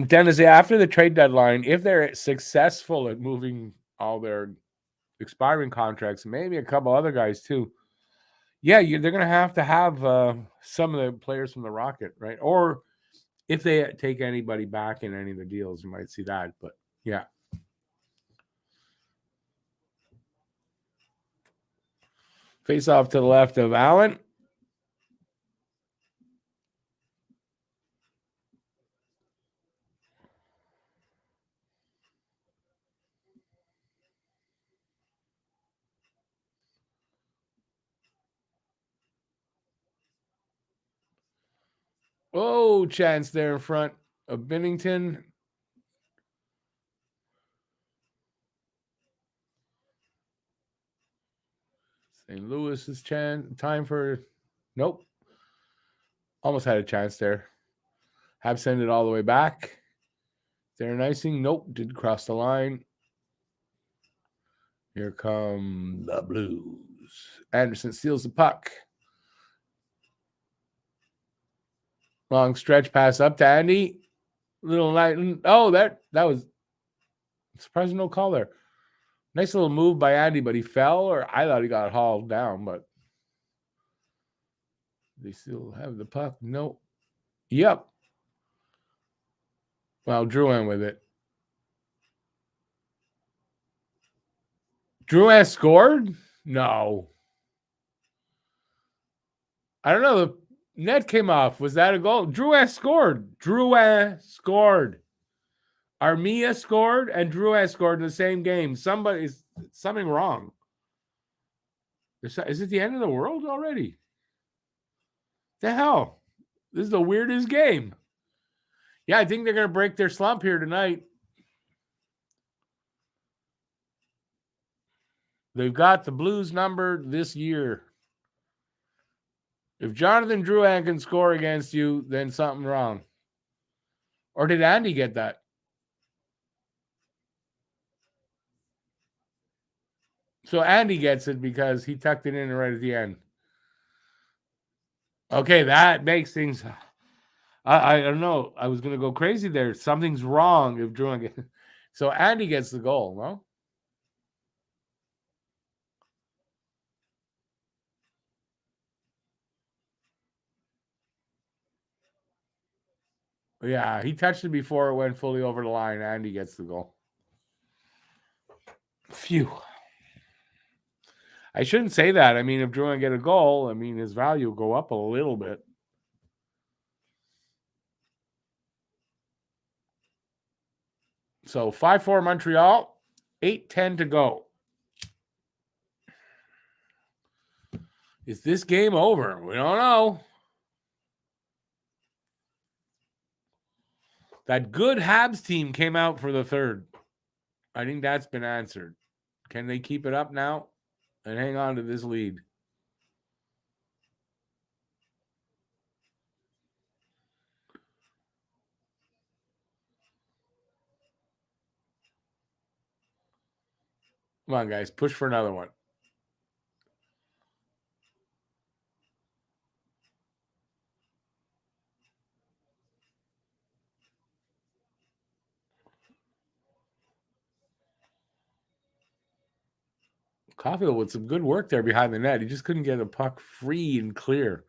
Dennis, after the trade deadline, if they're successful at moving all their expiring contracts, maybe a couple other guys too. Yeah, they're going to have some of the players from the Rocket, right? Or if they take anybody back in any of the deals, you might see that. But yeah. Face off to the left of Allen. Oh, chance there in front of Binnington. St. Louis's chance. Time for. Nope. Almost had a chance there. Habs send it all the way back. They're icing. Nope. Did cross the line. Here come the Blues. Anderson steals the puck. Long stretch pass up to Andy. Little light. Oh, that was surprising. No call there. Nice little move by Andy, but he fell, or I thought he got hauled down, but they still have the puck. No. Yep. Well, Drouin with it. Drouin scored? No. I don't know. The net came off. Was that a goal? Drouin scored. Drouin scored. Armia scored and Drouin scored in the same game. Something wrong. Is it the end of the world already? The hell? This is the weirdest game. Yeah, I think they're going to break their slump here tonight. They've got the Blues number this year. If Jonathan Drouin can score against you, then something wrong. Or did Andy get that? So Andy gets it because he tucked it in right at the end. Okay, that makes things. I don't know. I was gonna go crazy there. Something's wrong if Drew. So Andy gets the goal. No. Yeah, he touched it before it went fully over the line. Andy gets the goal. Phew. I shouldn't say that. I mean, if Drew get a goal, I mean his value will go up a little bit. So 5-4 Montreal, 8-10 to go. Is this game over? We don't know. That good Habs team came out for the third. I think that's been answered. Can they keep it up now and hang on to this lead? Come on, guys. Push for another one. Caulfield with some good work there behind the net. He just couldn't get a puck free and clear.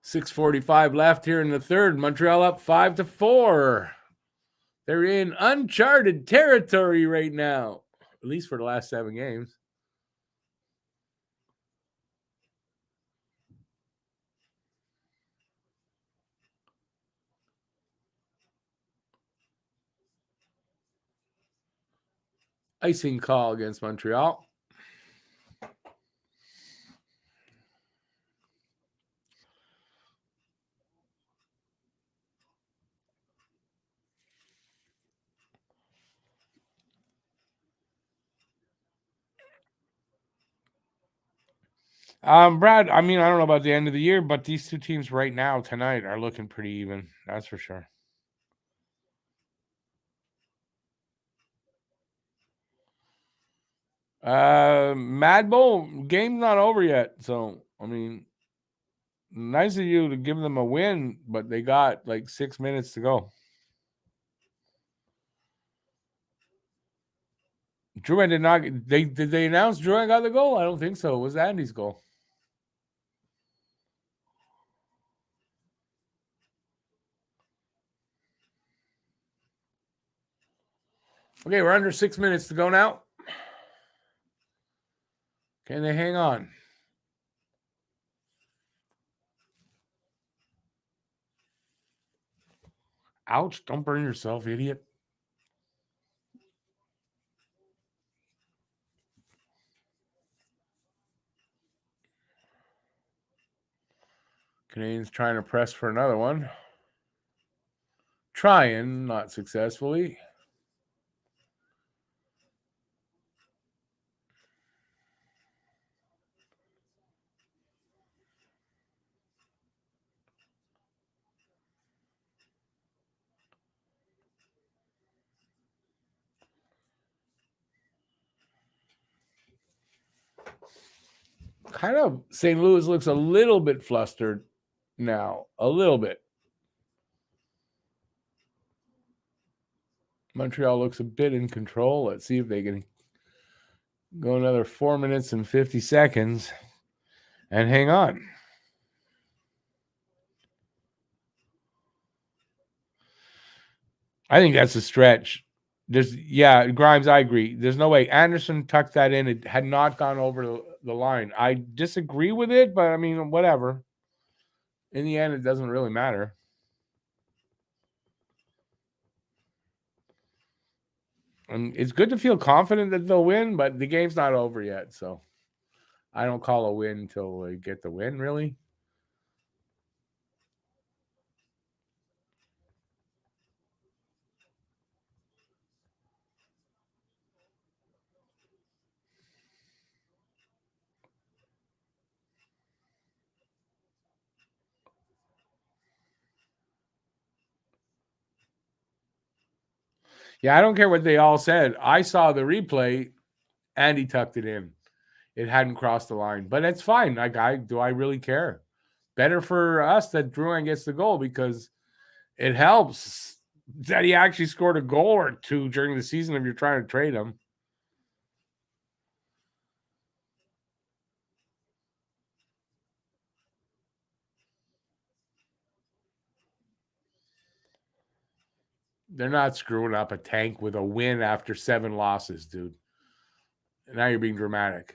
.645 left here in the third. Montreal up 5-4. They're in uncharted territory right now, at least for the last 7 games. Icing call against Montreal. Brad, I mean, I don't know about the end of the year, but these two teams right now tonight are looking pretty even. That's for sure. Mad Bull game's not over yet, so I mean, nice of you to give them a win, but they got like 6 minutes to go. Drouin did not. Did they announce Drouin got the goal? I don't think so. It was Andy's goal. Okay, we're under 6 minutes to go now. Can they hang on? Ouch! Don't burn yourself, idiot. Canadians trying to press for another one. Trying, not successfully. Kind of St. Louis looks a little bit flustered now. A little bit. Montreal looks a bit in control. Let's see if they can go another 4 minutes and 50 seconds and hang on. I think that's a stretch. Grimes, I agree. There's no way. Anderson tucked that in. It had not gone over the line. I disagree with it, but I mean, whatever. In the end, it doesn't really matter. And it's good to feel confident that they'll win, but the game's not over yet. So I don't call a win until they get the win, really. Yeah, I don't care what they all said. I saw the replay and he tucked it in. It hadn't crossed the line, but it's fine. Like, do I really care? Better for us that Drouin gets the goal because it helps that he actually scored a goal or two during the season if you're trying to trade him. They're not screwing up a tank with a win after 7 losses, dude. Now you're being dramatic.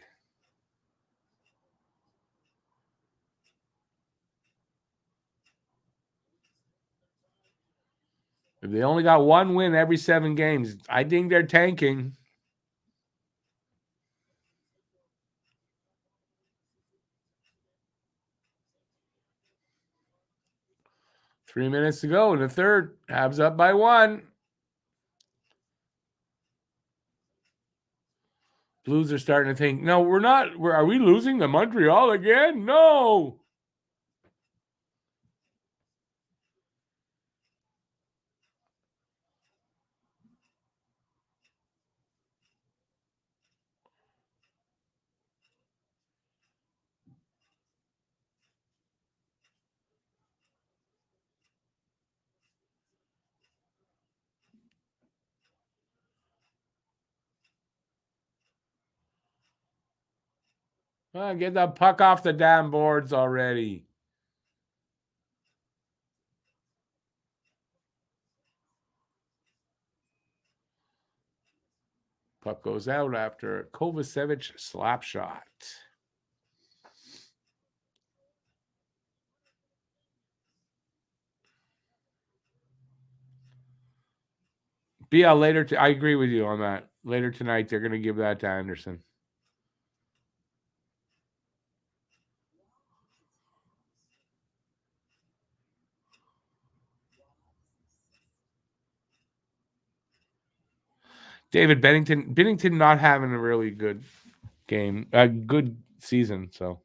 If they only got one win every 7 games, I think they're tanking. Three minutes to go in the third. Habs up by 1. Blues are starting to think, no, we're not. Are we losing to Montreal again? No. Get the puck off the damn boards already. Puck goes out after a Kovacevic slap shot. BL later. I agree with you on that. Later tonight, they're going to give that to Anderson. David Bennington not having a really good game, a good season. So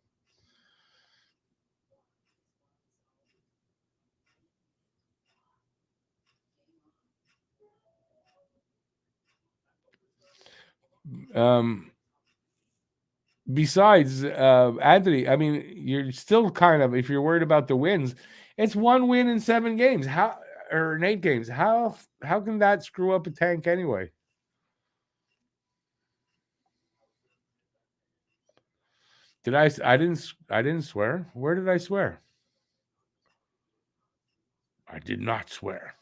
besides Anthony, I mean, you're still kind of, if you're worried about the wins, it's 1 win in 7 games. How, or in 8 games? How can that screw up a tank anyway? Did I didn't swear? Where did I swear? I did not swear.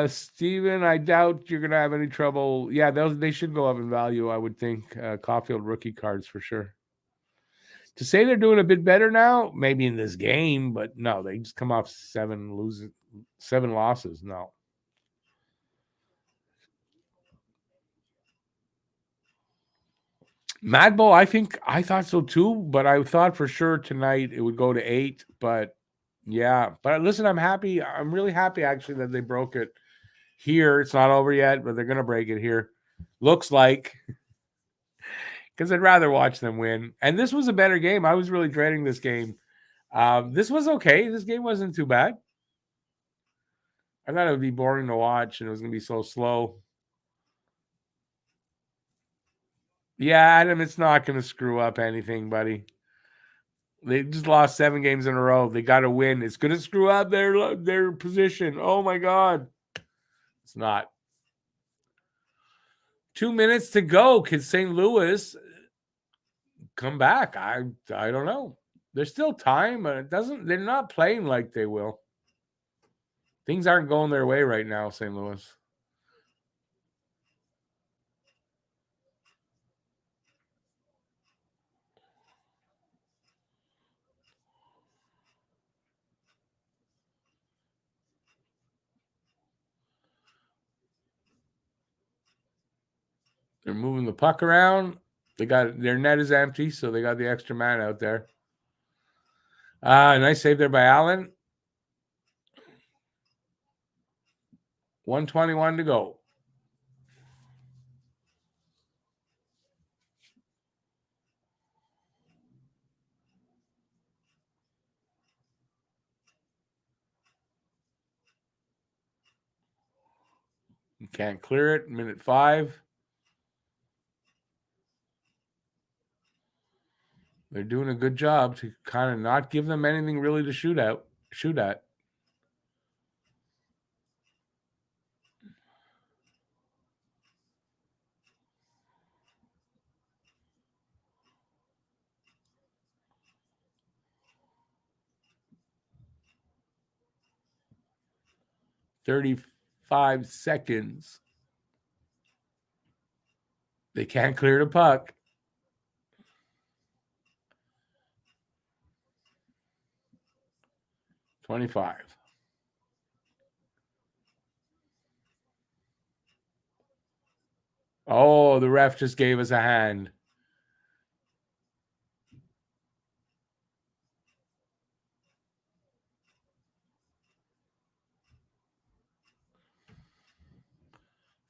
Steven, I doubt you're gonna have any trouble. Yeah, they should go up in value, I would think. Caulfield rookie cards for sure. To say they're doing a bit better now, maybe in this game, but no, they just come off 7 losses. No. Mad Bull, I thought so too, but I thought for sure tonight it would go to 8. But yeah, but listen, I'm happy. I'm really happy actually that they broke it here. It's not over yet, but they're gonna break it here. Looks like, because I'd rather watch them win. And this was a better game. I was really dreading this game. This was okay. This game wasn't too bad. I thought it would be boring to watch, and it was gonna be so slow. Yeah, Adam, it's not gonna screw up anything, buddy. They just lost 7 games in a row. They got to win. It's going to screw up their position. Oh my god, it's not. 2 minutes to go. Can St. Louis come back? I don't know. There's still time, but it doesn't. They're not playing like they will. Things aren't going their way right now, St. Louis. They're moving the puck around. They got their net is empty, so they got the extra man out there. Nice save there by Allen. 1:21 to go. You can't clear it. Minute 5. They're doing a good job to kind of not give them anything really to shoot at. 35 seconds. They can't clear the puck. 25. Oh, the ref just gave us a hand.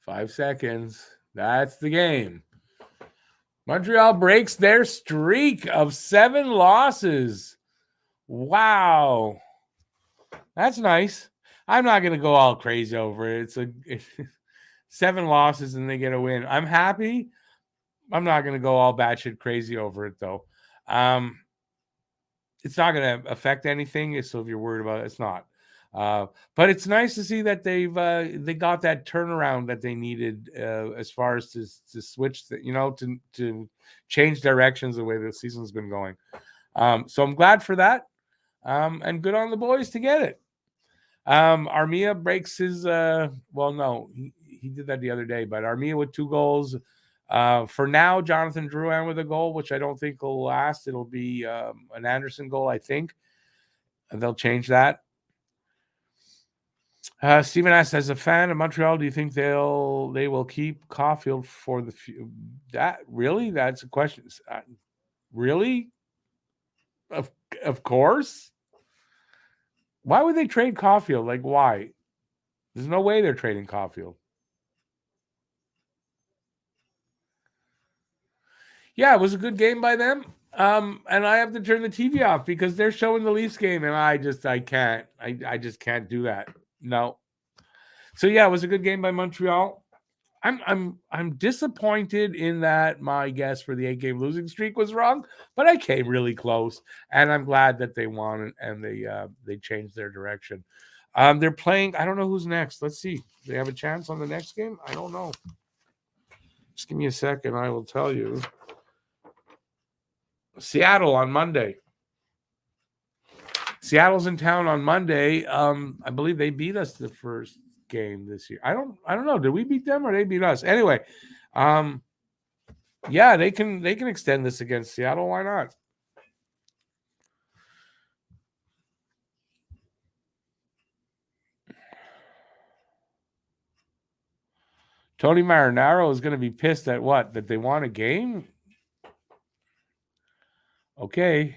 Five seconds. That's the game. Montreal breaks their streak of 7 losses. Wow. That's nice. I'm not going to go all crazy over it. It's 7 losses and they get a win. I'm happy. I'm not going to go all batshit crazy over it, though. It's not going to affect anything. So if you're worried about it, it's not. But it's nice to see that they got that turnaround that they needed as far as to switch, to change directions the way the season's been going. So I'm glad for that, and good on the boys to get it. Armia breaks his. No, he did that the other day, but Armia with 2 goals. For now, Jonathan Drouin with a goal, which I don't think will last. It'll be an Anderson goal, I think. And they'll change that. Stephen asks, as a fan of Montreal, do you think they will keep Caulfield for the that's a question. Really? Of course. Why would they trade Caulfield? Like, why? There's no way they're trading Caulfield. Yeah, it was a good game by them. And I have to turn the TV off because they're showing the Leafs game, and I can't. I just can't do that. No. So yeah, it was a good game by Montreal. I'm disappointed in that my guess for the 8-game losing streak was wrong, but I came really close, and I'm glad that they won and they changed their direction. They're playing. I don't know who's next. Let's see. Do they have a chance on the next game? I don't know. Just give me a second. I will tell you. Seattle on Monday. Seattle's in town on Monday. I believe they beat us the first game this year. I don't know. Did we beat them or they beat us? Anyway, yeah, they can extend this against Seattle. Why not? Tony Marinaro is going to be pissed at what? That they won a game? Okay.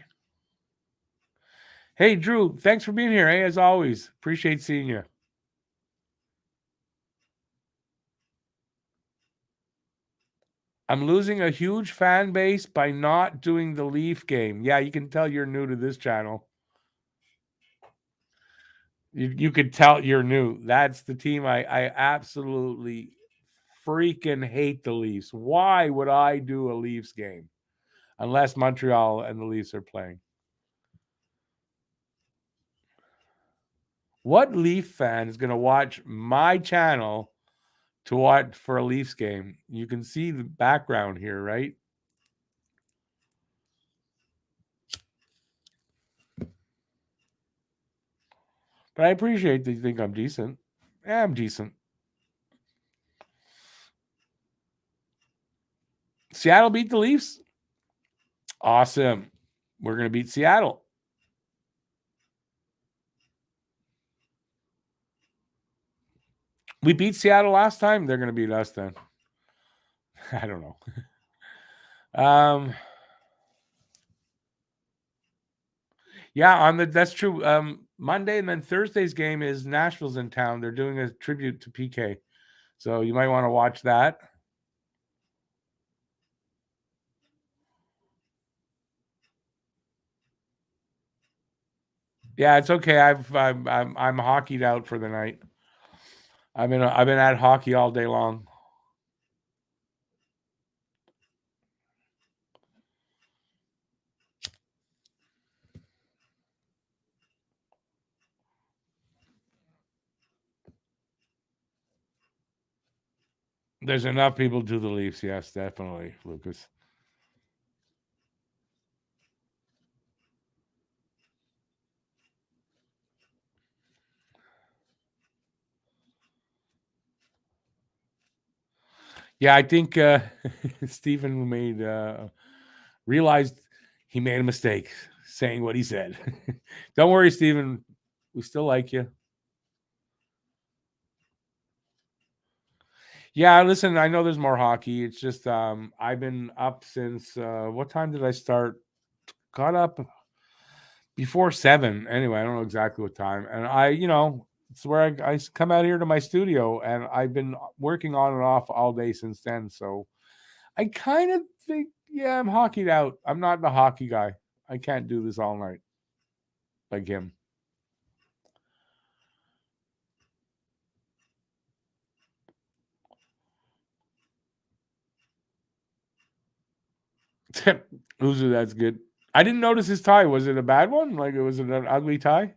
Hey, Drew, thanks for being here. Hey, as always, appreciate seeing you. I'm losing a huge fan base by not doing the Leaf game. Yeah, you can tell you're new to this channel. You could tell you're new. That's the team I absolutely freaking hate the Leafs. Why would I do a Leafs game? Unless Montreal and the Leafs are playing. What Leaf fan is going to watch my channel to watch for a Leafs game? You can see the background here, right? But I appreciate that you think I'm decent. Yeah, I'm decent. Seattle beat the Leafs. Awesome. We're going to beat Seattle. We beat Seattle last time. They're going to beat us then. I don't know. Yeah, that's true. Monday and then Thursday's game is Nashville's in town. They're doing a tribute to PK, so you might want to watch that. Yeah, it's okay. I'm hockeyed out for the night. I've been at hockey all day long. There's enough people to the Leafs. Yes, definitely, Lucas. Yeah, I think Stephen realized he made a mistake saying what he said. Don't worry, Stephen. We still like you. Yeah, listen, I know there's more hockey. It's just I've been up since what time did I start? Got up before 7. Anyway, I don't know exactly what time. And it's where I come out here to my studio, and I've been working on and off all day since then. So I kind of think, yeah, I'm hockeyed out. I'm not the hockey guy. I can't do this all night like him. Uzu, that's good. I didn't notice his tie. Was it a bad one? Like, was it an ugly tie?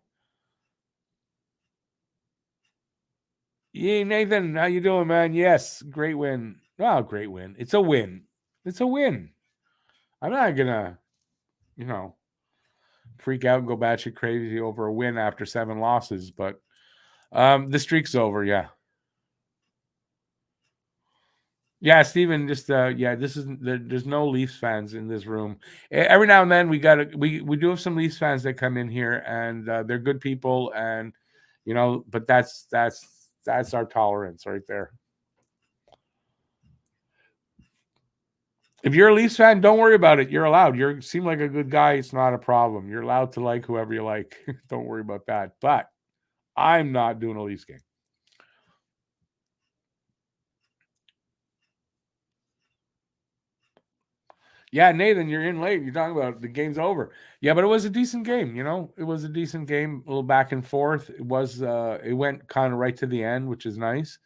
Yeah, Nathan, how you doing, man? Yes, great win. Wow, great win. It's a win. It's a win. I'm not gonna, you know, freak out and go batshit crazy over a win after 7 losses, but the streak's over. Yeah, yeah, Steven, just yeah, this isn't there's no Leafs fans in this room. Every now and then we do have some Leafs fans that come in here, and they're good people, and but that's our tolerance right there. If you're a Leafs fan, don't worry about it. You're allowed. You seem like a good guy. It's not a problem. You're allowed to like whoever you like. Don't worry about that. But I'm not doing a Leafs game. Yeah, Nathan, you're in late. You're talking about the game's over. Yeah, but it was a decent game. It was a decent game. A little back and forth. It went kind of right to the end, which is nice.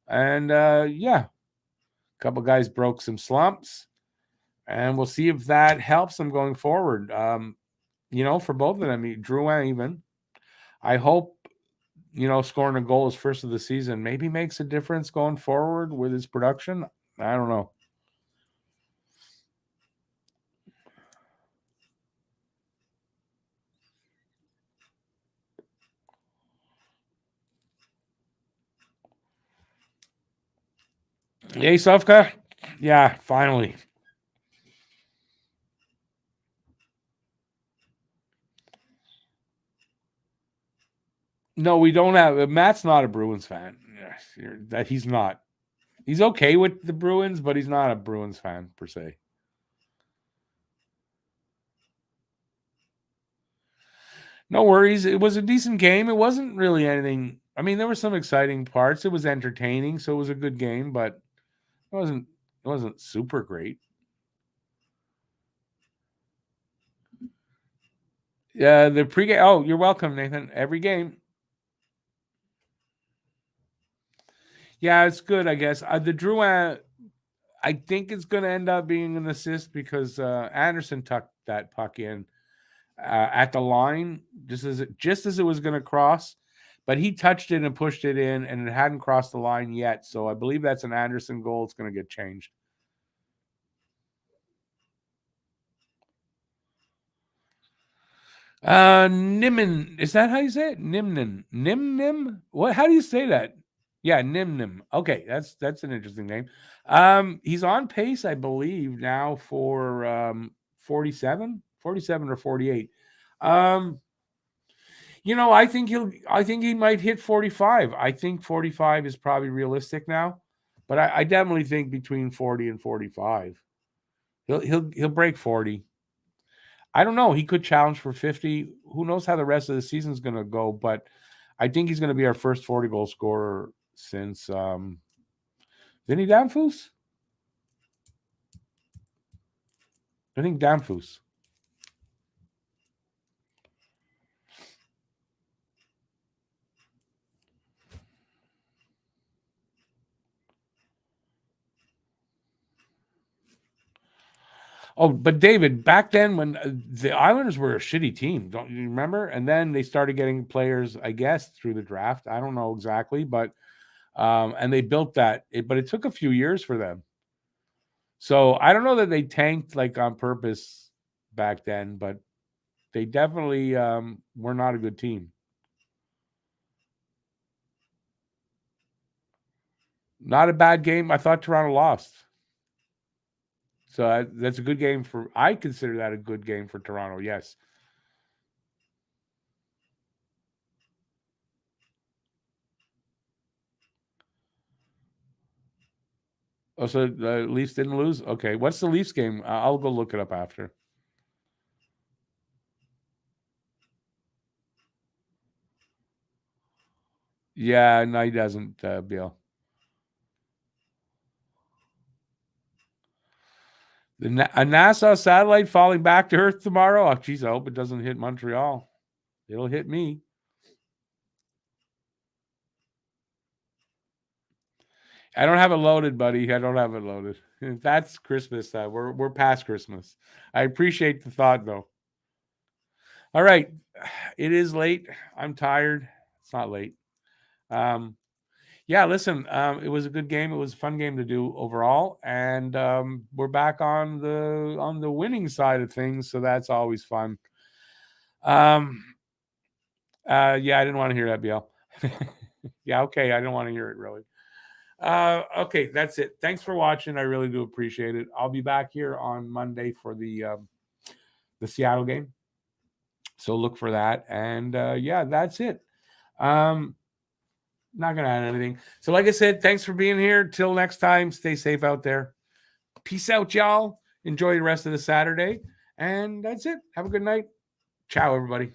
And yeah, a couple guys broke some slumps, and we'll see if that helps them going forward. For both of them, Drouin even. I hope scoring a goal his first of the season maybe makes a difference going forward with his production. I don't know. Yay, Sofka. Yeah, finally. No, we don't have Matt's not a Bruins fan. That he's not. He's okay with the Bruins, but he's not a Bruins fan per se. No worries. It was a decent game. It wasn't really anything. I mean, there were some exciting parts. It was entertaining, so it was a good game, but it wasn't super great. Yeah, the pregame. Oh, you're welcome, Nathan. Every game. Yeah, it's good, I guess. The Drouin, I think it's going to end up being an assist because Anderson tucked that puck in at the line just as it was going to cross, but he touched it and pushed it in, and it hadn't crossed the line yet. So I believe that's an Anderson goal. It's going to get changed. Nimin, is that how you say it? Nimnin, Nimnim. What? How do you say that? Yeah, Nimnim. Okay, that's an interesting name. He's on pace, I believe, now for 47, 47 or 48. Um, I think he might hit 45. I think 45 is probably realistic now. But I definitely think between 40 and 45. He'll break 40. I don't know. He could challenge for 50. Who knows how the rest of the season's going to go? But I think he's going to be our first 40 goal scorer since Vinny Damphus. I think Damphus. Oh, but David, back then when the Islanders were a shitty team, don't you remember? And then they started getting players, I guess, through the draft. I don't know exactly, but and they built that. But it took a few years for them. So I don't know that they tanked like on purpose back then, but they definitely were not a good team. Not a bad game. I thought Toronto lost. So that's a good game for. I consider that a good game for Toronto. Yes. Oh, so the Leafs didn't lose. Okay, what's the Leafs game? I'll go look it up after. Yeah, no, he doesn't, Bill. A NASA satellite falling back to Earth tomorrow. Oh, geez, I hope it doesn't hit Montreal. It'll hit me. I don't have it loaded, buddy. I don't have it loaded. That's Christmas. We're past Christmas. I appreciate the thought, though. All right, it is late. I'm tired. It's not late. Yeah, listen, it was a good game. It was a fun game to do overall, and we're back on the winning side of things, so that's always fun. Um, yeah, I didn't want to hear that, BL. Yeah, okay, I don't want to hear it really. Okay, that's it. Thanks for watching. I really do appreciate it. I'll be back here on Monday for the Seattle game, so look for that. And yeah, that's it. Not gonna add anything. So, like I said, thanks for being here. Till next time, stay safe out there. Peace out, y'all. Enjoy the rest of the Saturday. And that's it. Have a good night. Ciao, everybody.